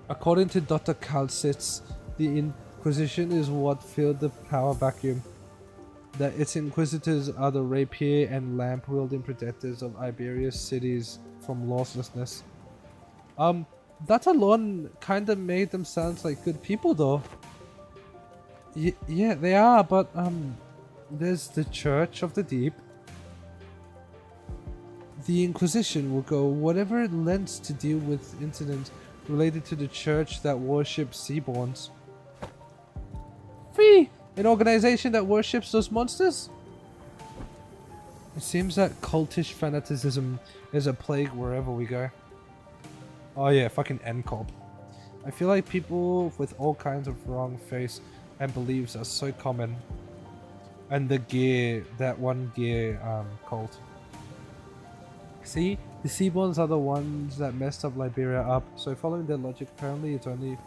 According to Dr. Kalsitz, the Inquisition is what filled the power vacuum. That its inquisitors are the rapier and lamp-wielding protectors of Iberia's cities from lawlessness. That alone kinda made them sound like good people though. Yeah, they are, but there's the Church of the Deep. The Inquisition will go whatever lengths to deal with incidents related to the church that worships Seaborns. Fee! An organization that worships those monsters? It seems that cultish fanaticism is a plague wherever we go. Oh yeah, fucking NCOP. I feel like people with all kinds of wrong faith and beliefs are so common. And the gear, that one gear cult. See, the Seaborns are the ones that messed up Liberia up, so following their logic, apparently it's only...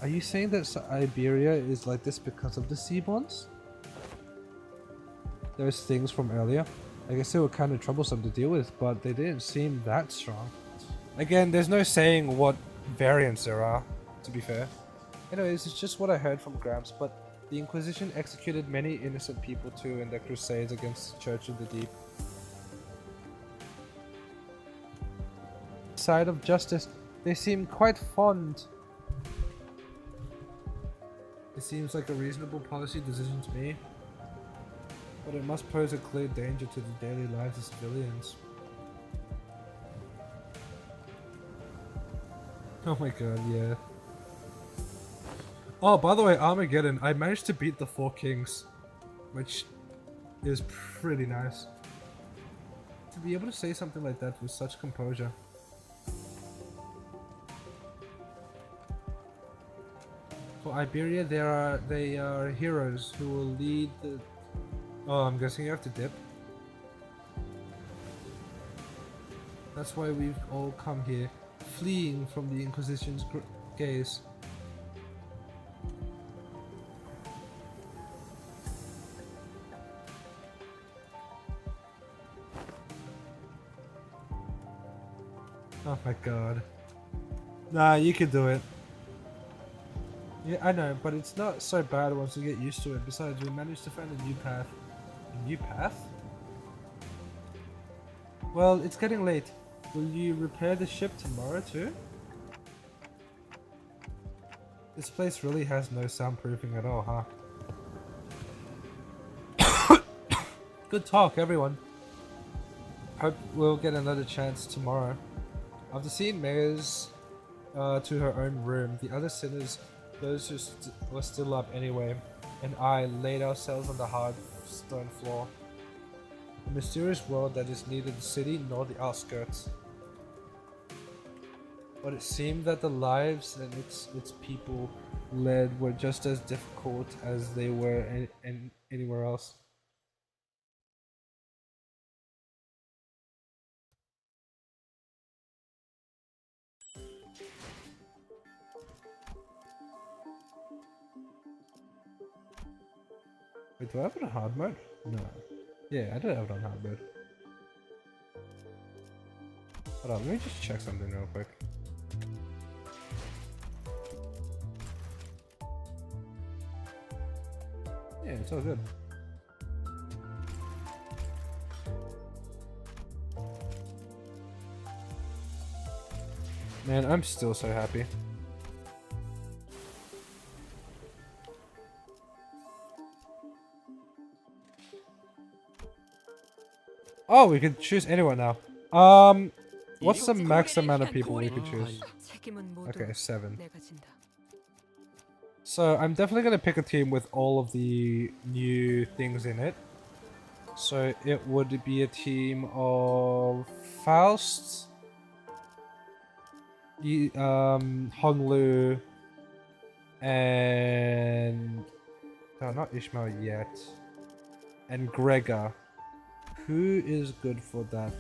Are you saying that Iberia is like this because of the Seaborns? Those things from earlier? I guess they were kind of troublesome to deal with, but they didn't seem that strong. Again, there's no saying what variants there are, to be fair. Anyways, it's just what I heard from Gramps, but the Inquisition executed many innocent people too in their crusades against the Church of the Deep. Side of justice, they seem quite fond. It seems like a reasonable policy decision to me, but it must pose a clear danger to the daily lives of civilians. Oh my god, yeah. Oh, by the way, Armageddon, I managed to beat the 4 Kings, which is pretty nice. To be able to say something like that with such composure. For Iberia, they are heroes who will lead the... Oh, I'm guessing you have to dip. That's why we've all come here, fleeing from the Inquisition's gaze. Oh my god. Nah, you can do it. Yeah, I know, but it's not so bad once you get used to it. Besides, we managed to find a new path. A new path? Well, it's getting late. Will you repair the ship tomorrow too? This place really has no soundproofing at all, huh? Good talk, everyone. Hope we'll get another chance tomorrow. After seeing Mayor's to her own room, the other sinners, those who were still up anyway, and I laid ourselves on the hard stone floor. A mysterious world that is neither the city nor the outskirts. But it seemed that the lives and its people led were just as difficult as they were anywhere else. Wait, do I have it on hard mode? No. Yeah, I don't have it on hard mode. Hold on, let me just check something real quick. Yeah, it's all good. Man, I'm still so happy. Oh, we can choose anyone now. What's the max amount of people we could choose? Okay, 7. So I'm definitely gonna pick a team with all of the new things in it. So it would be a team of Faust, Honglu, and no, not Ishmael yet, and Gregor. Who is good for that?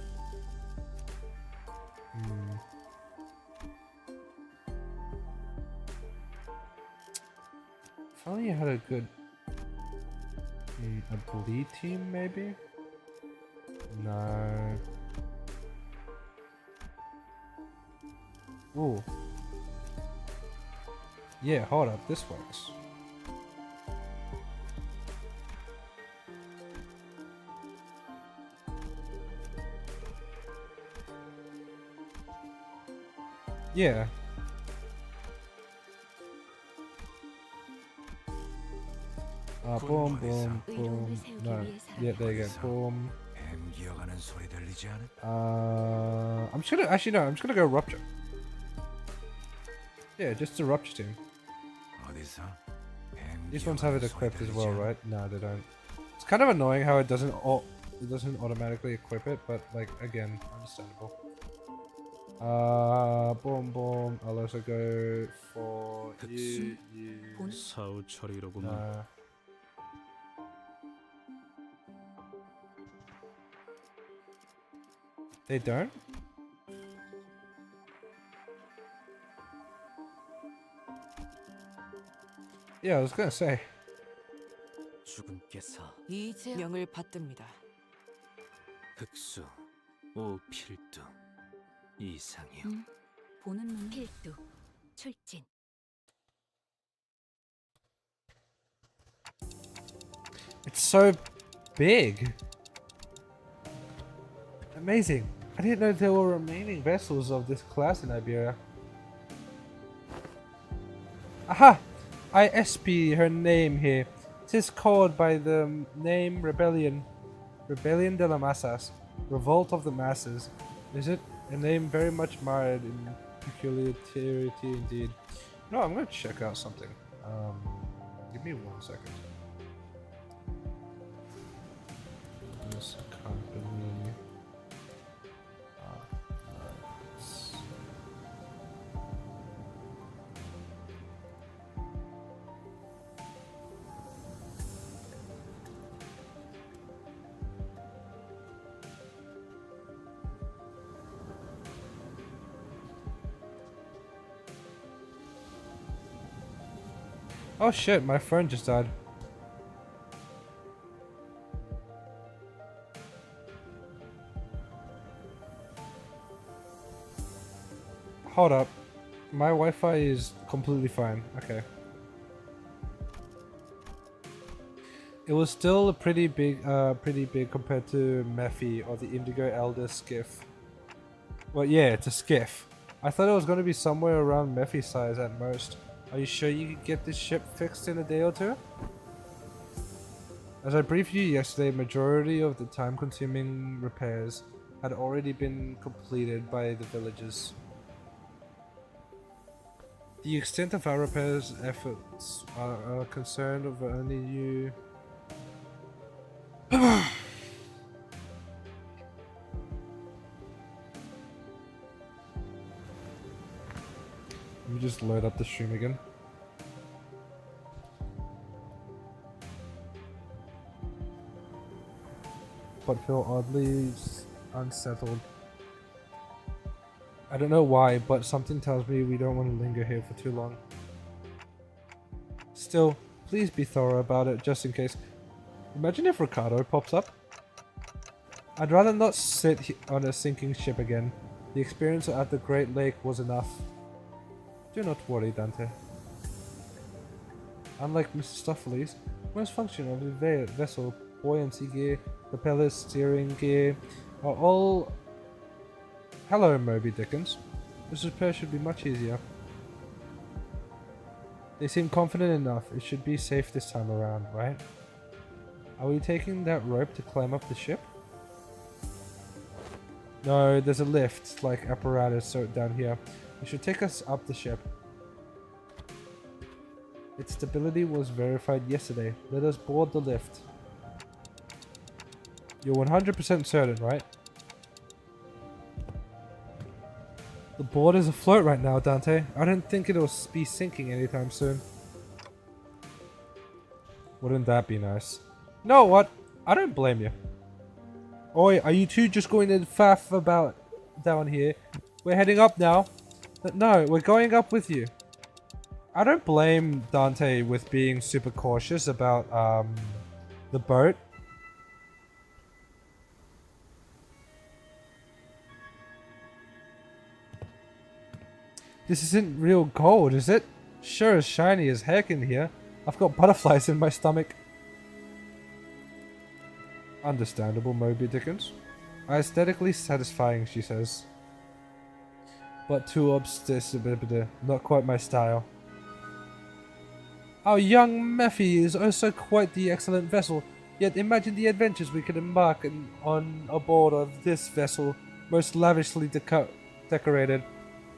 If only you had a good... a bleed team, maybe? No. Ooh. Yeah, hold up, this works. Yeah. Boom, boom, boom. No. Yeah, there you go. Boom. I'm just gonna actually no. I'm just gonna go rupture. Yeah, just a rupture team. These ones have it equipped as well, right? No, they don't. It's kind of annoying how it doesn't automatically equip it, but like again, understandable. Boom, boom. I'll also go for you, you. 사후처리로구만. No. They don't? Yeah, I was gonna say. 죽은 깨사 이제 명을 받듭니다. 흑수 오필두 이상이요. 보는 눈 필두 출진. It's so big. Amazing. I didn't know there were remaining vessels of this class in Iberia. Aha! ISP her name here. It is called by the name Rebellion. Rebellion de la Masas. Revolt of the Masses. Is it a name very much marred in peculiarity indeed? No, I'm going to check out something. Give me 1 second. This company. Arknights. Oh shit, my phone just died. Hold up. My Wi-Fi is completely fine. Okay. It was still a pretty big compared to Mephi or the Indigo Elder skiff. Well, yeah, it's a skiff. I thought it was going to be somewhere around Mephi size at most. Are you sure you could get this ship fixed in a day or two? As I briefed you yesterday, majority of the time-consuming repairs had already been completed by the villagers. The extent of our repairs efforts are a concern of only you. Let me just load up the stream again. But feel oddly unsettled. I don't know why, but something tells me we don't want to linger here for too long. Still, please be thorough about it, just in case. Imagine if Ricardo pops up. I'd rather not sit on a sinking ship again. The experience at the Great Lake was enough. Do not worry, Dante. Unlike Mephistophles, most function of the vessel, buoyancy gear, propellers, steering gear, are all... Hello, Moby Dickens. This repair should be much easier. They seem confident enough. It should be safe this time around, right? Are we taking that rope to climb up the ship? No, there's a lift, like apparatus, so down here. It should take us up the ship. Its stability was verified yesterday. Let us board the lift. You're 100% certain, right? The board is afloat right now, Dante. I don't think it'll be sinking anytime soon. Wouldn't that be nice? No, what? I don't blame you. Oi, are you two just going to faff about down here? We're heading up now. No, we're going up with you. I don't blame Dante with being super cautious about the boat. This isn't real gold, is it? Sure is shiny as heck in here. I've got butterflies in my stomach. Understandable, Moby Dickens. Aesthetically satisfying, she says. But too obsessive, not quite my style. Our young Mephi is also quite the excellent vessel, yet imagine the adventures we could embark on aboard of this vessel, most lavishly decorated.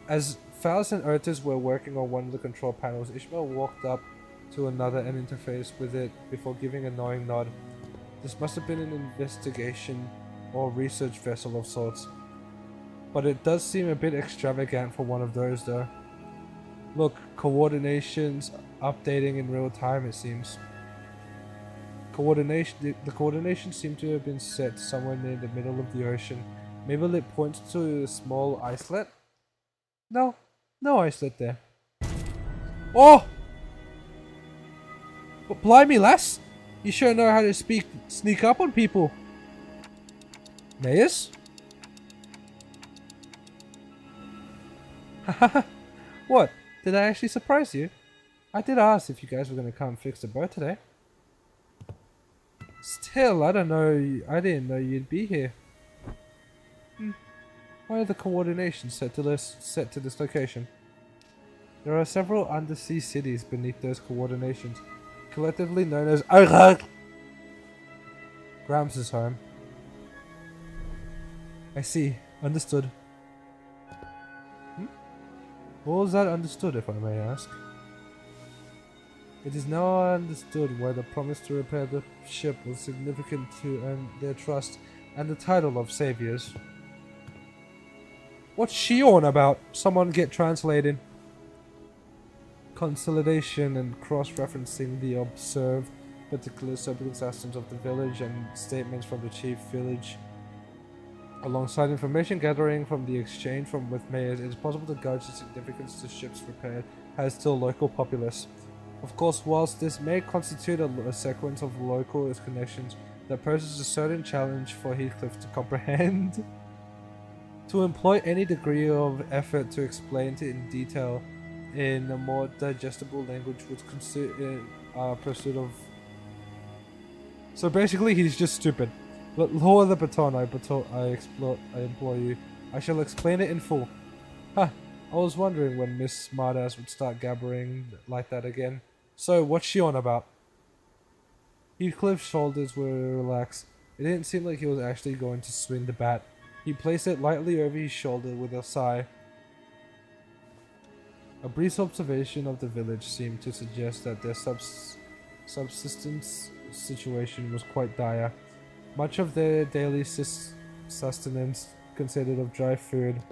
As Faust and Ertus were working on one of the control panels, Ishmael walked up to another and interfaced with it before giving a knowing nod. This must have been an investigation or research vessel of sorts. but it does seem a bit extravagant for one of those though. Look, coordination's updating in real time, it seems. The coordination seemed to have been set somewhere near the middle of the ocean. Maybe it points to a small islet? No, no islet there. Oh! But blimey, lass! You sure know how to sneak up on people. Mayors? Haha, what? Did I actually surprise you? I did ask if you guys were gonna come fix the boat today. Still, I didn't know you'd be here. Why are the coordinations set to this location? There are several undersea cities beneath those coordinations, collectively known as Grams' home. I see. Understood. What was that understood, if I may ask? It is now understood why the promise to repair the ship was significant to earn their trust and the title of saviors. What's she on about? Someone get translated. Consolidation and cross-referencing the observed particular circumstances of the village and statements from the chief village. Alongside information gathering from the exchange with mayors, it is possible to gauge the significance the ship's repair has to the local populace. Of course, whilst this may constitute a sequence of local connections, that poses a certain challenge for Heathcliff to comprehend. To employ any degree of effort to explain it in detail in a more digestible language would consider pursuit of... So basically he's just stupid. Lower the baton, I implore you. I shall explain it in full. Ha! I was wondering when Miss Smartass would start gabbering like that again. So, what's she on about? Heathcliff's shoulders were relaxed. It didn't seem like he was actually going to swing the bat. He placed it lightly over his shoulder with a sigh. A brief observation of the village seemed to suggest that their subsistence situation was quite dire. Much of their daily sustenance consisted of dry food.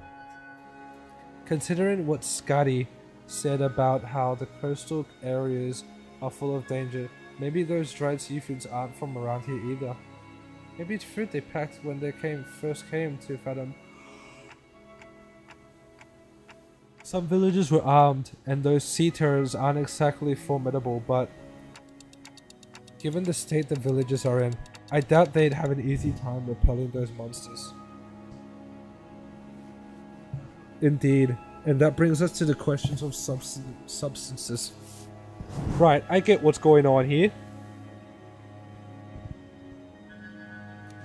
Considering what Scotty said about how the coastal areas are full of danger, maybe those dried seafoods aren't from around here either. Maybe it's fruit they packed when they first came to Fathom. Some villagers were armed, and those sea terrors aren't exactly formidable, but given the state the villagers are in, I doubt they'd have an easy time repelling those monsters. Indeed, and that brings us to the questions of substances. Right, I get what's going on here.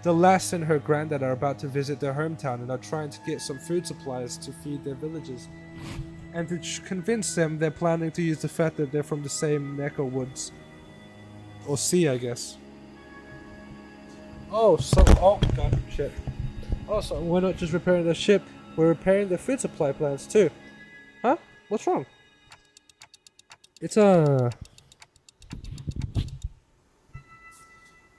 The lass and her granddad are about to visit their hometown and are trying to get some food supplies to feed their villagers. And to convince them, they're planning to use the fact that they're from the same neck of woods. Or sea, I guess. Oh, god, shit. Oh, so we're not just repairing the ship, we're repairing the food supply plants too. Huh? What's wrong? It's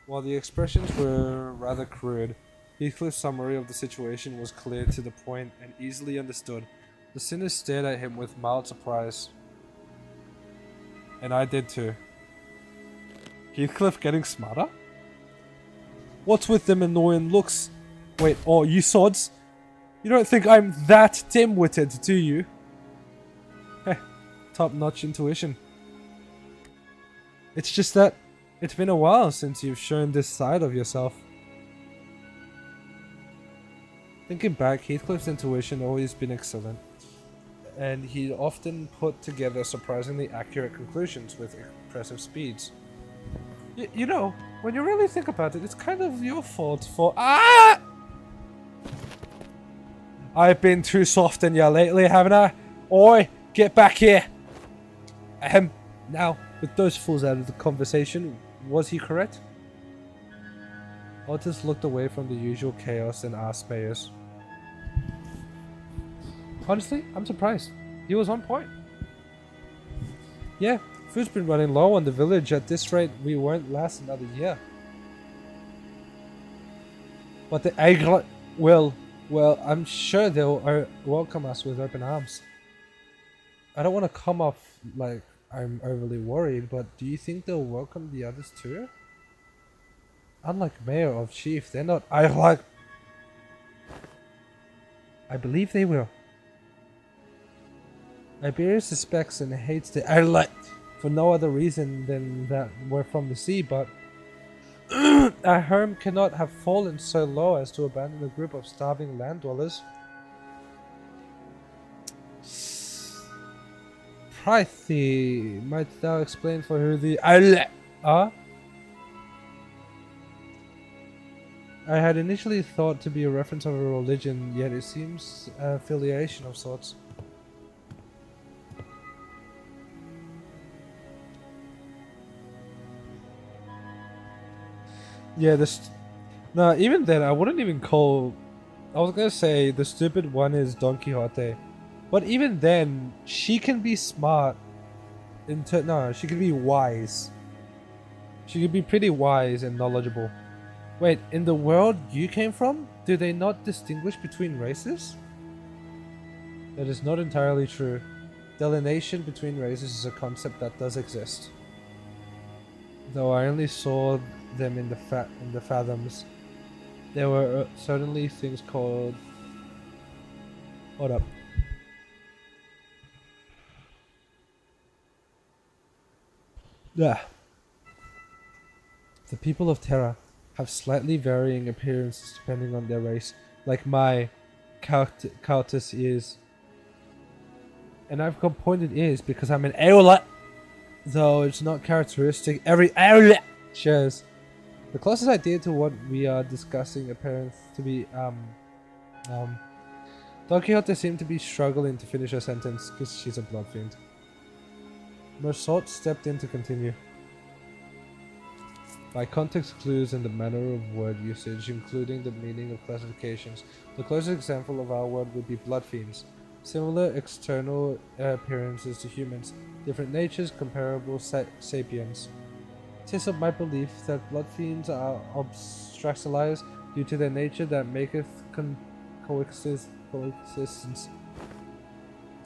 While the expressions were rather crude, Heathcliff's summary of the situation was clear to the point and easily understood. The sinners stared at him with mild surprise. And I did too. Heathcliff getting smarter? What's with them annoying looks? Wait, oh, you sods? You don't think I'm that dim-witted, do you? Heh, top-notch intuition. It's just that it's been a while since you've shown this side of yourself. Thinking back, Heathcliff's intuition always been excellent, and he'd often put together surprisingly accurate conclusions with impressive speeds. You know, when you really think about it, it's kind of your fault for— Ah! I've been too soft on you lately, haven't I? Oi, get back here! Now, with those fools out of the conversation, was he correct? Otis looked away from the usual chaos and asked Mayers. Honestly, I'm surprised. He was on point. Yeah, food's been running low on the village. At this rate, we won't last another year. But the Arknights will. Well, I'm sure they'll welcome us with open arms. I don't want to come off like I'm overly worried, but do you think they'll welcome the others too? Unlike Mayor of Chief, they're not. I believe they will. Iberia suspects and hates the Arknights for no other reason than that we're from the sea, but our home cannot have fallen so low as to abandon a group of starving land dwellers. Prithee, might thou explain for who the Arknights are? I had initially thought to be a reference of a religion, yet it seems an affiliation of sorts. Yeah, no, even then, I wouldn't even call. I was gonna say the stupid one is Don Quixote, but even then, she can be smart. No, she can be wise. She can be pretty wise and knowledgeable. Wait, in the world you came from, do they not distinguish between races? That is not entirely true. Delineation between races is a concept that does exist. Though I only saw them in the fathoms. There were certainly things called... Hold up. Yeah. The people of Terra have slightly varying appearances depending on their race, like my Countess is. And I've got pointed ears because I'm an Aeolite, though it's not characteristic every Aeolite shares. The closest idea to what we are discussing appears to be Don Quixote seemed to be struggling to finish her sentence because she's a blood fiend. Meursault stepped in to continue. By context clues and the manner of word usage, including the meaning of classifications, the closest example of our word would be blood fiends. Similar external appearances to humans, different natures, comparable sapiens. 'Tis of my belief that blood fiends are obstaculized due to their nature that maketh coexistence.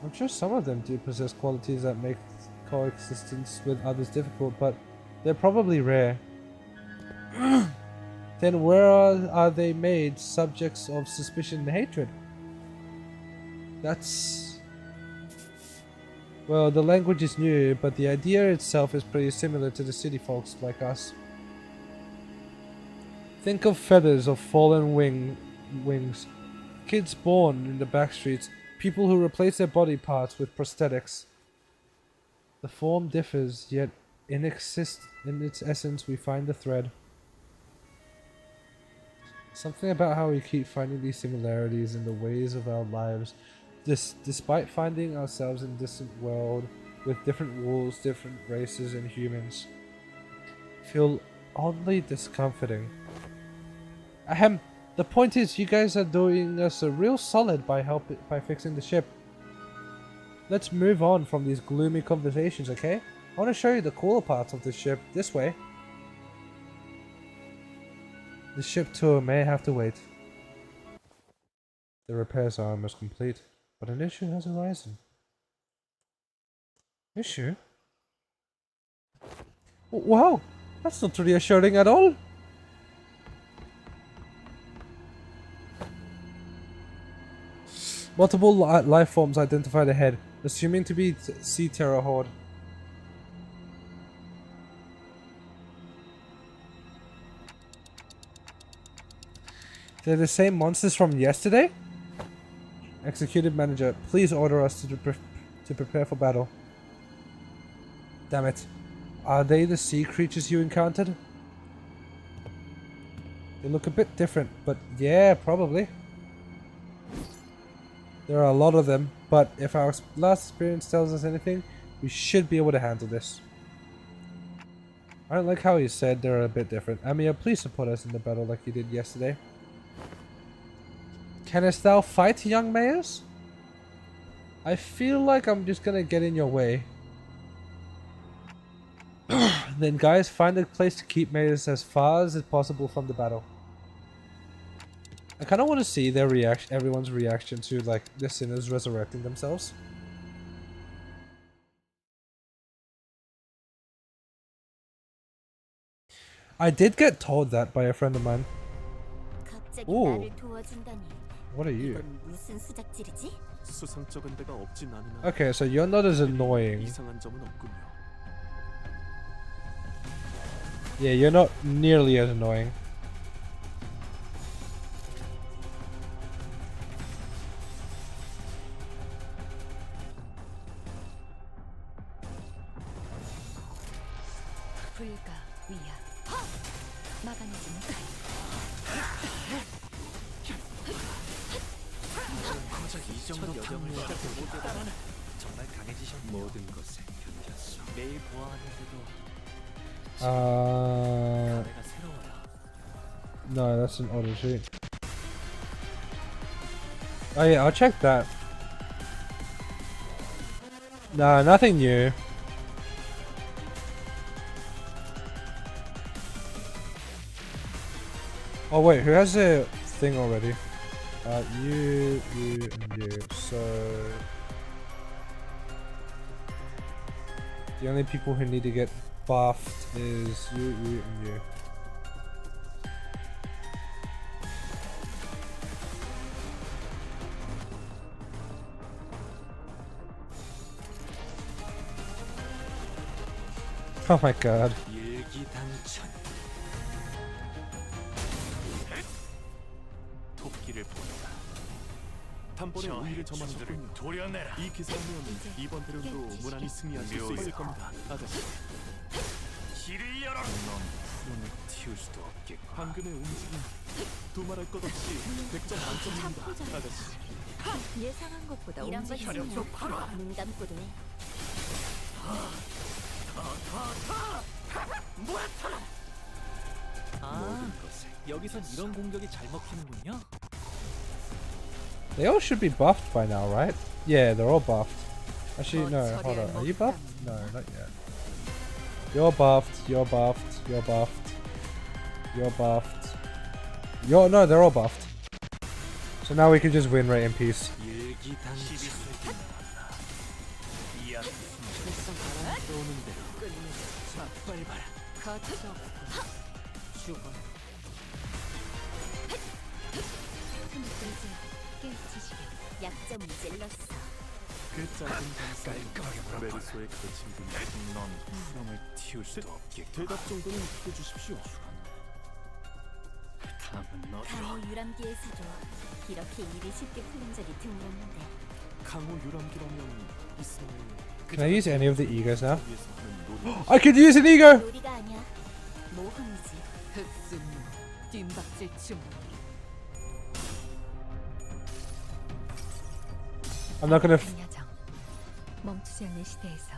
I'm sure some of them do possess qualities that make coexistence with others difficult, but they're probably rare. Then where are they made subjects of suspicion and hatred? That's... Well, the language is new, but the idea itself is pretty similar to the city folks like us. Think of feathers of fallen wings, kids born in the back streets, people who replace their body parts with prosthetics. The form differs, yet in its essence we find the thread. Something about how we keep finding these similarities in the ways of our lives, despite finding ourselves in a distant world with different rules, different races and humans, feel oddly discomforting. Ahem. The point is, you guys are doing us a real solid by fixing the ship. Let's move on from these gloomy conversations, okay? I want to show you the cooler parts of the ship. This way. The ship tour may have to wait. The repairs are almost complete, but an issue has arisen. Issue? Wow, that's not reassuring at all. Multiple life forms identified ahead, assuming to be Sea Terror Horde. They're the same monsters from yesterday? Executive Manager, please order us to prepare for battle. Damn it. Are they the sea creatures you encountered? They look a bit different, but yeah, probably. There are a lot of them, but if our last experience tells us anything, we should be able to handle this. I don't like how you said they're a bit different. Amia, please support us in the battle like you did yesterday. Canst thou fight, young mayors? I feel like I'm just gonna get in your way. Then guys, find a place to keep mayors as far as possible from the battle. I kind of want to see their reaction, everyone's reaction to like the sinners resurrecting themselves. I did get told that by a friend of mine. 갑자기 오. 나를 도와준다니. What are you? 이건 무슨 수작질이지? 수상쩍은 데가 없진 않으나 Okay, so you're not as annoying. 이상한 점은 없군요. Yeah, you're not nearly as annoying. 불가 위야. 막아내지 못해. 고작 이 정도 탐욕을 시작해보다는 정말 강해지셨네요. 모든 것에 견뎠어. 매일 보아하는데도 내가 새로워요. No, that's an auto sheet. Oh yeah, I'll check that. Nah, nothing new. Oh wait, who has a thing already? You, and you. So the only people who need to get buffed is you, and you. Oh my god. 일기당천. 토끼를 보내라. 단번에 우위를 점하는군요. 도려내라. 이 기세라면 이번 대련도 무난히 승리하실 수 있을 겁니다. 아저씨. 길을 열어. 넌 튀울 수도 없겠고. 방금의 움직임 두말할 것 없이 100점 만점입니다. 아저씨. 예상한 것보다 이런 거 움직임이 좀 높아. 눈 감고도 해. 모든 것에 여기선 이런 공격이 잘 먹히는군요. They all should be buffed by now, right? Yeah, they're all buffed. Actually, no, hold on. Are you buffed? No, not yet. You're buffed, you're buffed, you're buffed, you're buffed. You're, no, they're all buffed. So now we can just win right in peace. 약점을 찔렀어. 그 짧은 단싸움 메르소의 가르친 분이 넌 후렴을 튀울 수도 없겠고. 대답 정도는 해주십시오. 강호 유람기에서도 이렇게 일이 쉽게 풀린 적이 드물었는데. 강호 유람기라면 있으면 Can I use any of the egos now? 위해서 하는 놀이. I could use an ego! 놀이가 아니야. 모험이지. 흑승무, 뒷박질 춤. I'm not gonna. 여정. 멈추지 않는 시대에서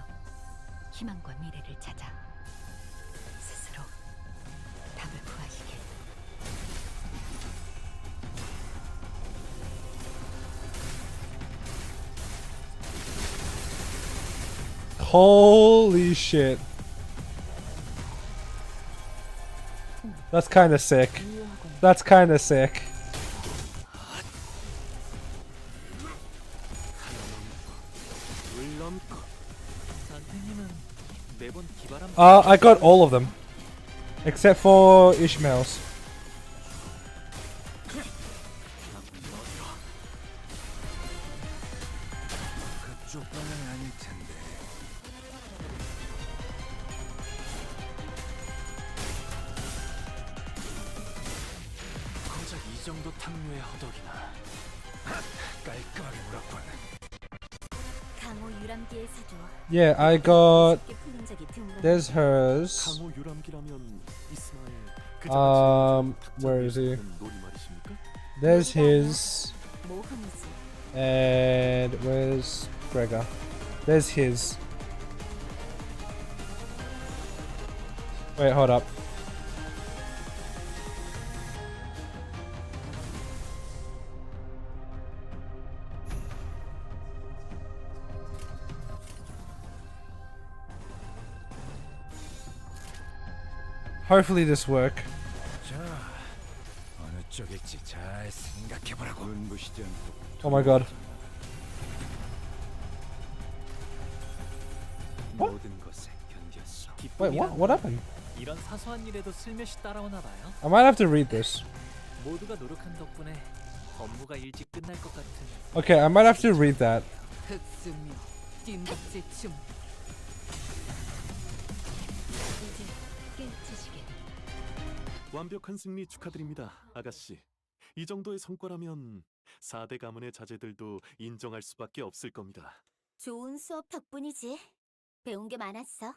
희망과 미래를 찾아 스스로 답을 구하시길. Holy shit. That's kinda sick. That's kinda sick. 선생님은 매번 기발한 I got all of them. Except for Ishmael's. 그쪽 방향이 아닐 텐데. 고작 이 정도 탐욕의 허덕이나 깔끔하게 물었군. 강호 유람기에서도 Yeah, I got. 쉽게 풀린 적이 드물었는데. There's hers. 강호 유람기라면 이스마엘 그 Where is he? 놀이 말이십니까? There's his. 모험이지. And where's Gregor? There's his. Wait, hold up. Hopefully this work. 자, 어느 쪽이 할지 잘 생각해보라고. 눈부시지 않고 Oh my god. 모든 것에 견뎠어. Wait, what happened? 이런 사소한 일에도 슬며시 따라오나 봐요. I might have to read this. 모두가 노력한 덕분에 업무가 일찍 끝날 것 같은. Okay, I might have to read that. 흑수묘 뜀박질 중. 이제 깨치시게. 완벽한 승리 축하드립니다, 아가씨. 이 정도의 성과라면 4대 가문의 자제들도 인정할 수밖에 없을 겁니다. 좋은 수업 덕분이지. 배운 게 많았어.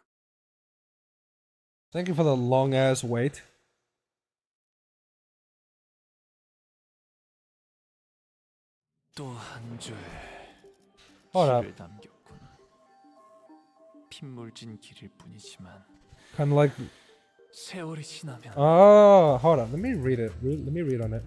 Thank you for the long ass wait. 또 한 줄 Hold up. 길을 남겼군. 핏물진 길일 뿐이지만 Kind of like. 세월이 지나면 Oh, hold on. Let me read it. Let me read on it.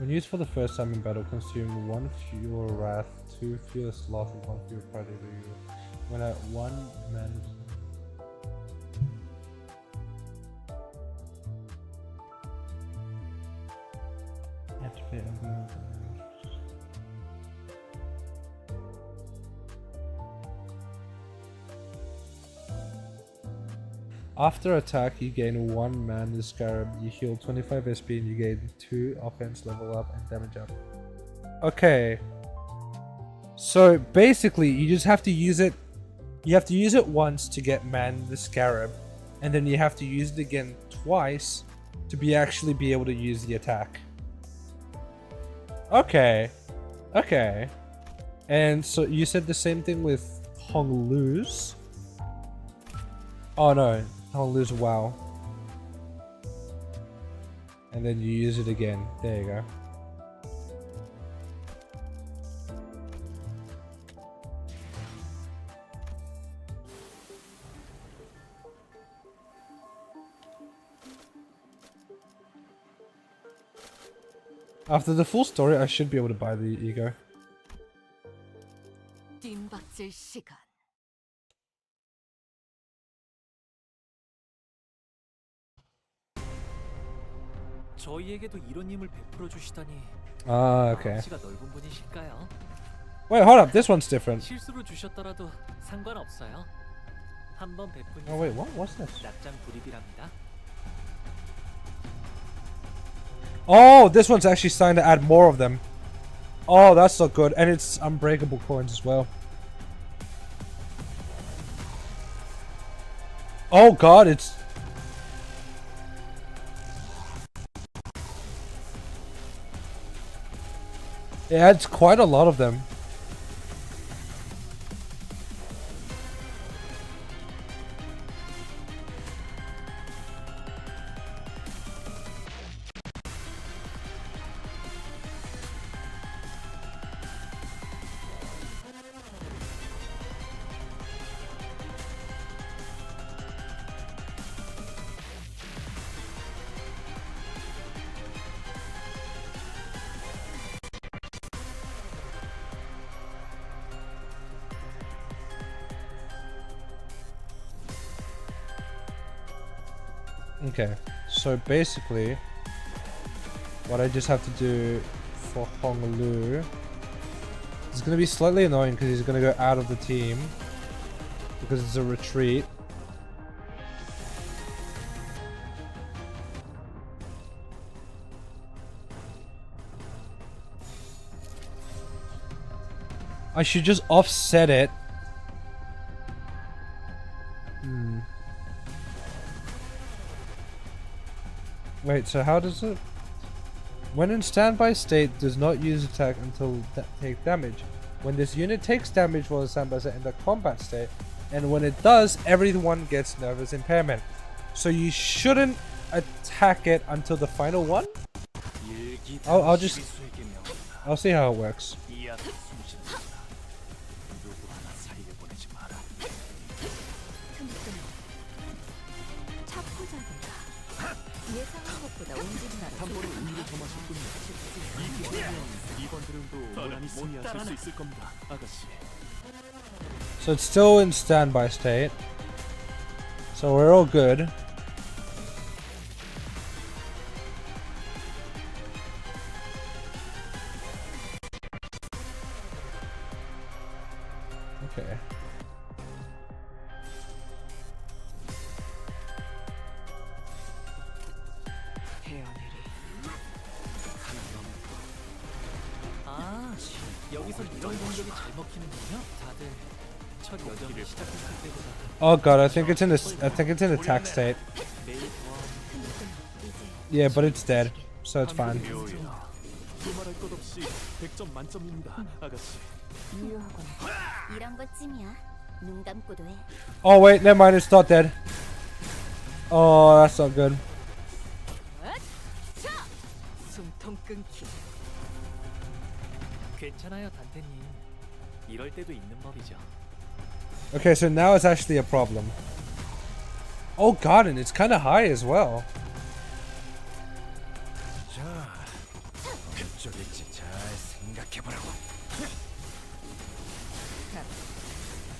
When used for the first time in battle, consume 1 fewer wrath, 2 fewer sloth, and 1 fewer pride. When at 1 man. Activate and after attack, you gain 1 mana scarab, you heal 25 SP, and you gain 2 offense level up and damage up. Okay. So basically, you just have to use it. You have to use it once to get Man the Scarab, and then you have to use it again twice to actually be able to use the attack. Okay. Okay. And so you said the same thing with Hong Lu's? Oh no. I'll lose WoW. And then you use it again. There you go. After the full story, I should be able to buy the ego. 뜀박질 시간. 저희에게도 이런 힘을 베풀어 주시다니. Ah, okay. 마음씨가 넓은 분이실까요? Wait, hold up. This one's different. 실수로 주셨더라도 상관없어요. 한번 베푼 Oh wait, what? What's this? 납장 불입이랍니다. Oh, this one's actually starting to add more of them. Oh, that's so good. And it's unbreakable coins as well. Oh god, it's... It adds quite a lot of them. Okay, so basically, what I just have to do for Honglu is going to be slightly annoying because he's going to go out of the team because it's a retreat. I should just offset it. Wait, so how does it... When in standby state, does not use attack until take damage. When this unit takes damage while in standby state in the combat state, and when it does, everyone gets nervous impairment. So you shouldn't attack it until the final one? I'll see how it works. 예상한 것보다 온진 나라. 한 번의 운이를 더 마셨군요. 이 기회면 이번 드림도 무난히 승리하실 수 있을 겁니다, 아가씨. So it's still in standby state. So we're all good. Okay. 아, 여기서 이런 공격이 잘 먹히는군요. 다들 첫 여정을 시작했을 때보다 Oh god, I think it's in the attack state. 매일 더하는 Yeah, but it's dead, so it's fine. 두말할 것 없이 100점 만점입니다, 아가씨. 유효하군. 이런 것쯤이야. 눈 감고도 해. Oh wait, never mind, it's not dead. Oh, that's not good. 숨통 끊기. 괜찮아요, 단테님. 이럴 때도 있는 법이죠. Okay, so now it's actually a problem. Oh god, and it's kind of high as well. 자, 그쪽일지 잘 생각해보라고.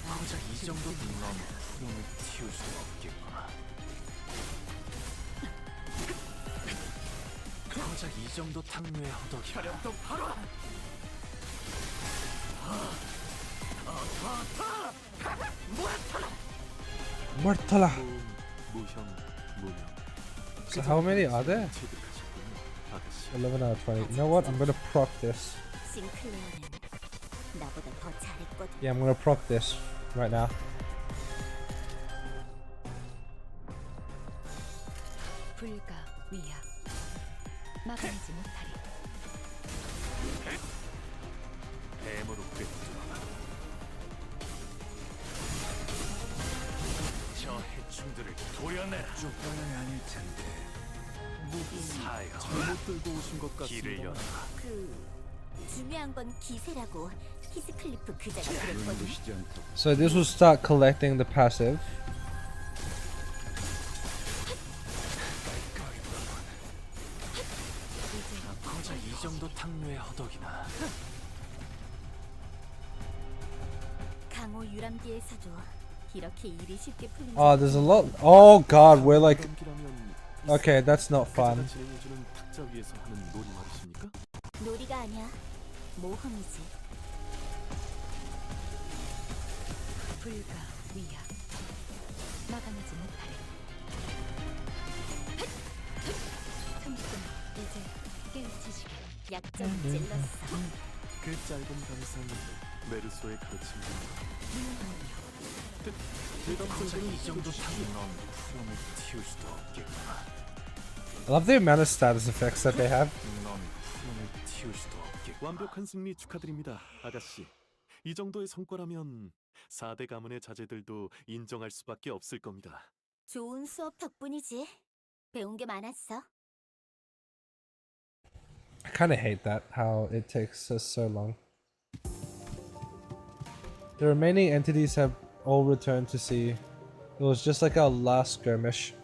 고작 이 정도 넌 푸름을 틔울 수 없겠구나. 고작 이 정도 탕류의 허덕이 혈연도 바로 Mortala. 무형, 무명. So how many are there? 체득하셨군요, 아가씨. 11 out of 20. You know what? I'm gonna proc this. 싱클레어는 나보다 더 잘했거든. Yeah, I'm gonna proc this right now. 불가 위야. 막아내지 못하리. 뱀으로 꿰뚫어라. 저 해충들을 도려내라. 쪽방향이 아닐 텐데. 사여, 잘못 들고 오신 것 길을 같습니다. 열어라. 중요한 건 기세라고. 히스클리프 그자가 그랬거든. 눈부시지 않도록. So this will start collecting the passive. 고작 이 정도 탕류의 허덕이나. 강호 유람기에서도 이렇게 일이 쉽게 풀린 Oh, 적이 there's a lot. Oh god, we're like. 감기라면 Okay, that's not 그자가 fun. 진행해주는 탁자 위에서 하는 놀이 말이십니까? 놀이가 아니야. 모험이지. 불가 위야. 막아내지 못하리. 틈틈 이제 깨우치시게. 약점 찔렀어. 그 짧은 감상 메르소의 가르침입니다. 고작 이 정도 탕류 넌 푸름을 틔울 수도 없겠구나. I love the amount of status effects that they have. 넌 푸름을 틔울 수도 없겠구나. 완벽한 승리 축하드립니다, 아가씨. 이 정도의 성과라면 4대 가문의 자제들도 인정할 수밖에 없을 겁니다. 좋은 수업 덕분이지. 배운 게 많았어. I kind of hate that, how it takes us so long. The remaining entities have all returned to sea. It was just like our last skirmish.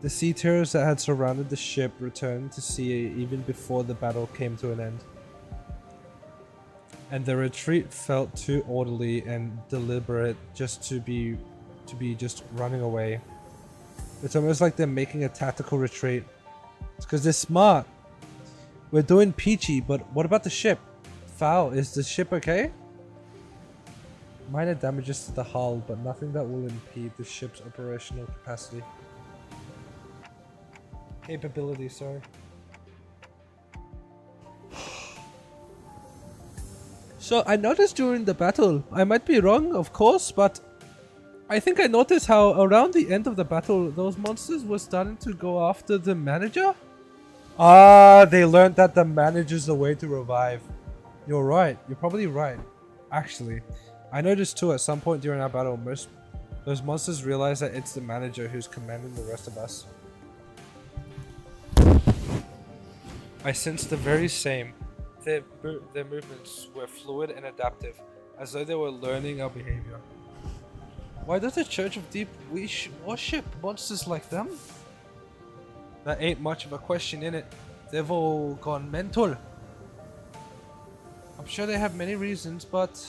The sea terrors that had surrounded the ship returned to sea even before the battle came to an end. And the retreat felt too orderly and deliberate just to be just running away. It's almost like they're making a tactical retreat. It's because they're smart. We're doing peachy, but what about the ship? Foul, is the ship okay? Minor damages to the hull, but nothing that will impede the ship's operational capacity. Capability, sorry. So I noticed during the battle, I might be wrong, of course, but I think I noticed how around the end of the battle, those monsters were starting to go after the manager. Ah, they learned that the manager's the way to revive. You're right. You're probably right. Actually, I noticed too at some point during our battle, those monsters realize that it's the manager who's commanding the rest of us. I sensed the very same. Their movements were fluid and adaptive, as though they were learning our behavior. Why does the Church of Deep worship monsters like them? That ain't much of a question, innit? They've all gone mental. I'm sure they have many reasons, but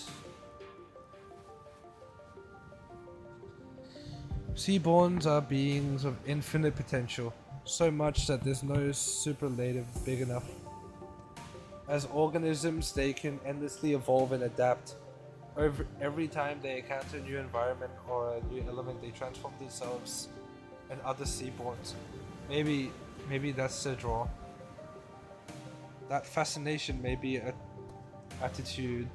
Seaborns are beings of infinite potential, so much that there's no superlative big enough. As organisms, they can endlessly evolve and adapt. Every time they encounter a new environment or a new element, they transform themselves and other seaborns. Maybe that's their draw. That fascination may be an attitude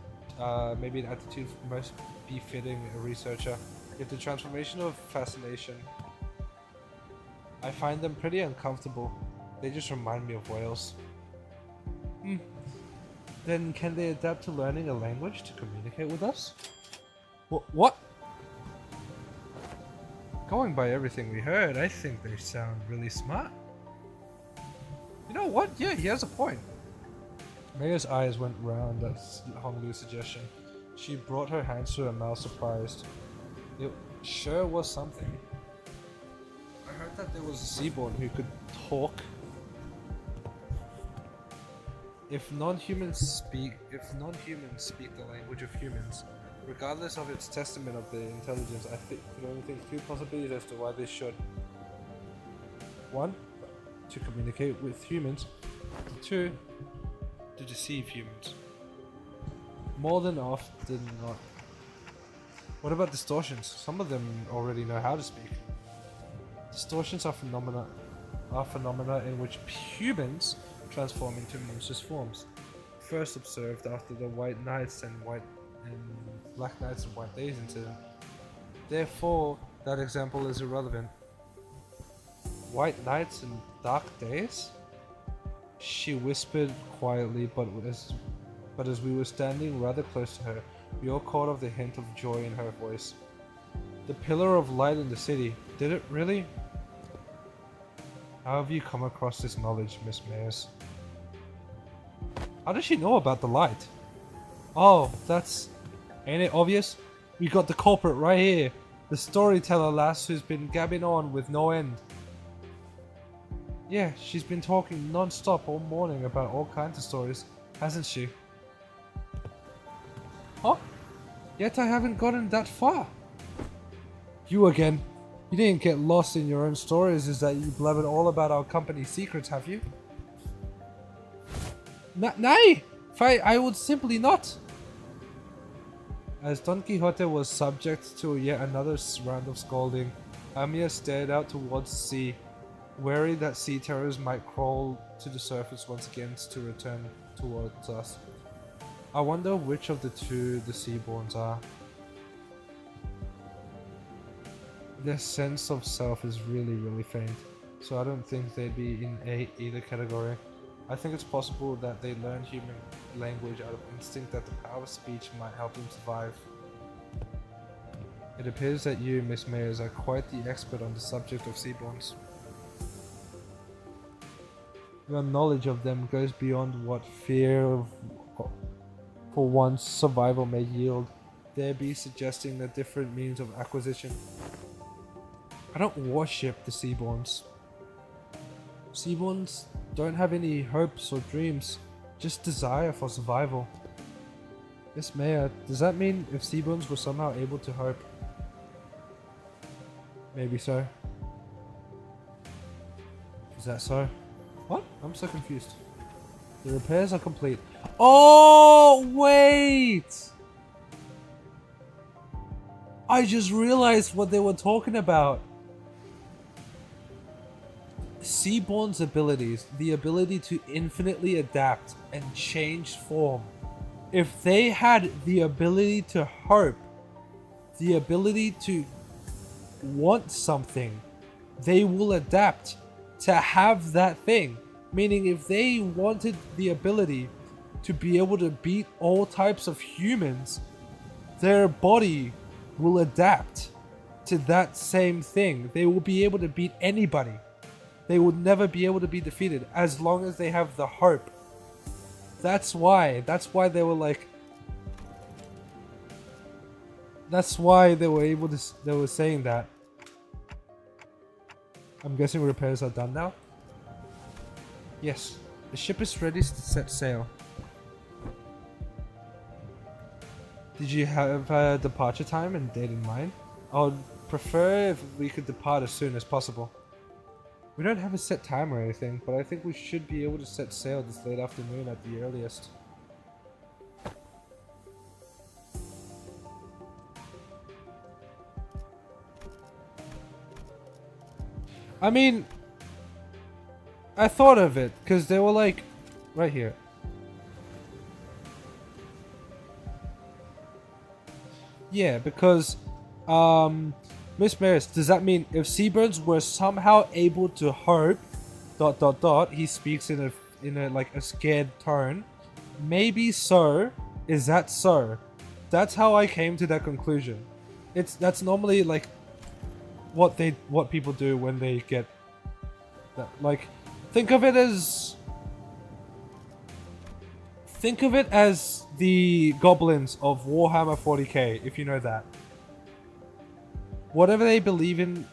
most befitting a researcher. Yet the transformation of fascination, I find them pretty uncomfortable. They just remind me of whales. Then can they adapt to learning a language to communicate with us? What? Going by everything we heard, I think they sound really smart. You know what? Yeah, he has a point. Maya's eyes went round at Honglu's suggestion. She brought her hands to her mouth, surprised. It sure was something. I heard that there was a seaborn who could talk. If non-humans speak the language of humans, regardless of its testament of their intelligence, I could only think two possibilities as to why they should. 1. To communicate with humans. 2. To deceive humans. More than often not. What about distortions? Some of them already know how to speak. Distortions are phenomena in which humans transform into monstrous forms. First observed after the White Knights and Black Knights and White Days incident. Therefore, that example is irrelevant. White Knights and Dark Days? She whispered quietly, but as we were standing rather close to her, we all caught of the hint of joy in her voice. The pillar of light in the city, did it really? How have you come across this knowledge, Miss Mayers? How does she know about the light? Oh, ain't it obvious? We got the culprit right here. The storyteller lass who's been gabbing on with no end. Yeah, she's been talking non-stop all morning about all kinds of stories, hasn't she? Huh? Yet I haven't gotten that far. You again. You didn't get lost in your own stories, is that you blabbered all about our company's secrets, have you? Nay! I would simply not! As Don Quixote was subject to yet another round of scolding, Amia stared out towards the sea, wary that sea terrors might crawl to the surface once again to return towards us. I wonder which of the two the Seaborns are. Their sense of self is really faint, so I don't think they'd be in either category. I think it's possible that they learn human language out of instinct, that the power of speech might help them survive. It appears that you, Miss Mayers, are quite the expert on the subject of Seaborns. Your knowledge of them goes beyond what fear for one's survival may yield, thereby suggesting a different means of acquisition. I don't worship the Seaborns. Seaborns don't have any hopes or dreams, just desire for survival. Miss Mayer, does that mean if Seaborns were somehow able to hope? Maybe so. Is that so? What? I'm so confused. The repairs are complete. Oh, wait! I just realized what they were talking about. Seaborn's abilities, the ability to infinitely adapt and change form. If they had the ability to hope, the ability to want something, they will adapt to have that thing. Meaning if they wanted the ability to be able to beat all types of humans, their body will adapt to that same thing. They will be able to beat anybody. They will never be able to be defeated as long as they have the hope. That's why they were like... That's why they were able to... They were saying that. I'm guessing repairs are done now? Yes. The ship is ready to set sail. Did you have a departure time and date in mind? I'll prefer if we could depart as soon as possible. We don't have a set time or anything, but I think we should be able to set sail this late afternoon at the earliest. I mean, I thought of it, because they were like, right here. Yeah, because, Miss Maris, does that mean if Seaburns were somehow able to hope, ... he speaks in a like a scared tone, maybe so, is that so? That's how I came to that conclusion. That's normally like what people do when they get that, like, think of it as the goblins of Warhammer 40k, if you know that. Whatever they believe in,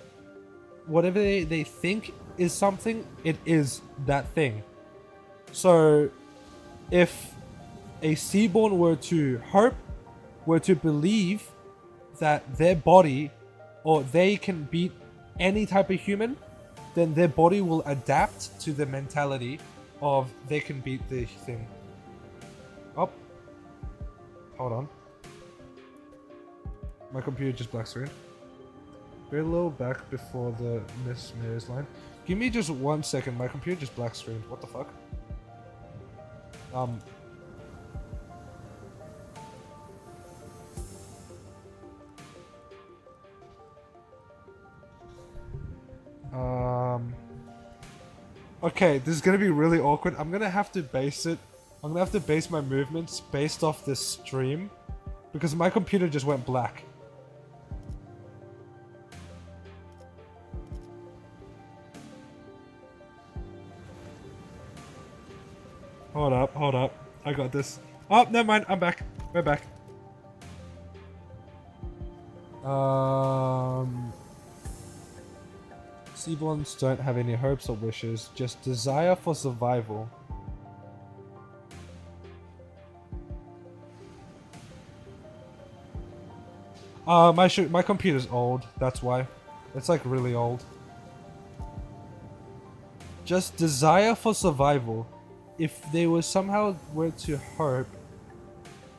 whatever they think is something, it is that thing. So, if a Seaborn were to hope, were to believe that their body, or they can beat any type of human, then their body will adapt to the mentality of they can beat the thing. Oh. Hold on. My computer just black screen. We're a little back before the Miss Mary's line. Give me just 1 second. My computer just black screened. What the fuck? Okay, this is gonna be really awkward. I'm gonna have to base my movements based off this stream, because my computer just went black. Hold up. I got this. Oh, never mind. I'm back. We're back. Seaborns don't have any hopes or wishes, just desire for survival. My computer's old, that's why. It's like really old. Just desire for survival. If they were somehow were to hope,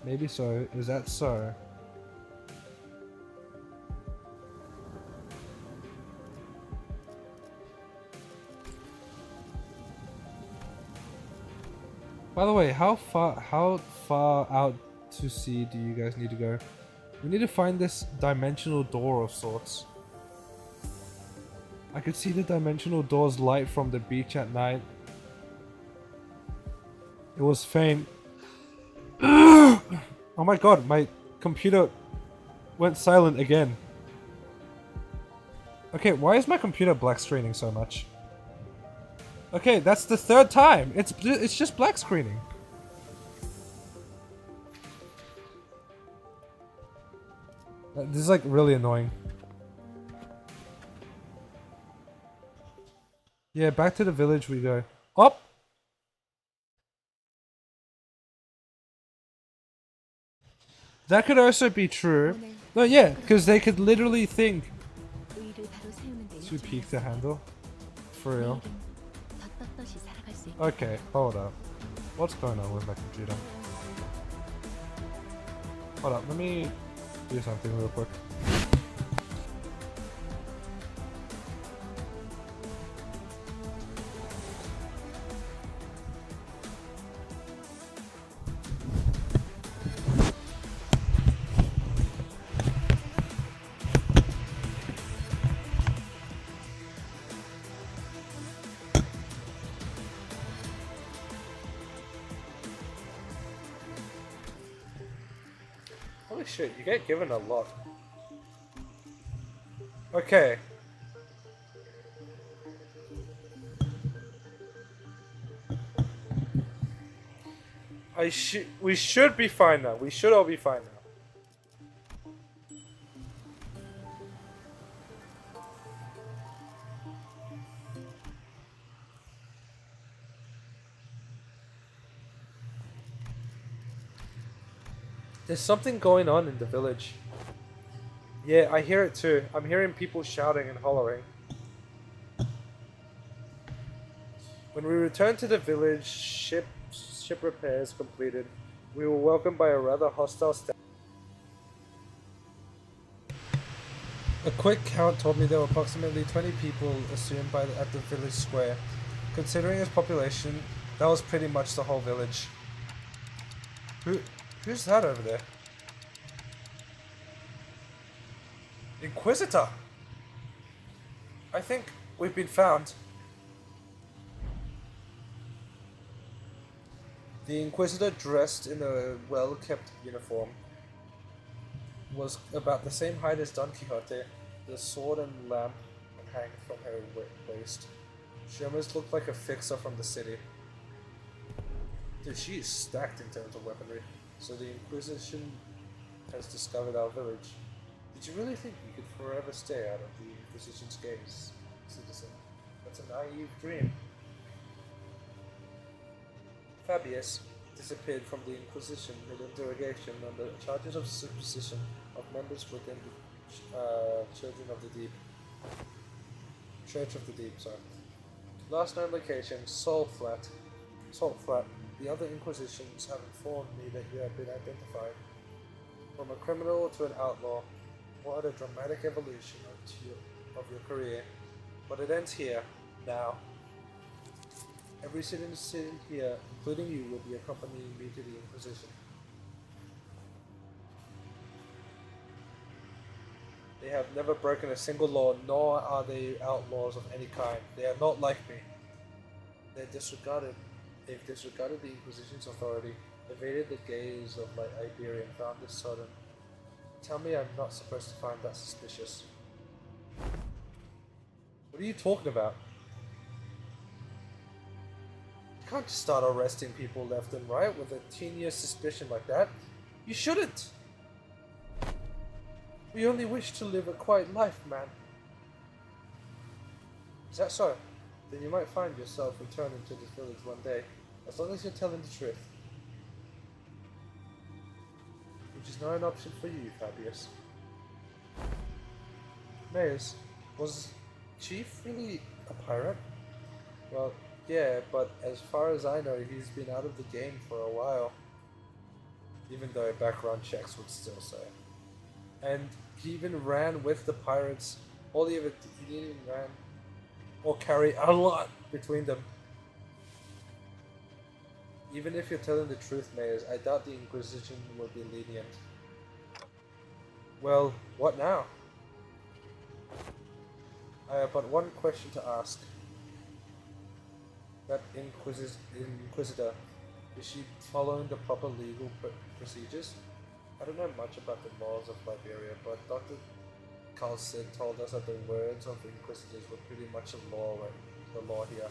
maybe so, is that so? By the way, how far out to sea do you guys need to go? We need to find this dimensional door of sorts. I could see the dimensional door's light from the beach at night. It was faint. Oh my god, my computer went silent again. Okay, why is my computer black screening so much? Okay, that's the third time. It's just black screening. This is like really annoying. Yeah, back to the village we go. Up. That could also be true. No, yeah, because they could literally think too peak to handle. For real. Okay, hold up. What's going on with my computer? Hold up, let me do something real quick. Holy shit, you get given a lot. Okay. We should be fine now. We should all be fine now. There's something going on in the village. Yeah, I hear it too. I'm hearing people shouting and hollering. When we returned to the village, ship repairs completed, we were welcomed by a rather hostile staff. A quick count told me there were approximately 20 people assumed at the village square. Considering its population, that was pretty much the whole village. Who's that over there? Inquisitor! I think we've been found. The Inquisitor, dressed in a well-kept uniform, was about the same height as Don Quixote. The sword and lamp hang from her waist. She almost looked like a fixer from the city. Dude, she is stacked in terms of weaponry. So the Inquisition has discovered our village. Did you really think you could forever stay out of the Inquisition's gaze, citizen? That's a naive dream. Fabius disappeared from the Inquisition mid interrogation under charges of superstition of members within the Children of the Deep. Church of the Deep, sorry. Last known location, Salt Flat. The other Inquisitions have informed me that you have been identified. From a criminal to an outlaw, what a dramatic evolution of your career. But it ends here, now. Every citizen here, including you, will be accompanying me to the Inquisition. They have never broken a single law, nor are they outlaws of any kind. They are not like me. They've disregarded the Inquisition's authority, evaded the gaze of my Iberian, found this sudden. Tell me I'm not supposed to find that suspicious. What are you talking about? You can't just start arresting people left and right with a teeniest suspicion like that. You shouldn't! We only wish to live a quiet life, man. Is that so? Then you might find yourself returning to this village one day, as long as you're telling the truth. Which is not an option for you, Fabius. Maze, was Chief really a pirate? Well, yeah, but as far as I know, he's been out of the game for a while. Even though background checks would still say. And he even ran with the pirates. He didn't even ran or carry a lot between them. Even if you're telling the truth, Mayors, I doubt the Inquisition will be lenient. Well, what now? I have but one question to ask. That Inquisitor, is she following the proper legal procedures? I don't know much about the laws of Liberia, but Dr. Carlson told us that the words of the Inquisitors were pretty much the law here.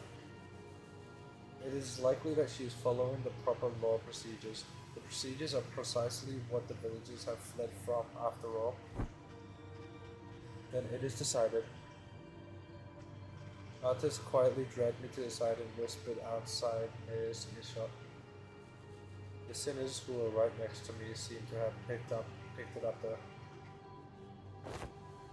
It is likely that she is following the proper law procedures. The procedures are precisely what the villagers have fled from, after all. Then it is decided. Artis quietly dragged me to the side and whispered outside Mayor's earshot. The sinners who were right next to me seemed to have picked it up there.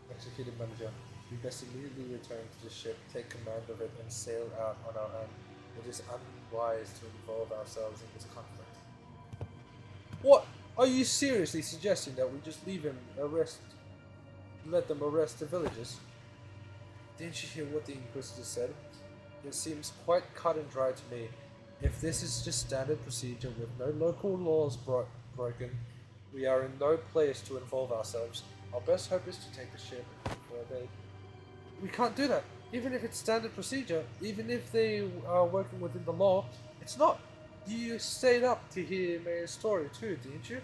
Executed manager, we best immediately return to the ship, take command of it, and sail out on our own. It is unwise to involve ourselves in this conflict. What? Are you seriously suggesting that we just leave him let them arrest the villagers? Didn't you hear what the Inquisitor said? It seems quite cut and dry to me. If this is just standard procedure with no local laws broken, we are in no place to involve ourselves. Our best hope is to take the ship where they... We can't do that! Even if it's standard procedure, even if they are working within the law, it's not! You stayed up to hear Mayor's story too, didn't you?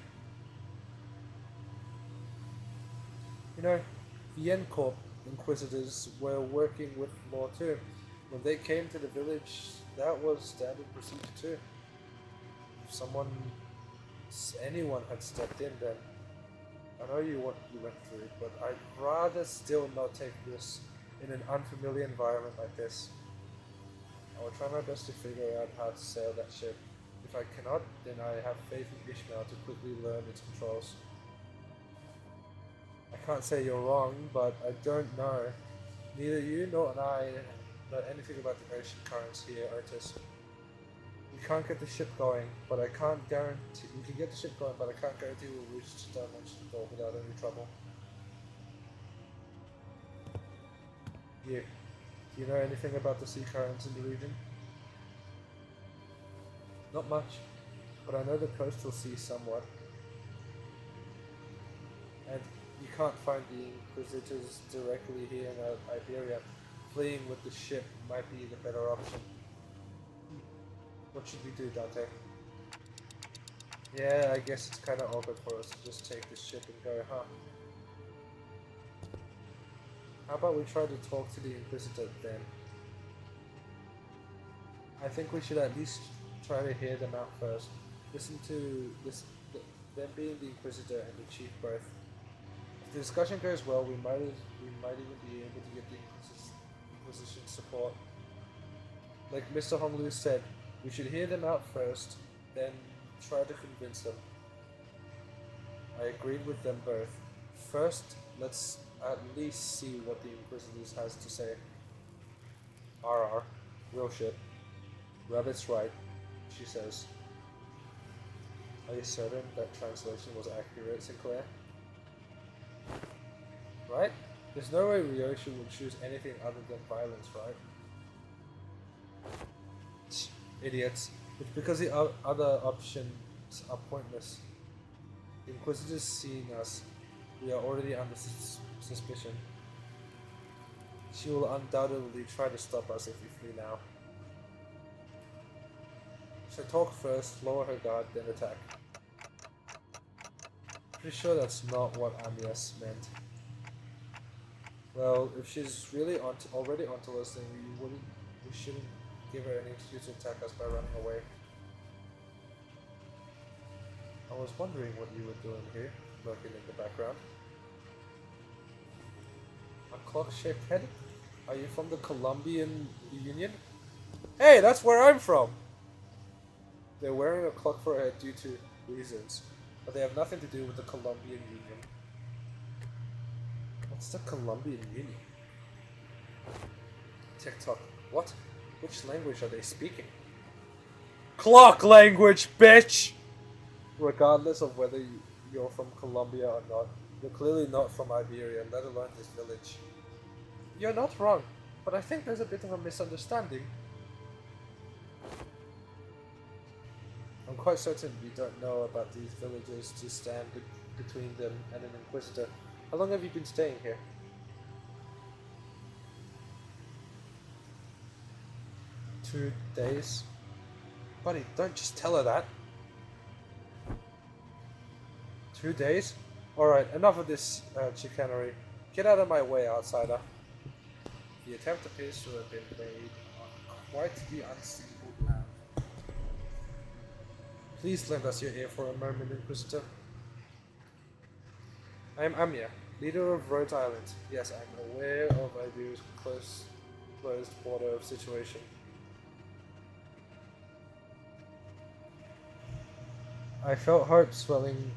You know, the N-Corp Inquisitors were working with law too. When they came to the village, that was standard procedure too. If anyone had stepped in then, I know what you went through, but I'd rather still not take this in an unfamiliar environment like this. I will try my best to figure out how to sail that ship. If I cannot, then I have faith in Ishmael to quickly learn its controls. I can't say you're wrong, but I don't know. Neither you nor I know anything about the ocean currents here, Otis. We can't get the ship going, but I can't guarantee... We can get the ship going, but I can't guarantee we'll reach the dimension door without any trouble. You. Do you know anything about the sea currents in the region? Not much, but I know the coastal sea somewhat. And you can't find the Inquisitors directly here in Iberia. Fleeing with the ship might be the better option. What should we do, Dante? Yeah, I guess it's kind of awkward for us to just take the ship and go, huh? How about we try to talk to the Inquisitor then? I think we should at least try to hear them out first. Listen to them being the Inquisitor and the Chief both. If the discussion goes well, we might even be able to get the Inquisition support. Like Mr. Honglu said, we should hear them out first, then try to convince them. I agreed with them both. First, let's at least see what the Inquisitors has to say. RR. Real shit. Rabbit's right, she says. Are you certain that translation was accurate, Sinclair? Right? There's no way Ryoshi would choose anything other than violence, right? Idiots. It's because the other options are pointless. The Inquisitors seeing us, we are already under suspicion. She will undoubtedly try to stop us if we flee now. So talk first, lower her guard, then attack. Pretty sure that's not what Amias meant. Well, if she's really already onto us, then we shouldn't give her an excuse to attack us by running away. I was wondering what you were doing here, lurking in the background. A clock-shaped head? Are you from the Colombian Union? Hey, that's where I'm from! They're wearing a clock for a head due to reasons, but they have nothing to do with the Colombian Union. What's the Colombian Union? TikTok. What? Which language are they speaking? Clock language, bitch! Regardless of whether you're from Colombia or not, you're clearly not from Iberia, let alone this village. You're not wrong, but I think there's a bit of a misunderstanding. I'm quite certain you don't know about these villagers to stand between them and an Inquisitor. How long have you been staying here? 2 days? Buddy, don't just tell her that. 2 days? Alright, enough of this chicanery. Get out of my way, outsider. The attempt appears to have been made on quite the unstable ground. Please lend us your ear for a moment, Inquisitor. I am Amia, leader of Rhodes Island. Yes, I'm aware of Iberia's closed border situation. I felt hope swelling.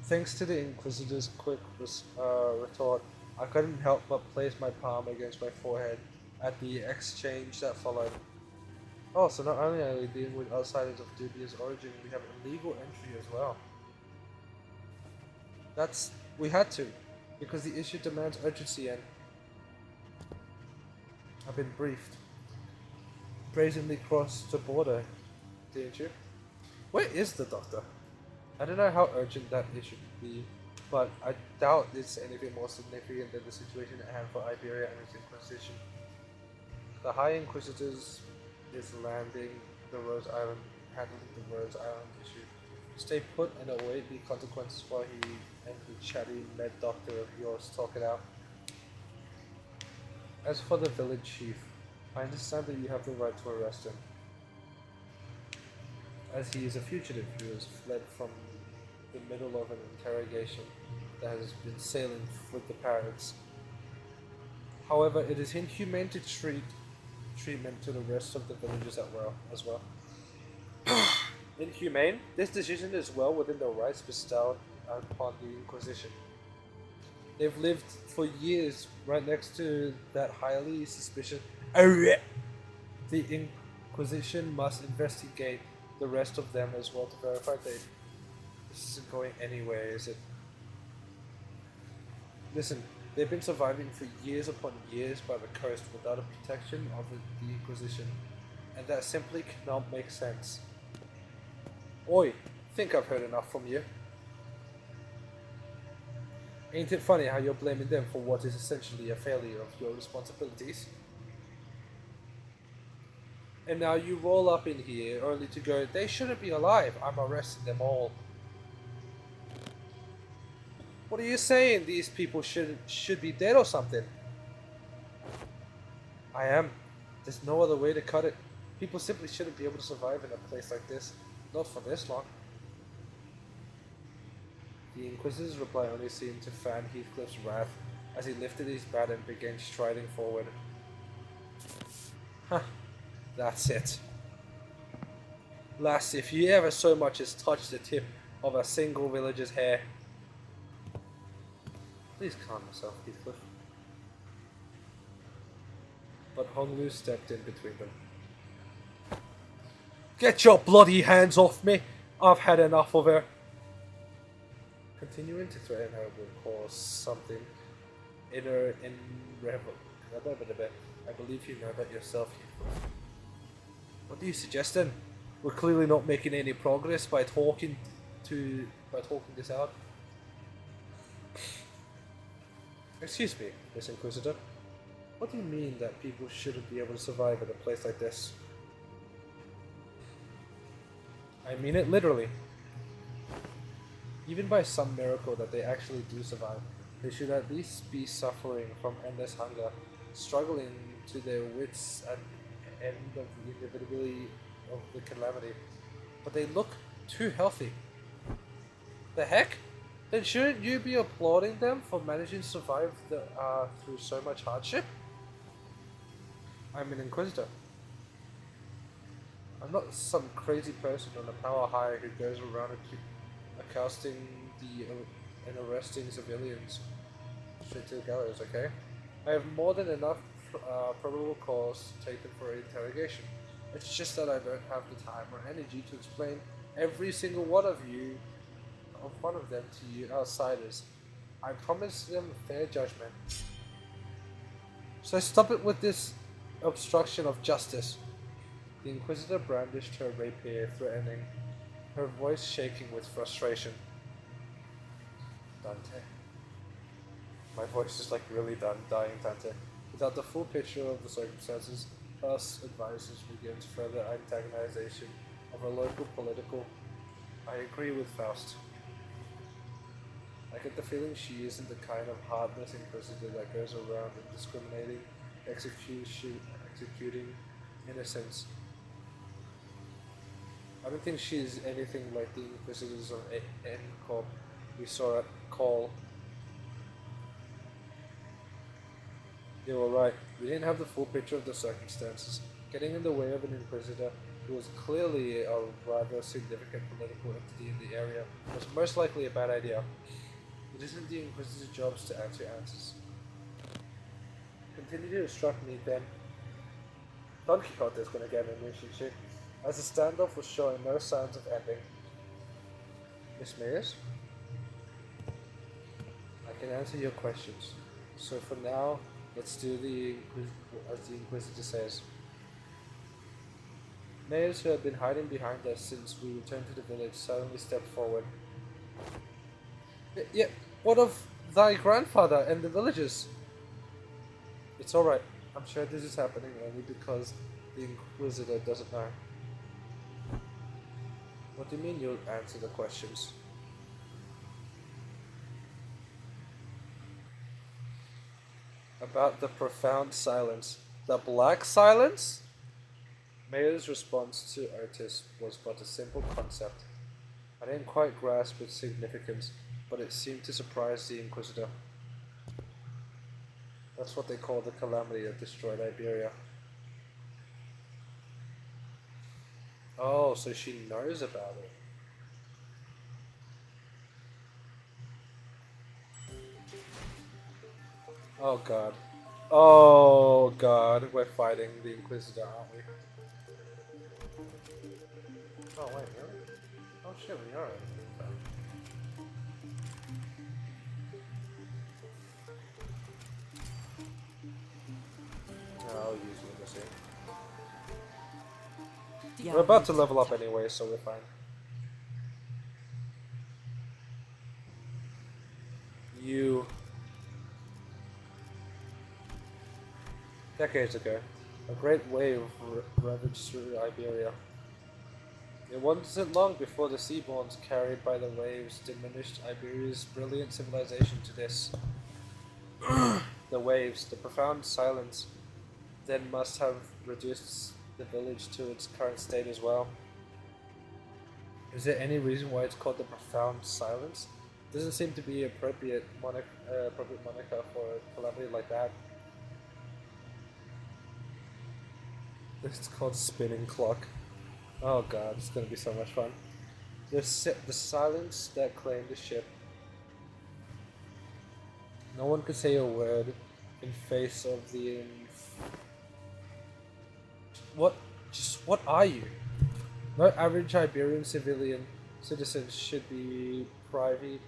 Thanks to the Inquisitor's quick retort, I couldn't help but place my palm against my forehead at the exchange that followed. Oh, so not only are we dealing with outsiders of dubious origin, we have illegal entry as well. We had to, because the issue demands urgency and I've been briefed. Brazenly crossed the border, didn't you? Where is the doctor? I don't know how urgent that issue could be, but I doubt it's anything more significant than the situation at hand for Iberia and its Inquisition. The High Inquisitors is handling the Rhodes Island issue. Stay put and await the consequences while he and the chatty med doctor of yours talk it out. As for the village chief, I understand that you have the right to arrest him, as he is a fugitive who has fled from the middle of an interrogation that has been sailing with the pirates. However, it is inhumane to treatment to the rest of the villagers as well. Inhumane? This decision is well within the rights bestowed upon the Inquisition. They've lived for years right next to that highly suspicious. The Inquisition must investigate the rest of them as well to verify this isn't going anywhere, is it? Listen, they've been surviving for years upon years by the coast without a protection of the Inquisition, and that simply cannot make sense. Oi, think I've heard enough from you. Ain't it funny how you're blaming them for what is essentially a failure of your responsibilities? And now you roll up in here only to go, they shouldn't be alive, I'm arresting them all. What are you saying? These people should be dead or something? I am. There's no other way to cut it. People simply shouldn't be able to survive in a place like this. Not for this long. The Inquisitor's reply only seemed to fan Heathcliff's wrath as he lifted his bat and began striding forward. Huh. That's it. Lass, if you ever so much as touch the tip of a single villager's hair. Please calm yourself, Heathcliff. But Honglu stepped in between them. Get your bloody hands off me! I've had enough of her! Continuing to threaten her will cause something I believe you know that yourself, Heathcliff. What are you suggesting? We're clearly not making any progress by talking this out. Excuse me, Miss Inquisitor. What do you mean that people shouldn't be able to survive in a place like this? I mean it literally. Even by some miracle that they actually do survive, they should at least be suffering from endless hunger, struggling to their wits at the end of the inevitability of the calamity. But they look too healthy. The heck? Then shouldn't you be applauding them for managing to survive through so much hardship? I'm an Inquisitor. I'm not some crazy person on a power high who goes around accosting and arresting civilians straight to the gallows, okay? I have more than enough probable cause to take them for interrogation. It's just that I don't have the time or energy to explain every single one of them to you outsiders. I promise them fair judgment. So stop it with this obstruction of justice. The Inquisitor brandished her rapier, threatening, her voice shaking with frustration. Dante. My voice is like really dying, Dante. Without the full picture of the circumstances, Faust's advisors begins further antagonization of a local political. I agree with Faust. I get the feeling she isn't the kind of heartless Inquisitor that goes around indiscriminating, executing innocents. I don't think she's anything like the Inquisitors of N-Corp we saw at Call. They were right. We didn't have the full picture of the circumstances. Getting in the way of an Inquisitor who was clearly a rather significant political entity in the area was most likely a bad idea. It isn't the Inquisitor's job to answer answers. Continue to instruct me then. Don Quixote is going to get an initiative, as the standoff was showing no signs of ending. Miss Mears? I can answer your questions. So for now, let's do as the Inquisitor says. Mayors who had been hiding behind us since we returned to the village suddenly stepped forward. Yeah, what of thy grandfather and the villagers? It's alright. I'm sure this is happening only because the Inquisitor doesn't know. What do you mean you'll answer the questions? About the profound silence. The black silence? Mayor's response to Otis was but a simple concept. I didn't quite grasp its significance, but it seemed to surprise the Inquisitor. That's what they call the calamity that destroyed Iberia. Oh, so she knows about it. Oh god. Oh god, we're fighting the Inquisitor, aren't we? Oh wait, really? Oh shit, we are. No, I'll use Limbus. We're about to level up anyway, so we're fine. You. Decades ago, a great wave ravaged through Iberia. It wasn't long before the seaborns carried by the waves diminished Iberia's brilliant civilization to this. The waves, the profound silence, then must have reduced the village to its current state as well. Is there any reason why it's called the profound silence? Doesn't seem to be appropriate moniker for a calamity like that. It's called Spinning Clock. Oh god, it's gonna be so much fun. The silence that claimed the ship. No one could say a word in face of the what are you? No average Iberian citizens should be privy,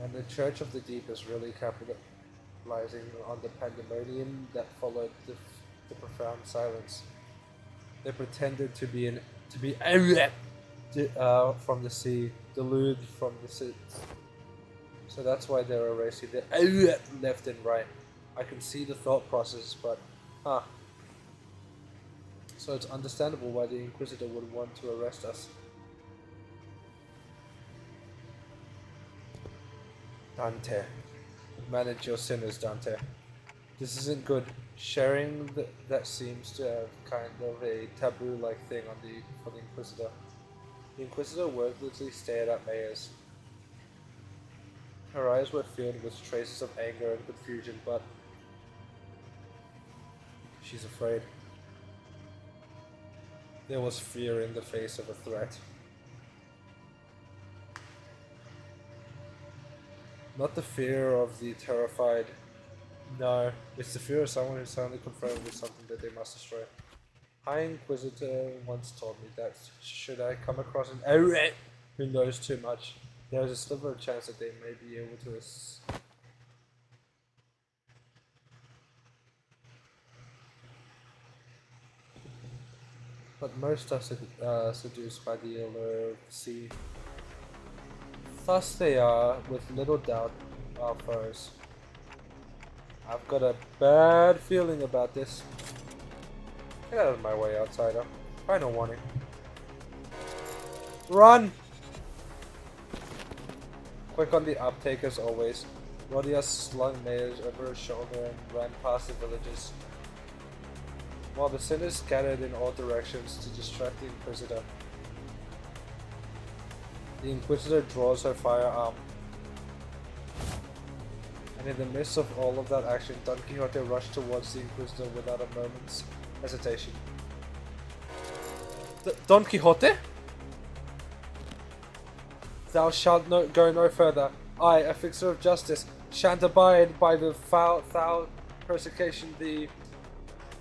and the Church of the Deep is really capitalizing on the pandemonium that followed the profound silence. They pretended to be from the sea, deluded from the sea. So that's why they're erasing the left and right. I can see the thought process, but so it's understandable why the Inquisitor would want to arrest us. Dante. Manage your sinners, Dante. This isn't good. Sharing that seems to have kind of a taboo-like thing for the Inquisitor. The Inquisitor wordlessly stared at Mayers. Her eyes were filled with traces of anger and confusion, but she's afraid. There was fear in the face of a threat. Not the fear of the terrified. No, it's the fear of someone who's suddenly confronted with something that they must destroy. High Inquisitor once told me that should I come across an who knows too much, there is a sliver of chance that they may be able to but most are seduced by the allure of the sea. Thus they are, with little doubt, our foes. I've got a bad feeling about this. Get out of my way, outsider. Final warning. Run! Quick on the uptake as always. Rodias slung Mayers over his shoulder and ran past the villagers, while the sinners scattered in all directions to distract the Inquisitor. The Inquisitor draws her firearm, and in the midst of all of that action, Don Quixote rushed towards the Inquisitor without a moment's hesitation. Don Quixote? Thou shalt go no further. I, a fixer of justice, shan't abide by the foul persecution thee.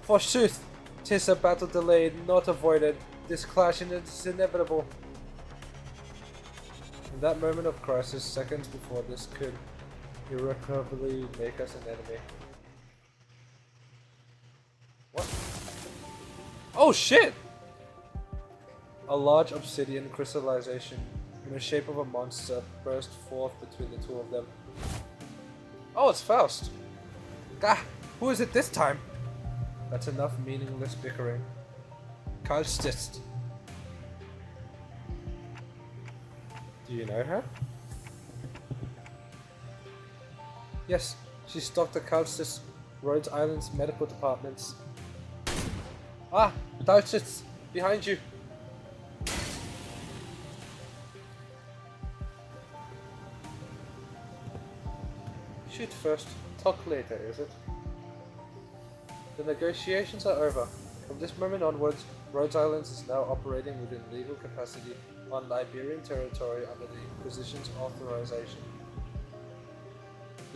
Forsooth, 'tis a battle delayed, not avoided. This clash is inevitable. In that moment of crisis, seconds before this could irrecoverably make us an enemy. What? Oh shit! A large obsidian crystallization in the shape of a monster burst forth between the two of them. Oh, it's Faust! Gah! Who is it this time? That's enough meaningless bickering. Kalstist. Do you know her? Yes, she stocked the Kalstist, Rhode Island's medical departments. Ah! Kalstist! Behind you! Shoot first, talk later, is it? The negotiations are over. From this moment onwards, Rhode Island is now operating within legal capacity on Iberian territory under the Inquisition's authorization.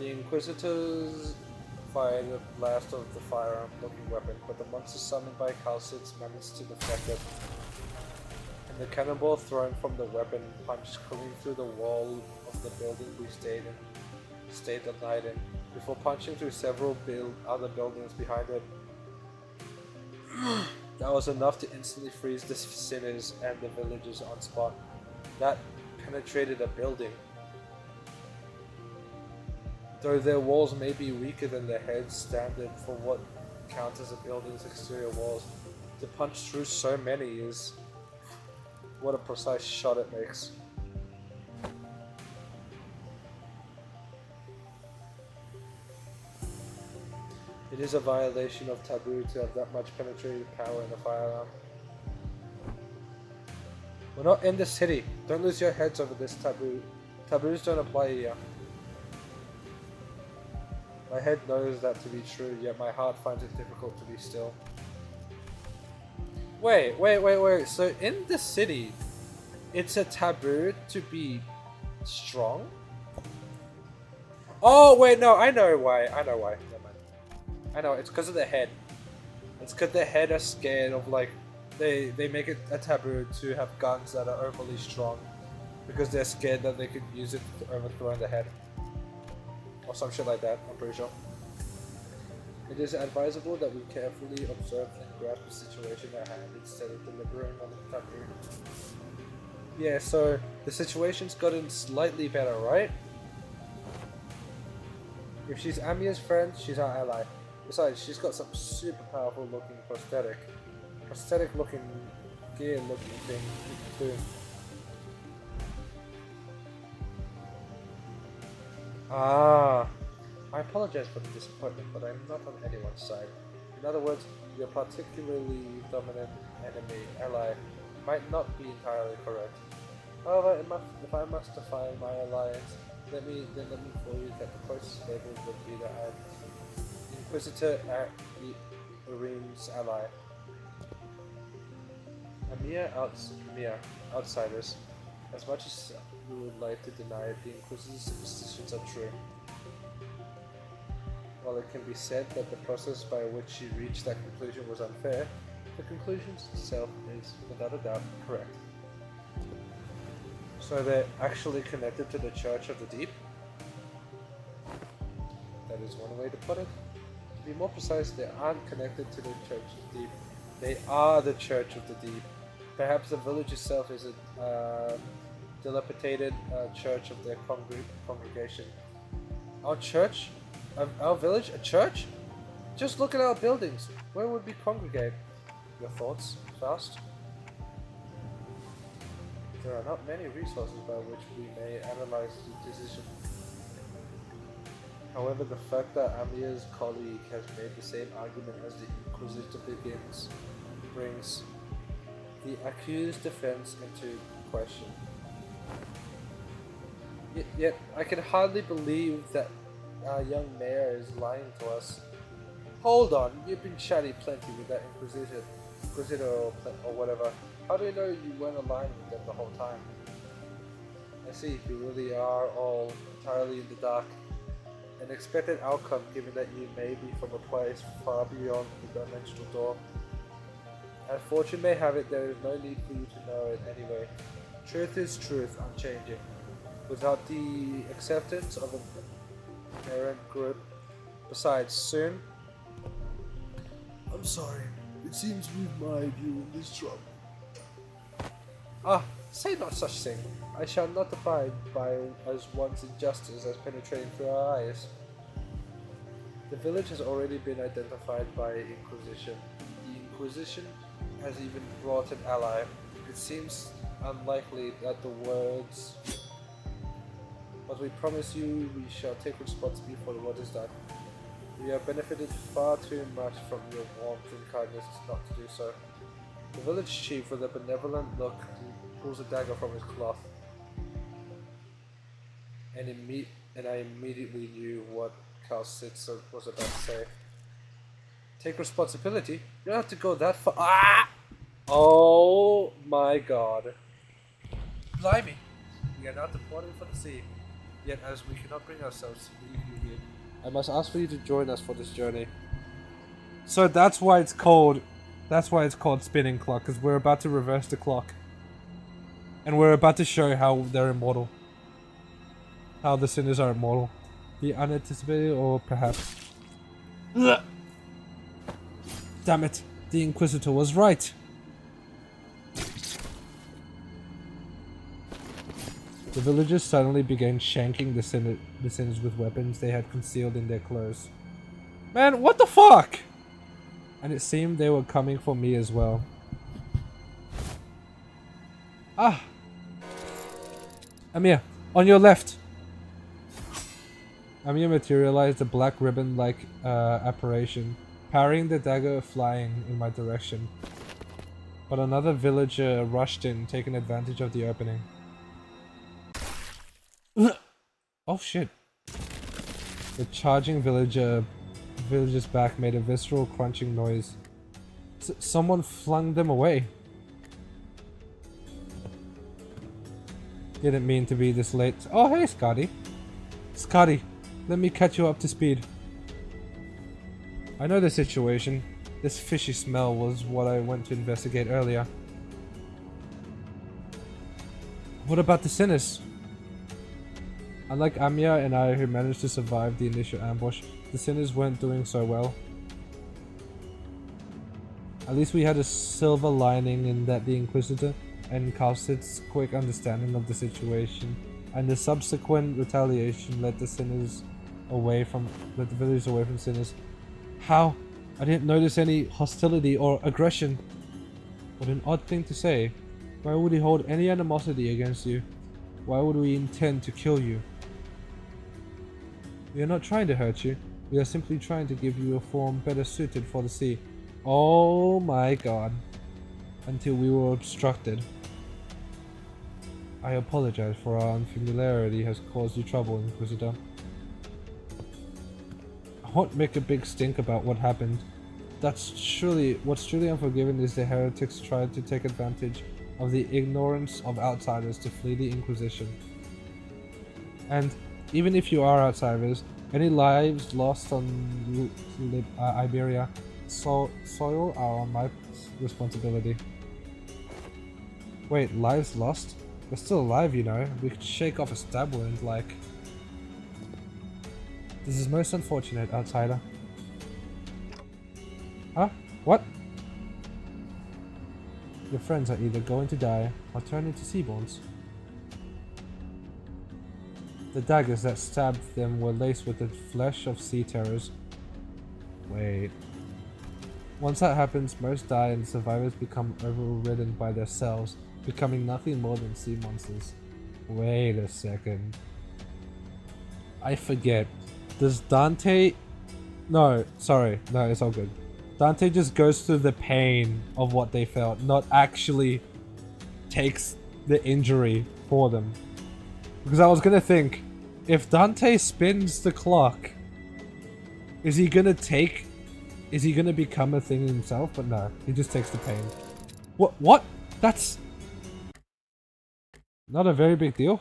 The Inquisitors fired a blast of the firearm-looking weapon, but the monster summoned by Calcids managed to deflect it. And the cannonball thrown from the weapon punched clean through the wall of the building we stayed the night in, before punching through several other buildings behind it. That was enough to instantly freeze the sinners and the villagers on spot. That penetrated a building. Though their walls may be weaker than the head standard for what counts as a building's exterior walls, to punch through so many is what a precise shot it makes. It is a violation of taboo to have that much penetrating power in a firearm. We're not in the city. Don't lose your heads over this taboo. Taboos don't apply here. My head knows that to be true, yet my heart finds it difficult to be still. Wait. So in the city, it's a taboo to be strong? Oh, wait, no, I know why. Never mind. I know, it's because of the head. It's because the head are scared of, like, they make it a taboo to have guns that are overly strong because they're scared that they could use it to overthrow the head. Or some shit like that, I'm pretty sure. It is advisable that we carefully observe and grasp the situation at hand instead of deliberating on the taboo. Yeah, so the situation's gotten slightly better, right? If she's Amiya's friend, she's our ally. Besides, she's got some super powerful looking prosthetic looking gear looking thing too. Ah, I apologize for the disappointment, but I'm not on anyone's side. In other words, your particularly dominant enemy ally might not be entirely correct. However, if I must define my alliance, let me inform you that the closest label would be that I'm Inquisitor at Irene's ally. A mere outsiders. As much as we would like to deny it, the Inquisitor's superstitions are true. While it can be said that the process by which she reached that conclusion was unfair, the conclusion itself is, without a doubt, correct. So they're actually connected to the Church of the Deep? That is one way to put it. To be more precise, they aren't connected to the Church of the Deep. They are the Church of the Deep. Perhaps the village itself is a dilapidated church of their congregation. Our church? Our village? A church? Just look at our buildings. Where would we congregate? Your thoughts, Faust? There are not many resources by which we may analyze the decision. However, the fact that Amiya's colleague has made the same argument as the Inquisitor brings the accused defense into question. Yet, I can hardly believe that our young mayor is lying to us. Hold on, you've been chatty plenty with that Inquisitor or whatever. How do you know you weren't aligned with them the whole time? I see, you really are all entirely in the dark. An expected outcome given that you may be from a place far beyond the dimensional door. As fortune may have it, there is no need for you to know it anyway. Truth is truth, unchanging. Without the acceptance of an errant group. Besides, soon... I'm sorry. It seems we've mired you in this trouble. Ah, say not such thing. I shall not abide by as one's injustice as penetrating through our eyes. The village has already been identified by Inquisition. The Inquisition has even brought an ally. It seems unlikely that the words... But we promise you we shall take responsibility for what is done. We have benefited far too much from your warmth and kindness not to do so. The village chief, with a benevolent look, pulls a dagger from his cloth. And I immediately knew what Calcids was about to say. Take responsibility? You don't have to go that far. Ah! Oh my god. Blimey. We are now departing for the sea. Yet as we cannot bring ourselves to leave you here, I must ask for you to join us for this journey. So that's why it's called spinning clock, because we're about to reverse the clock. And we're about to show how they're immortal. How the sinners are immortal. The unanticipated, or perhaps... Ugh. Damn it, the Inquisitor was right. The villagers suddenly began shanking the sinners with weapons they had concealed in their clothes. Man, what the fuck? And it seemed they were coming for me as well. Ah! Amir, on your left! Amir materialized a black ribbon-like apparition, parrying the dagger flying in my direction. But another villager rushed in, taking advantage of the opening. Oh shit. The charging villager's back made a visceral crunching noise. Someone flung them away. Didn't mean to be this late. Oh hey Scotty. Scotty, let me catch you up to speed. I know the situation. This fishy smell was what I went to investigate earlier. What about the sinners? Unlike Amia and I, who managed to survive the initial ambush, the sinners weren't doing so well. At least we had a silver lining in that the Inquisitor and Kalsid's quick understanding of the situation and the subsequent retaliation led the villagers away from sinners. How? I didn't notice any hostility or aggression. What an odd thing to say. Why would he hold any animosity against you? Why would we intend to kill you? We are not trying to hurt you. We are simply trying to give you a form better suited for the sea. Oh my god. Until we were obstructed. I apologize for our unfamiliarity has caused you trouble, Inquisitor. I won't make a big stink about what happened. What's truly unforgiving is the heretics tried to take advantage of the ignorance of outsiders to flee the Inquisition. And even if you are outsiders, any lives lost on Iberia soil are on my responsibility. Wait, lives lost? We're still alive, you know. We could shake off a stab wound, like... This is most unfortunate, outsider. Huh? What? Your friends are either going to die or turn into seaborns. The daggers that stabbed them were laced with the flesh of sea terrors. Wait. Once that happens, most die and survivors become overridden by their cells, becoming nothing more than sea monsters. Wait a second. I forget. Does Dante... No, sorry. No, it's all good. Dante just goes through the pain of what they felt, not actually takes the injury for them. Because I was gonna think, if Dante spins the clock, is he gonna become a thing himself? But no, he just takes the pain. What? That's not a very big deal.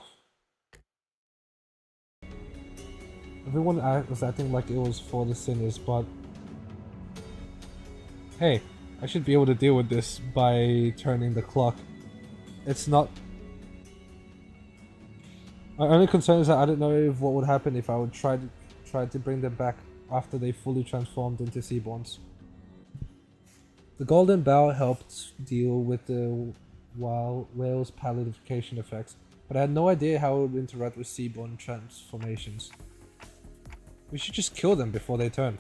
Everyone was acting like it was for the sinners, but hey, I should be able to deal with this by turning the clock. It's not... My only concern is that I don't know what would happen if I would try to bring them back after they fully transformed into seaborns. The golden bow helped deal with the whale's palidification effects, but I had no idea how it would interact with seaborn transformations. We should just kill them before they turn.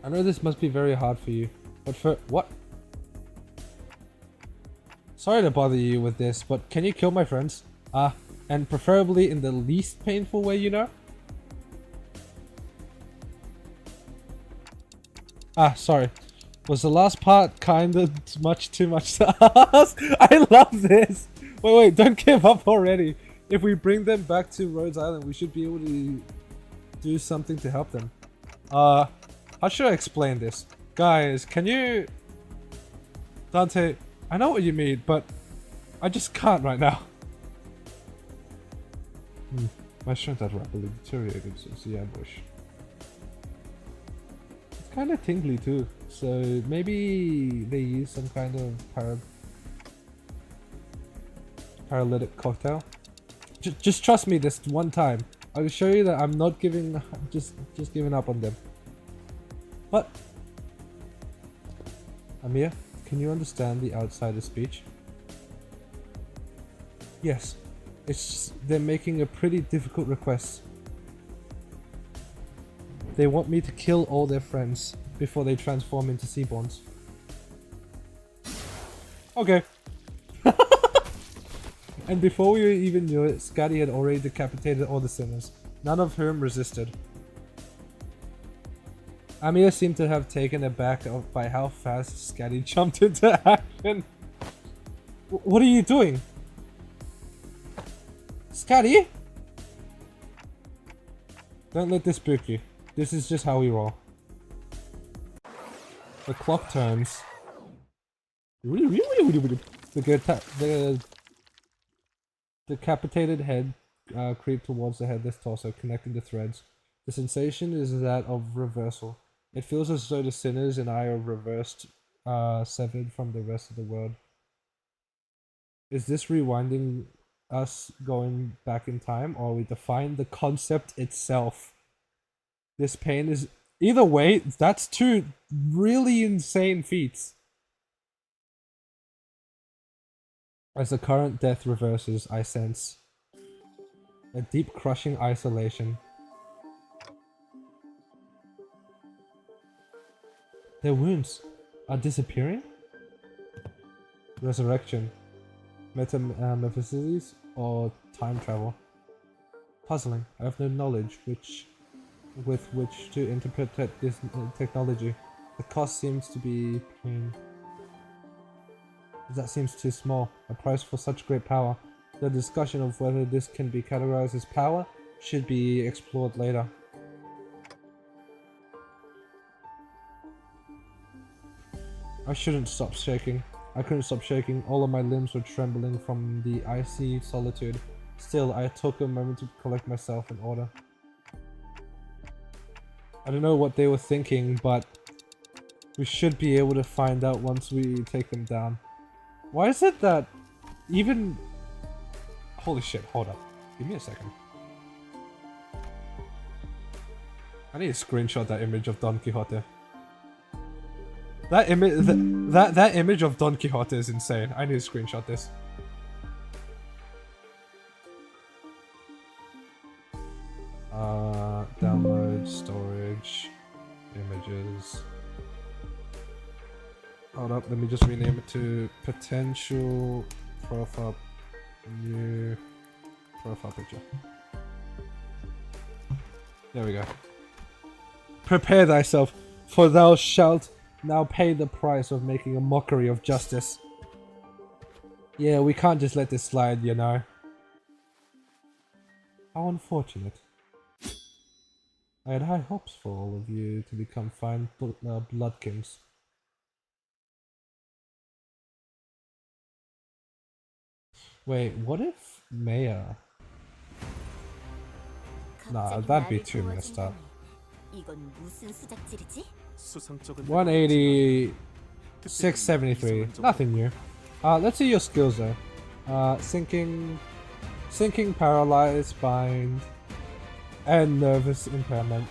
I know this must be very hard for you, but for what? Sorry to bother you with this, but can you kill my friends? And preferably in the least painful way, you know? Sorry. Was the last part kinda too much to ask? I love this! Wait, don't give up already. If we bring them back to Rhodes Island, we should be able to do something to help them. How should I explain this? Guys, can you... Dante, I know what you mean, but I just can't right now. My strength had rapidly deteriorated since the ambush. It's kind of tingly too, so maybe they use some kind of paralytic cocktail. Just trust me this one time. I will show you that I'm not giving, just giving up on them. What? Amir, can you understand the outsider speech? Yes. It's just, they're making a pretty difficult request. They want me to kill all their friends before they transform into Seaborns. Okay. And before we even knew it, Scotty had already decapitated all the sinners, none of whom resisted. Amir seemed to have taken aback by how fast Scotty jumped into action. What are you doing? Scotty? Don't let this spook you. This is just how we roll. The clock turns. The decapitated head creeped towards the headless torso, connecting the threads. The sensation is that of reversal. It feels as though the sinners and I are reversed, severed from the rest of the world. Is this rewinding us going back in time, or we define the concept itself? This pain is... Either way, that's two really insane feats. As the current death reverses, I sense a deep crushing isolation. Their wounds are disappearing? Resurrection, metamorphosis, or time travel? Puzzling. I have no knowledge with which to interpret this technology. The cost seems to be pain. That seems too small. A price for such great power. The discussion of whether this can be categorized as power should be explored later. I shouldn't stop shaking. I couldn't stop shaking. All of my limbs were trembling from the icy solitude. Still, I took a moment to collect myself in order. I don't know what they were thinking, but we should be able to find out once we take them down. Why is it that even... Holy shit, hold up. Give me a second. I need to screenshot that image of Don Quixote. That image that image of Don Quixote is insane. I need to screenshot this. Download, storage, images. Hold up, let me just rename it to potential profile, new profile picture. There we go. Prepare thyself, for thou shalt now pay the price of making a mockery of justice. Yeah, we can't just let this slide, you know. How unfortunate. I had high hopes for all of you to become fine blood kings. Wait, what if Maya? Nah, that'd be too messed up. 180, 673, nothing new. Let's see your skills though. Sinking, paralyzed, bind, and nervous impairment.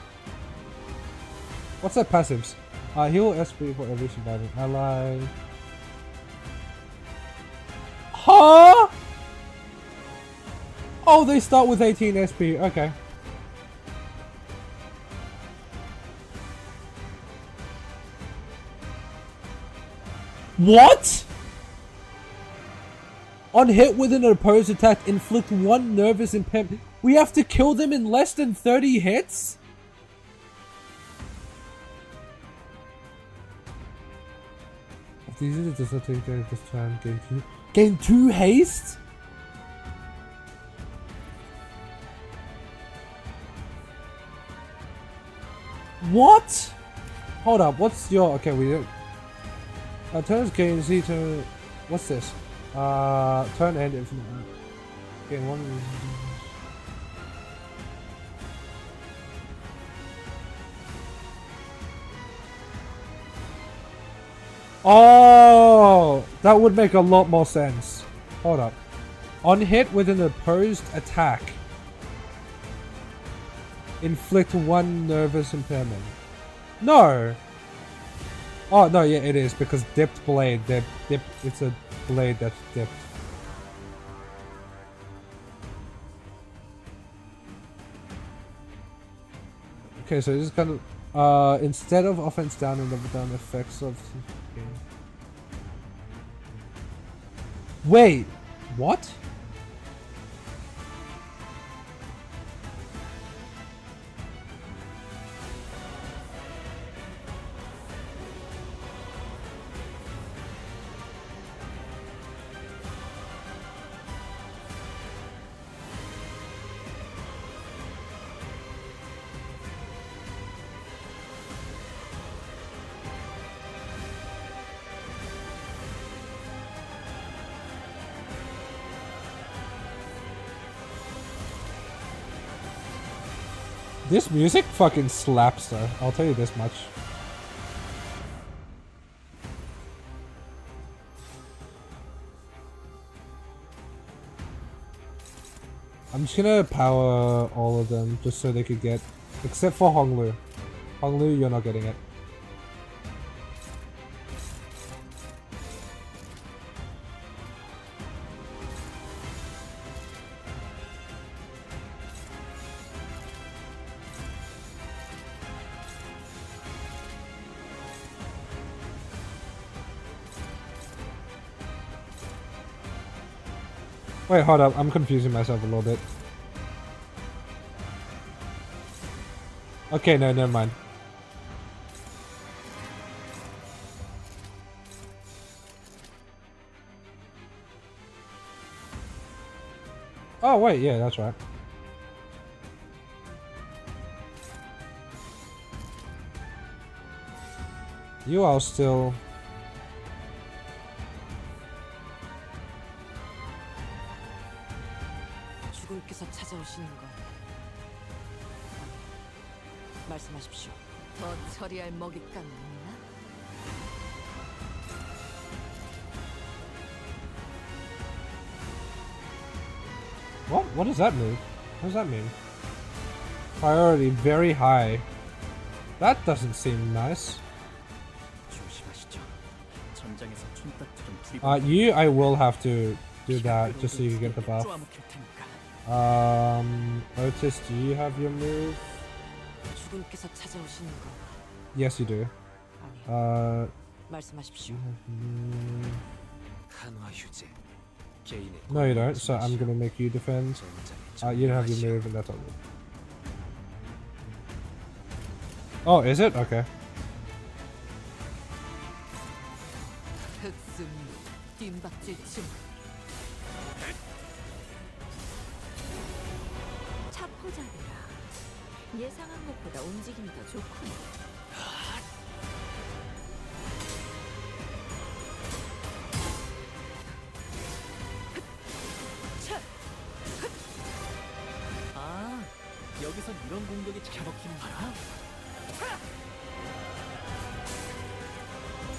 What's their passives? Heal SP for every surviving ally. Huh? Oh, they start with 18 SP. Okay. What? On hit with an opposed attack, inflict 1 nervous impairment. We have to kill them in less than 30 hits? If these are just not take this turn, gain 2 haste? What? Hold up, what's your... Okay, we don't... turns gain Z to... What's this? Turn end infinite. Gain 1... Oh, that would make a lot more sense. Hold up. On hit with an opposed attack, inflict 1 nervous impairment. No. Oh no, yeah, it is because dipped blade. It's a blade that's dipped. Okay, so this is kind of instead of offense down and level down effects of. Okay. Wait, what? This music fucking slaps though, I'll tell you this much. I'm just gonna power all of them just so they could get, except for Honglu. Honglu, you're not getting it. Wait, hold up. I'm confusing myself a little bit. Okay, no, never mind. Oh, wait, yeah, that's right. You are still... 주군께서 찾아오시는 건 말씀하십시오. 더 처리할 먹잇감이 있나? What? What does that mean? What does that mean? Priority very high. That doesn't seem nice. 조심하시죠. 전장에서 촌딱지좀 투입. You, I will have to do that just so you can get the buff. 쪼아먹힐 테니까. Otis, do you have your move? 주군께서 찾아오시는 건 Yes, you do. 아니요. 말씀하십시오. 한화 휴재. 개인의 No, you don't. So I'm gonna make you defend. You don't have your move, and that's all. Oh, is it? Okay. 흑승 뒷박질 중. 차포자들아, 예상한 것보다 움직임이 더 좋군. 아, 여기서 이런 공격이 잘 먹히는구나.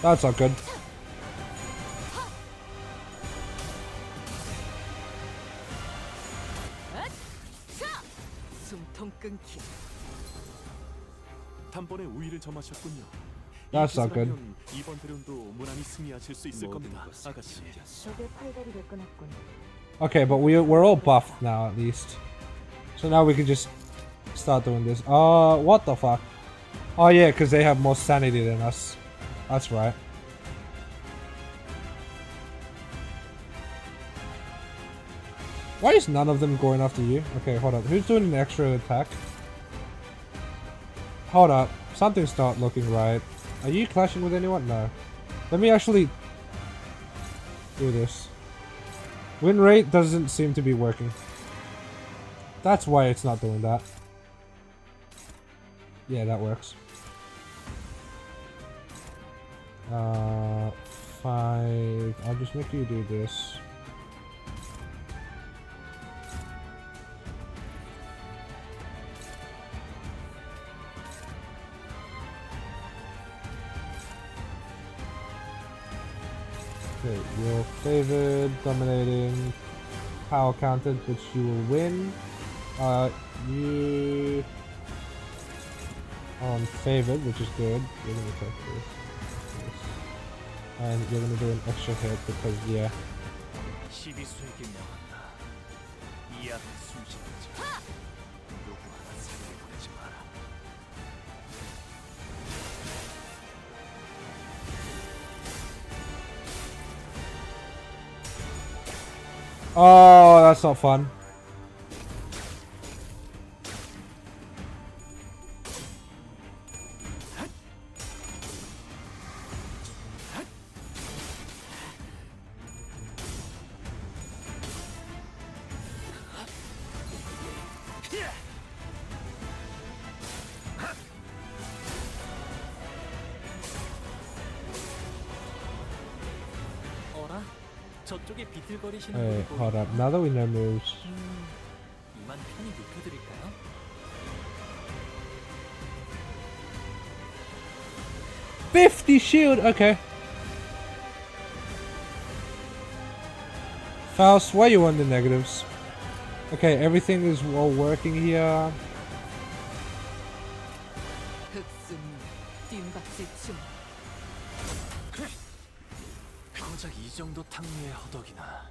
That's not good. 숨통 끊기. 단번에 우위를 점하셨군요. That's not good. 기세라면 이번 대련도 무난히 승리하실 수 있을 겁니다, 아가씨. 적의 팔다리를 끊었군. Okay, but we're all buffed now at least. So now we can just start doing this. What the fuck? Oh yeah, because they have more sanity than us. That's right. Why is none of them going after you? Okay, hold up. Who's doing an extra attack? Hold up. Something's not looking right. Are you clashing with anyone? No. Let me actually do this. Win rate doesn't seem to be working. That's why it's not doing that. Yeah, that works. 5. I'll just make you do this. Okay, your favored, dominating, power counted, which you will win. You are on favored, which is good. You're gonna take this. And you're gonna do an extra hit because, yeah. 12수에게 명한다. 이 앞에 숨쉬는 자 누구 하나 살게 보내지 마라. Oh, that's not fun. 어라? 저쪽에 비틀거리시는 Wait, 분이 hold up. Now that we know moves. 이만 편히 눕혀드릴까요? 50 shield, okay. Faust, why you on the negatives? Okay, everything is all working here. 흑순 뒷박질 중. 고작 이 정도 탕류의 허덕이나.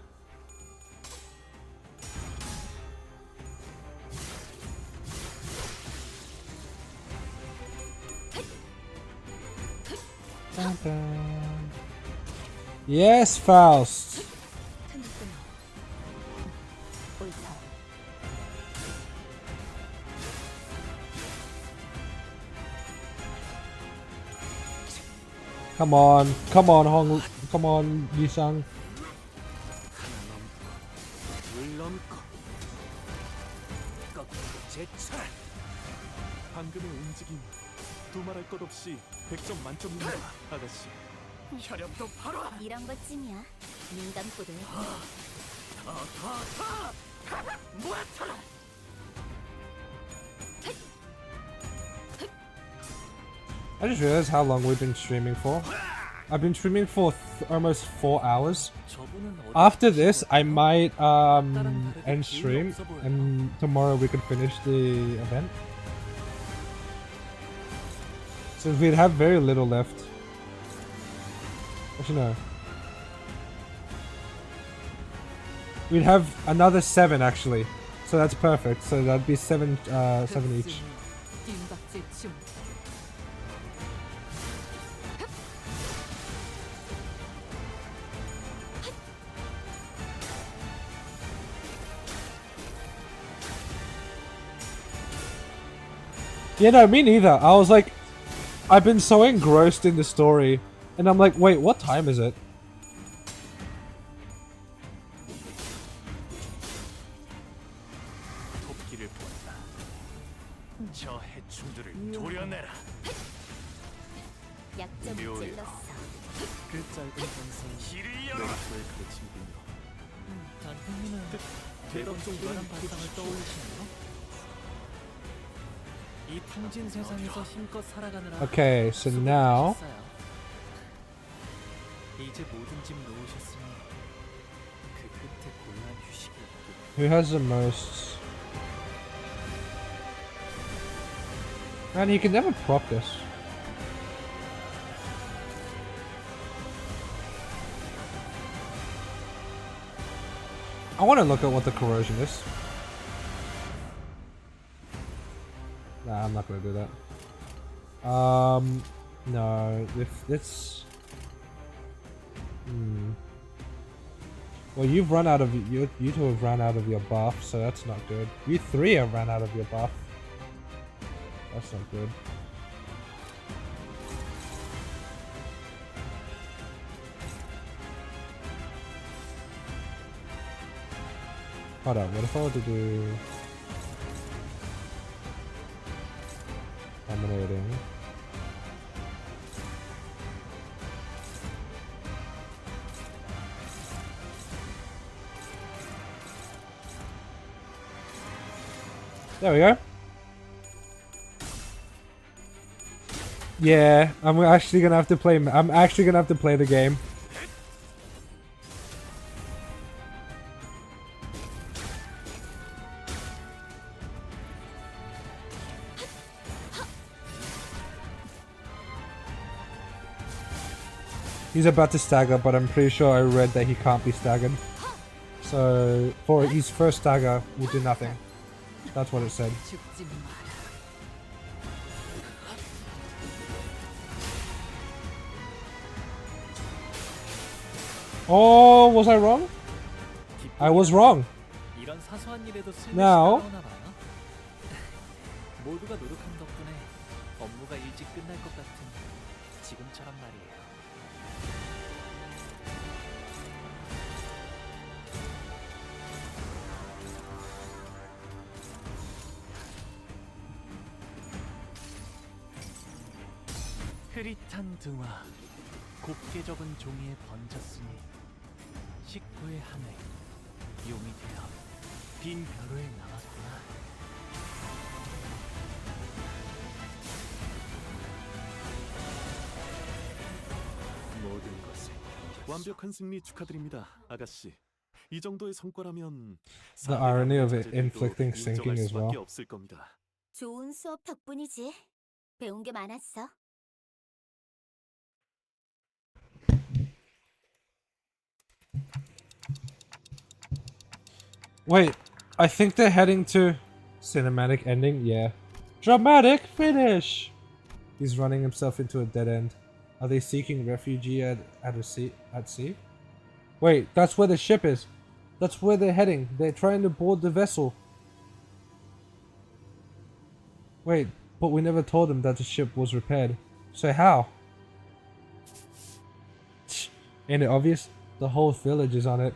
Dun, dun. Yes, Faust. 틈을 끊어. 옳다. Come on, Hong, come on, Yi-sang. 하나 넘고 둘 넘고 거꾸로 제철. 방금의 움직임 두말할 것 없이 100점 만점입니다, 아가씨. 혈압도 바로 이런 것쯤이야. 눈 감고도 해. 모아쳐라. I just realized how long we've been streaming for. I've been streaming for almost 4 hours. 저분은 어디 After this, 계시는 I 거죠? might 다른 다르게 end 기운이 stream, 없어 보여요. and tomorrow we could finish the event. Since we'd have very little left. Actually, no. We'd have another 7 actually, so that's perfect. So that'd be 7 each. 뒷박질 중. Yeah, no, me neither. I was like, I've been so engrossed in the story, and I'm like, wait, what time is it? 돕기를 보았다. 저 해충들을 도려내라. 약점 묘해요. 찔렀어. 그 짧은 평생 길을 열어. 멘토의 가르침이군요. 단풍님은 대답 정도는 이런 발상을 해주십시오. 떠올리시나요? 이 탕진 세상에서 힘껏 살아가느라 Okay, so now 수고하셨어요. 이제 모든 짐 놓으셨으니 그 끝에 고요한 휴식을 who has the most? Man, you can never prop this. I want to look at what the corrosion is. Nah, I'm not gonna do that. No, if it's... Well, you've run out of... You two have run out of your buff, so that's not good. You 3 have run out of your buff. That's not good. Hold on, what if I were to do... Dominating. There we go. Yeah, I'm actually gonna have to play the game. He's about to stagger, but I'm pretty sure I read that he can't be staggered. So, for his first stagger, we'll do nothing. That's what it said. 죽지 마라. Oh, was I wrong? I was wrong. 이런 사소한 일에도 Now. 슬며시 따라오나 봐요. 모두가 노력한 덕분에 업무가 일찍 끝날 것 같은 지금처럼 말이에요. 흐릿한 등화, 곱게 접은 종이에 번졌으니 식구의 하늘, 용이 되어 빈 벼루에 남았구나. 모든 것을 완벽한 승리 축하드립니다, 아가씨. 이 정도의 성과라면 The irony of it 4대 가문의 inflicting 자제들도 sinking 인정할 as 수밖에 well. 없을 겁니다. 좋은 수업 덕분이지. 배운 게 많았어. Wait, I think they're heading to cinematic ending. Yeah, dramatic finish. He's running himself into a dead end. Are they seeking refuge at sea? Wait, that's where the ship is. That's where they're heading. They're trying to board the vessel. Wait, but we never told them that the ship was repaired. So how? Ain't it obvious? The whole village is on it.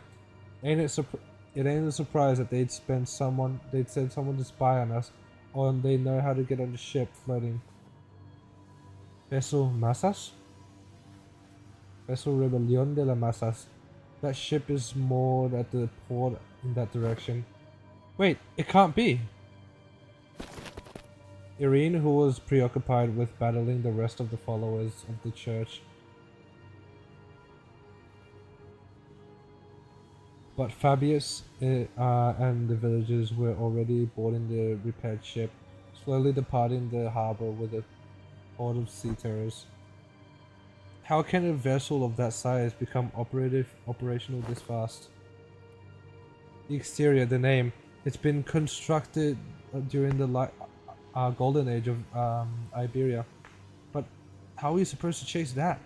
Ain't it It ain't a surprise that they'd send someone to spy on us, or they know how to get on the ship floating. Vessel Masas? Vessel Rebellion de la Masas. That ship is moored at the port in that direction. Wait, it can't be! Irene, who was preoccupied with battling the rest of the followers of the church, but Fabius and the villagers were already boarding the repaired ship, slowly departing the harbor with a horde of sea terrors. How can a vessel of that size become operational this fast? The exterior, the name, it's been constructed during the golden age of Iberia. But how are you supposed to chase that?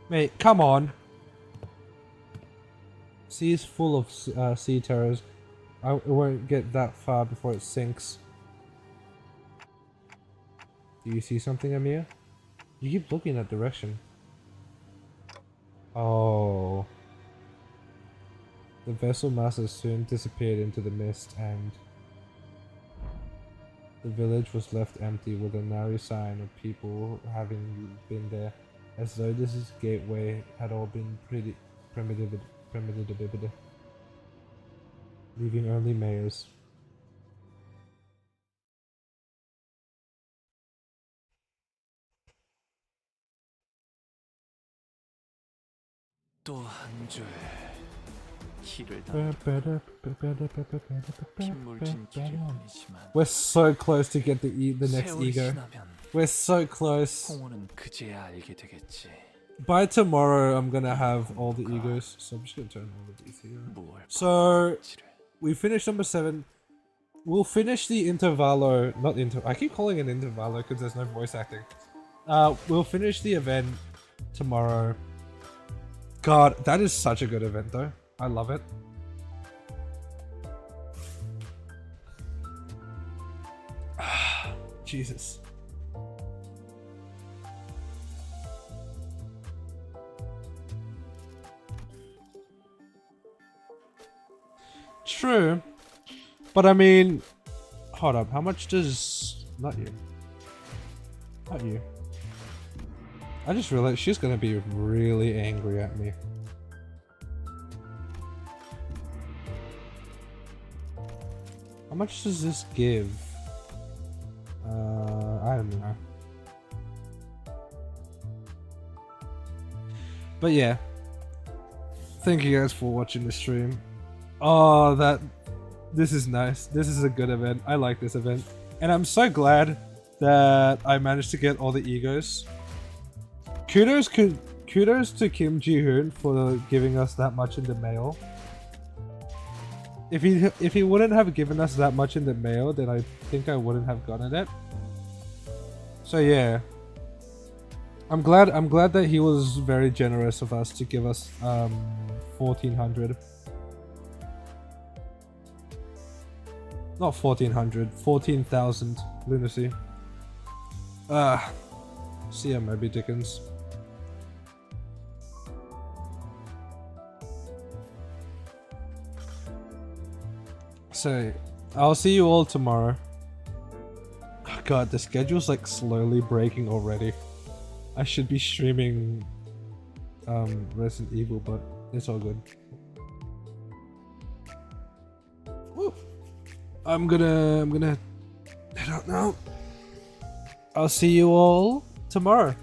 Mate, come on. Sea is full of sea terrors. It won't get that far before it sinks. Do you see something, Amir? You keep looking that direction. Oh. The vessel masses soon disappeared into the mist, and the village was left empty with a nary sign of people having been there, as though this gateway had all been pretty primitive, leaving only mayors. 또 한 줄 길을 닫는 빗물진 길일 뿐이지만 We're so close to get the next 세월이 ego. 지나면 We're so close. 홍호는 그제야 알게 되겠지. By tomorrow, I'm gonna have all the egos, so I'm just gonna turn all of these here. 무얼 So 바라는지를. we finished number 7. We'll finish the intervallo. Not inter. I keep calling it intervallo because there's no voice acting. We'll finish the event tomorrow. God, that is such a good event, though. I love it. Jesus. True. But I mean, hold up. How much does... Not you. Not you. I just realized she's gonna be really angry at me. How much does this give? I don't know. But yeah. Thank you guys for watching the stream. Oh, this is nice. This is a good event. I like this event. And I'm so glad that I managed to get all the egos. Kudos to Kim Ji-hoon for giving us that much in the mail. If he wouldn't have given us that much in the mail, then I think I wouldn't have gotten it. So yeah. I'm glad that he was very generous of us to give us 1400. Not 1400, 14,000 lunacy. See ya, maybe Dickens. So, I'll see you all tomorrow. Oh god, the schedule's like slowly breaking already. I should be streaming Resident Evil, but it's all good. Woo. I'm gonna head out now. I'll see you all tomorrow.